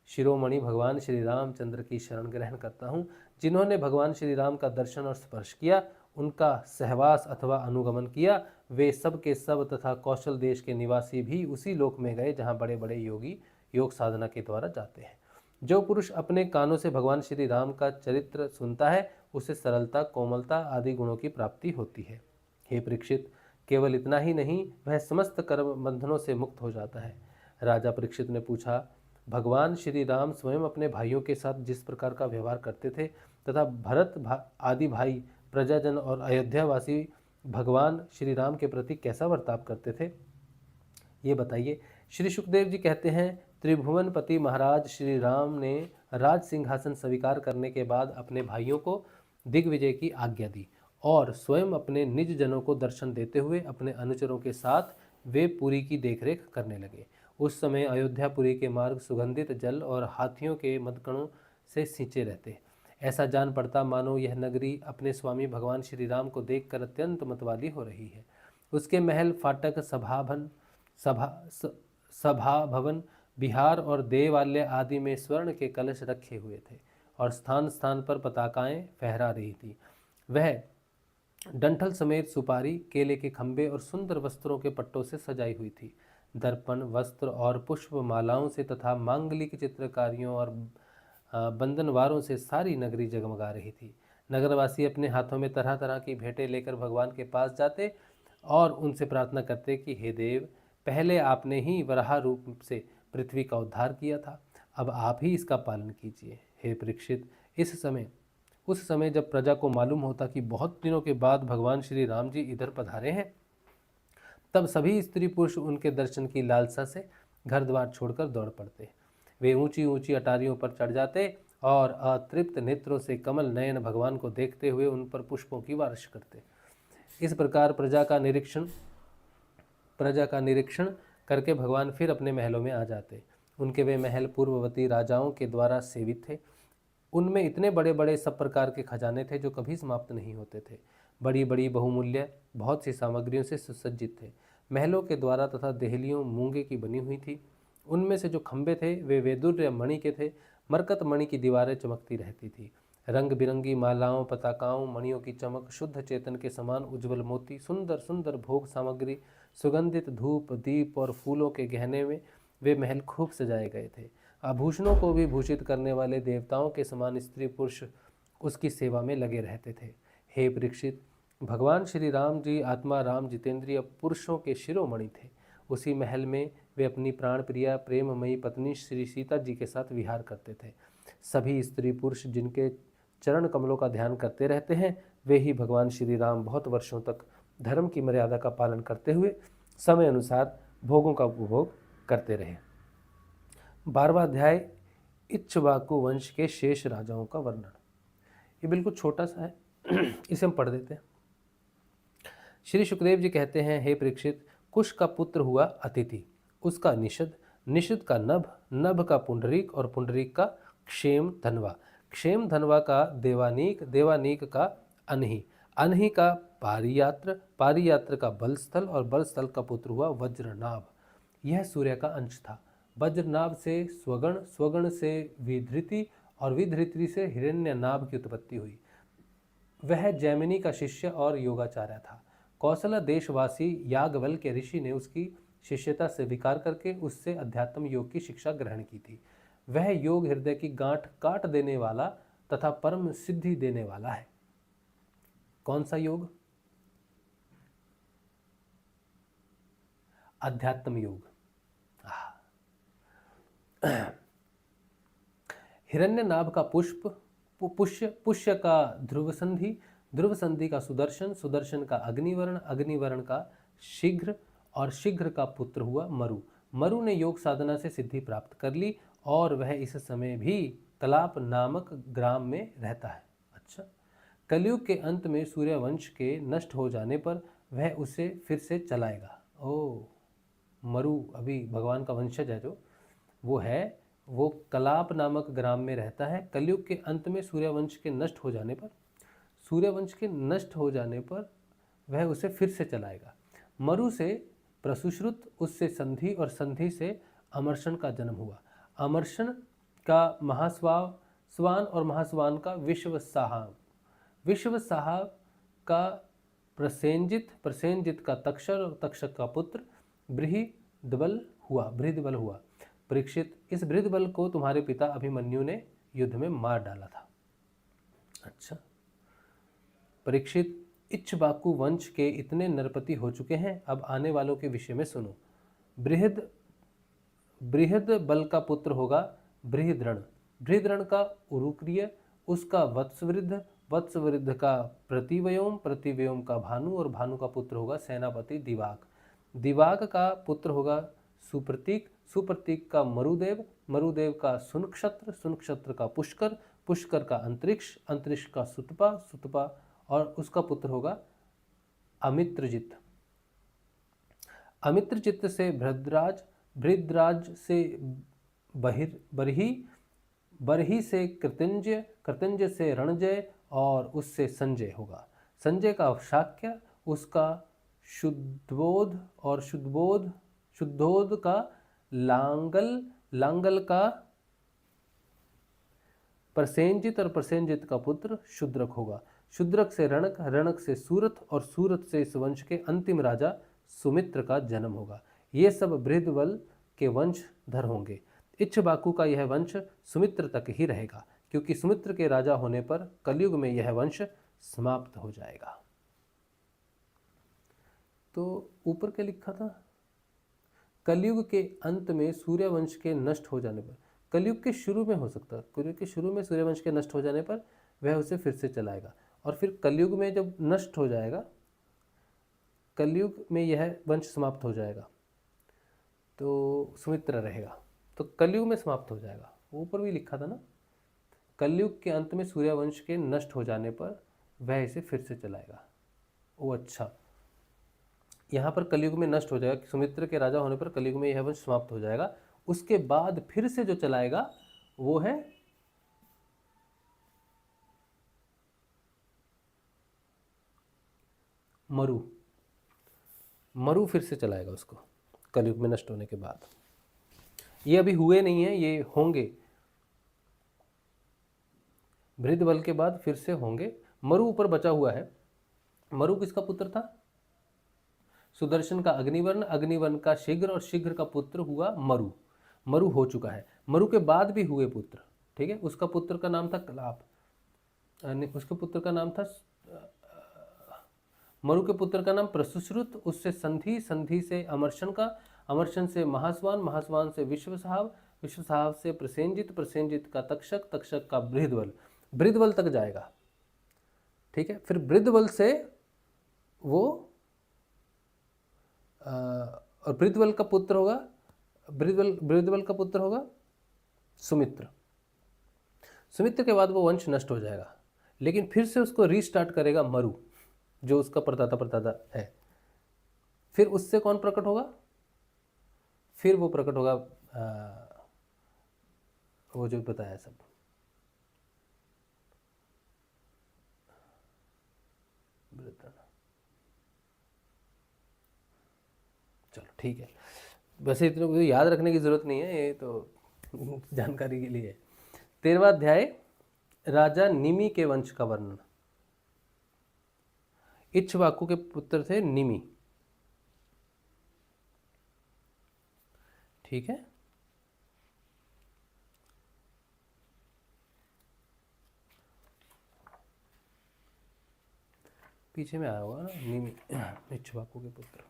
शिरोमणि भगवान श्री रामचंद्र की शरण ग्रहण करता हूँ, जिन्होंने भगवान श्री राम का दर्शन और स्पर्श किया, उनका सहवास अथवा अनुगमन किया। वे सब के सब तथा कौशल देश के निवासी भी उसी लोक में गए जहाँ बड़े बड़े योगी योग साधना के द्वारा जाते हैं। जो पुरुष अपने कानों से भगवान श्री राम का चरित्र सुनता है, उसे सरलता, कोमलता आदि गुणों की प्राप्ति होती है। हे परीक्षित, केवल इतना ही नहीं, वह समस्त कर्म बंधनों से मुक्त हो जाता है। राजा परीक्षित ने पूछा, भगवान श्री राम स्वयं अपने भाइयों के साथ जिस प्रकार का व्यवहार करते थे तथा भरत आदि भाई, प्रजाजन और अयोध्यावासी भगवान श्री राम के प्रति कैसा बर्ताव करते थे, ये बताइए। श्री सुखदेव जी कहते हैं, त्रिभुवनपति महाराज श्री राम ने राज सिंहासन स्वीकार करने के बाद अपने भाइयों को दिग्विजय की आज्ञा दी और स्वयं अपने निज जनों को दर्शन देते हुए अपने अनुचरों के साथ वे पुरी की देखरेख करने लगे। उस समय अयोध्यापुरी के मार्ग सुगंधित जल और हाथियों के मदकणों से सींचे रहते। ऐसा जान पड़ता मानो यह नगरी अपने स्वामी भगवान श्री राम को देखकर अत्यंत मतवाली हो रही है। उसके महल, फाटक, सभा भवन, बिहार और देवालय आदि में स्वर्ण के कलश रखे हुए थे और स्थान स्थान पर पताकाएं फहरा रही थी। वह डंठल समेत सुपारी, केले के खंभे और सुंदर वस्त्रों के पट्टों से सजाई हुई थी। दर्पण, वस्त्र और पुष्प मालाओं से तथा मांगलिक चित्रकारियों और बंधनवारों से सारी नगरी जगमगा रही थी। नगरवासी अपने हाथों में तरह तरह की भेंटें लेकर भगवान के पास जाते और उनसे प्रार्थना करते कि हे देव, पहले आपने ही वराह रूप से पृथ्वी का उद्धार किया था, अब आप ही इसका पालन कीजिए। हे परीक्षित, उस समय जब प्रजा को मालूम होता कि बहुत दिनों के बाद भगवान श्री राम जी इधर पधारे हैं, तब सभी स्त्री पुरुष उनके दर्शन की लालसा से घर द्वार छोड़कर दौड़ पड़ते। वे ऊंची ऊंची अटारियों पर चढ़ जाते और अतृप्त नेत्रों से कमल नयन भगवान को देखते हुए उन पर पुष्पों की वर्ष करते। इस प्रकार प्रजा का निरीक्षण करके भगवान फिर अपने महलों में आ जाते। उनके वे महल पूर्ववर्ती राजाओं के द्वारा सेवित थे। उनमें इतने बड़े बड़े सब प्रकार के खजाने थे जो कभी समाप्त नहीं होते थे। बड़ी बड़ी बहुमूल्य बहुत सी सामग्रियों से सुसज्जित थे। महलों के द्वारा तथा देहलियों मूंगे की बनी हुई थी। उनमें से जो खंभे थे वे वैदुर्य मणि के थे। मरकत मणि की दीवारें चमकती रहती थी। रंग बिरंगी मालाओं, पताकाओं, मणियों की चमक, शुद्ध चेतन के समान उज्ज्वल मोती, सुंदर सुंदर भोग सामग्री, सुगंधित धूप, दीप और फूलों के गहने में वे महल खूब सजाए गए थे। आभूषणों को भी भूषित करने वाले देवताओं के समान स्त्री पुरुष उसकी सेवा में लगे रहते थे। हे परीक्षित, भगवान श्री राम जी आत्मा राम जितेंद्रिय पुरुषों के शिरोमणि थे। उसी महल में वे अपनी प्राण प्रिया प्रेममयी पत्नी श्री सीता जी के साथ विहार करते थे। सभी स्त्री पुरुष जिनके चरण कमलों का ध्यान करते रहते हैं, वे ही भगवान श्री राम बहुत वर्षों तक धर्म की मर्यादा का पालन करते हुए समय अनुसार भोगों का उपभोग करते रहे। 12वां अध्याय, इक्ष्वाकु वंश के शेष राजाओं का वर्णन। ये बिल्कुल छोटा सा है, इसे हम पढ़ देते हैं। श्री सुखदेव जी कहते हैं, हे परीक्षित, कुश का पुत्र हुआ अतिथि, उसका निषद, निषद का नभ, नभ का पुंडरीक और पुंडरीक का क्षेम धनवा, क्षेम धनवा का देवानीक, देवानीक का अनहि, अनहि का पारियात्र, पारियात्र का बलस्थल और बलस्थल का पुत्र हुआ वज्रनाभ। यह सूर्य का अंश था। वज्रनाभ से स्वगण, स्वगण से विधृति और विधृति से हिरण्यनाभ की उत्पत्ति हुई। वह जैमिनी का शिष्य और योगाचार्य था। कौशल देशवासी याज्ञवल्क्य के ऋषि ने उसकी शिष्यता स्वीकार करके उससे अध्यात्म योग की शिक्षा ग्रहण की थी। वह योग हृदय की गांठ काट देने वाला तथा परम सिद्धि देने वाला है। कौन सा योग? अध्यात्म योग। हिरण्यनाभ का पुष्य, पुष्य का ध्रुव संधि, ध्रुव संधि का सुदर्शन, सुदर्शन का अग्निवर्ण, अग्निवर्ण का शीघ्र और शीघ्र का पुत्र हुआ मरु। मरु ने योग साधना से सिद्धि प्राप्त कर ली और वह इस समय भी कलाप नामक ग्राम में रहता है। अच्छा, कलयुग के अंत में सूर्यवंश के नष्ट हो जाने पर वह उसे फिर से चलाएगा। ओ, मरु अभी भगवान का वंशज है, जो वो कलाप नामक ग्राम में रहता है। कलयुग के अंत में सूर्यवंश के नष्ट हो जाने पर वह उसे फिर से चलाएगा। मरु से प्रसुश्रुत, उससे संधि और संधि से अमर्षण का जन्म हुआ। अमर्षण का महास्वान और महास्वान का विश्वसाहाब, विश्वसाहाब का प्रसेंजित, प्रसेंजित का तक्षक और तक्षक का पुत्र बृहद्बल हुआ। परीक्षित, इस बृहद्बल को तुम्हारे पिता अभिमन्यु ने युद्ध में मार डाला था। अच्छा परीक्षित, इक्ष्वाकु वंश के इतने नरपति हो चुके हैं, अब आने वालों के विषय में सुनो। बृहद्बल का पुत्र होगा बृहद्रण, बृहद्रण का उरुक्रिय, उसका वत्सवृद्ध, वत्सवृद्ध का प्रतिव्योम, प्रतिव्योम का भानु और भानु का पुत्र होगा सेनापति दिवाक, दिवाक का पुत्र होगा सुप्रतीक, सुप्रतीक का मरुदेव, मरुदेव का सुनक्षत्र, सुनक्षत्र का पुष्कर, पुष्कर का अंतरिक्ष, अंतरिक्ष का सुतपा, सुतपा और उसका पुत्र होगा अमित्रजित, अमित्रजित से भृद्राज, भृद्राज से बरही, बरही से कृतंजय, कृतंजय से रणजय और उससे संजय होगा। संजय का शाक्य, उसका शुद्धोध और शुद्धोध का लांगल, लांगल का प्रसेंजित और प्रसेंजित का पुत्र शूद्रक होगा। शूद्रक से रणक, रणक से सूरत और सूरत से इस वंश के अंतिम राजा सुमित्र का जन्म होगा। ये सब बृहद्बल के वंशधर होंगे। इक्ष्वाकु का यह वंश सुमित्र तक ही रहेगा, क्योंकि सुमित्र के राजा होने पर कलयुग में यह वंश समाप्त हो जाएगा। तो ऊपर क्या लिखा था? कलयुग के अंत में सूर्यवंश के नष्ट हो जाने पर, कलयुग के शुरू में हो सकता है, कलयुग के शुरू में सूर्यवंश के नष्ट हो जाने पर वह उसे फिर से चलाएगा, और फिर कलयुग में जब नष्ट हो जाएगा, कलयुग में यह वंश समाप्त हो जाएगा तो सुमित्र रहेगा, तो कलयुग में समाप्त हो जाएगा। ऊपर भी लिखा था ना, कलयुग के अंत में सूर्यवंश के नष्ट हो जाने पर वह इसे फिर से चलाएगा। ओ अच्छा, यहाँ पर कलयुग में नष्ट हो जाएगा, सुमित्र के राजा होने पर कलयुग में यह वंश समाप्त हो जाएगा, उसके बाद फिर से जो चलाएगा वो है मरु। मरु फिर से चलाएगा उसको कलयुग में नष्ट होने के बाद। ये अभी हुए नहीं है, ये होंगे, बृहद्बल के बाद फिर से होंगे। मरु ऊपर बचा हुआ है। मरु किसका पुत्र था? सुदर्शन का अग्निवर्ण, अग्निवर्ण का शीघ्र, और शीघ्र का पुत्र हुआ मरु। मरु हो चुका है। मरु के बाद भी हुए पुत्र, ठीक है। उसका पुत्र का नाम था कलाप, उसके पुत्र का नाम था मरु के पुत्र का नाम प्रसुश्रुत, उससे संधि, संधि से अमरशन का, अमरशन से महास्वान, महास्वान से विश्वसाव, विश्वसाव से प्रसेनजित, प्रसेनजित का तक्षक, तक्षक का बृहद्बल, बृहद्बल तक जाएगा, ठीक है। फिर बृहद्बल से वो और बृहद्बल का पुत्र होगा, बृहद्बल का पुत्र होगा सुमित्र। सुमित्र के बाद वो वंश नष्ट हो जाएगा, लेकिन फिर से उसको रीस्टार्ट करेगा मरु, जो उसका परदाता है। फिर उससे कौन प्रकट होगा? फिर वो प्रकट होगा वो जो बताया सब। चलो ठीक है, वैसे इतने को याद रखने की जरूरत नहीं है, ये तो जानकारी के लिए है। 13वां अध्याय, राजा निमि के वंश का वर्णन। इक्ष्वाकु के पुत्र थे निमि, ठीक है। पीछे में आया होगा ना, निमि इक्ष्वाकु के पुत्र।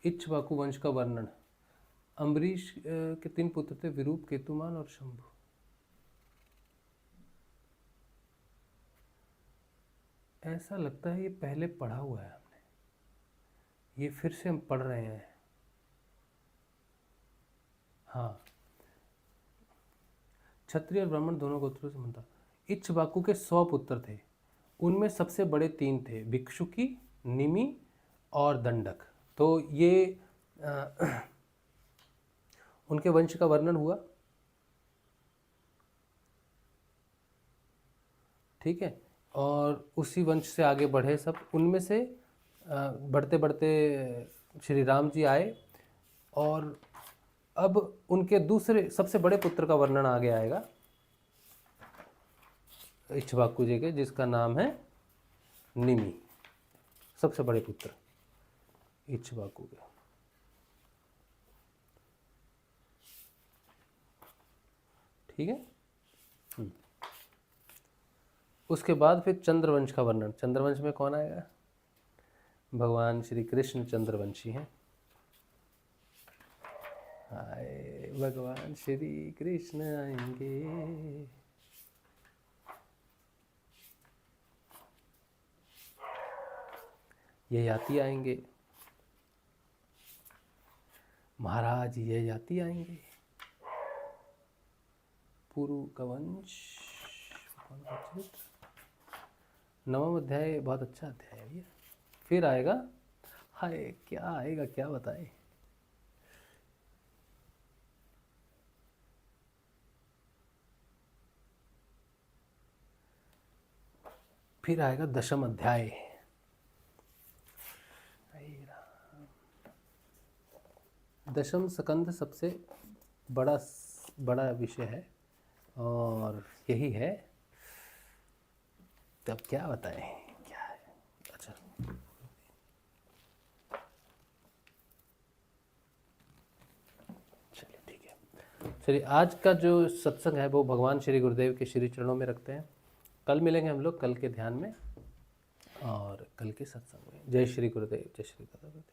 इक्ष्वाकु वंश का वर्णन। अम्बरीश के 3 पुत्र थे, विरूप, केतुमान और शंभु। ऐसा लगता है ये पहले पढ़ा हुआ है हमने, ये फिर से हम पढ़ रहे हैं। हाँ, क्षत्रिय और ब्राह्मण दोनों गोत्रों से बनता। इक्ष्वाकु के 100 पुत्र थे, उनमें सबसे बड़े 3 थे, भिक्षुकी, निमि और दंडक। तो ये उनके वंश का वर्णन हुआ, ठीक है। और उसी वंश से आगे बढ़े सब, उनमें से बढ़ते बढ़ते श्री राम जी आए, और अब उनके दूसरे सबसे बड़े पुत्र का वर्णन आगे आएगा इक्ष्वाकु जी के, जिसका नाम है निमि, सबसे बड़े पुत्र इक्ष्वाकु के, ठीक है। उसके बाद फिर चंद्रवंश का वर्णन। चंद्रवंश में कौन आएगा? भगवान श्री कृष्ण चंद्रवंशी हैं। आए भगवान श्री कृष्ण आएंगे। ये याति आएंगे, महाराज ये याति आएंगे। पुरु का वंश, 9वां अध्याय बहुत अच्छा अध्याय है ये। फिर आएगा, हाय क्या आएगा क्या बताए। फिर आएगा 10वां अध्याय। दशम स्कंद सबसे बड़ा विषय है। और यही है। तब क्या बताएं क्या है। अच्छा, चलिए ठीक है। चलिए आज का जो सत्संग है वो भगवान श्री गुरुदेव के श्री चरणों में रखते हैं। कल मिलेंगे हम लोग कल के ध्यान में और कल के सत्संग में। जय श्री गुरुदेव, जय श्री गुरुदेव।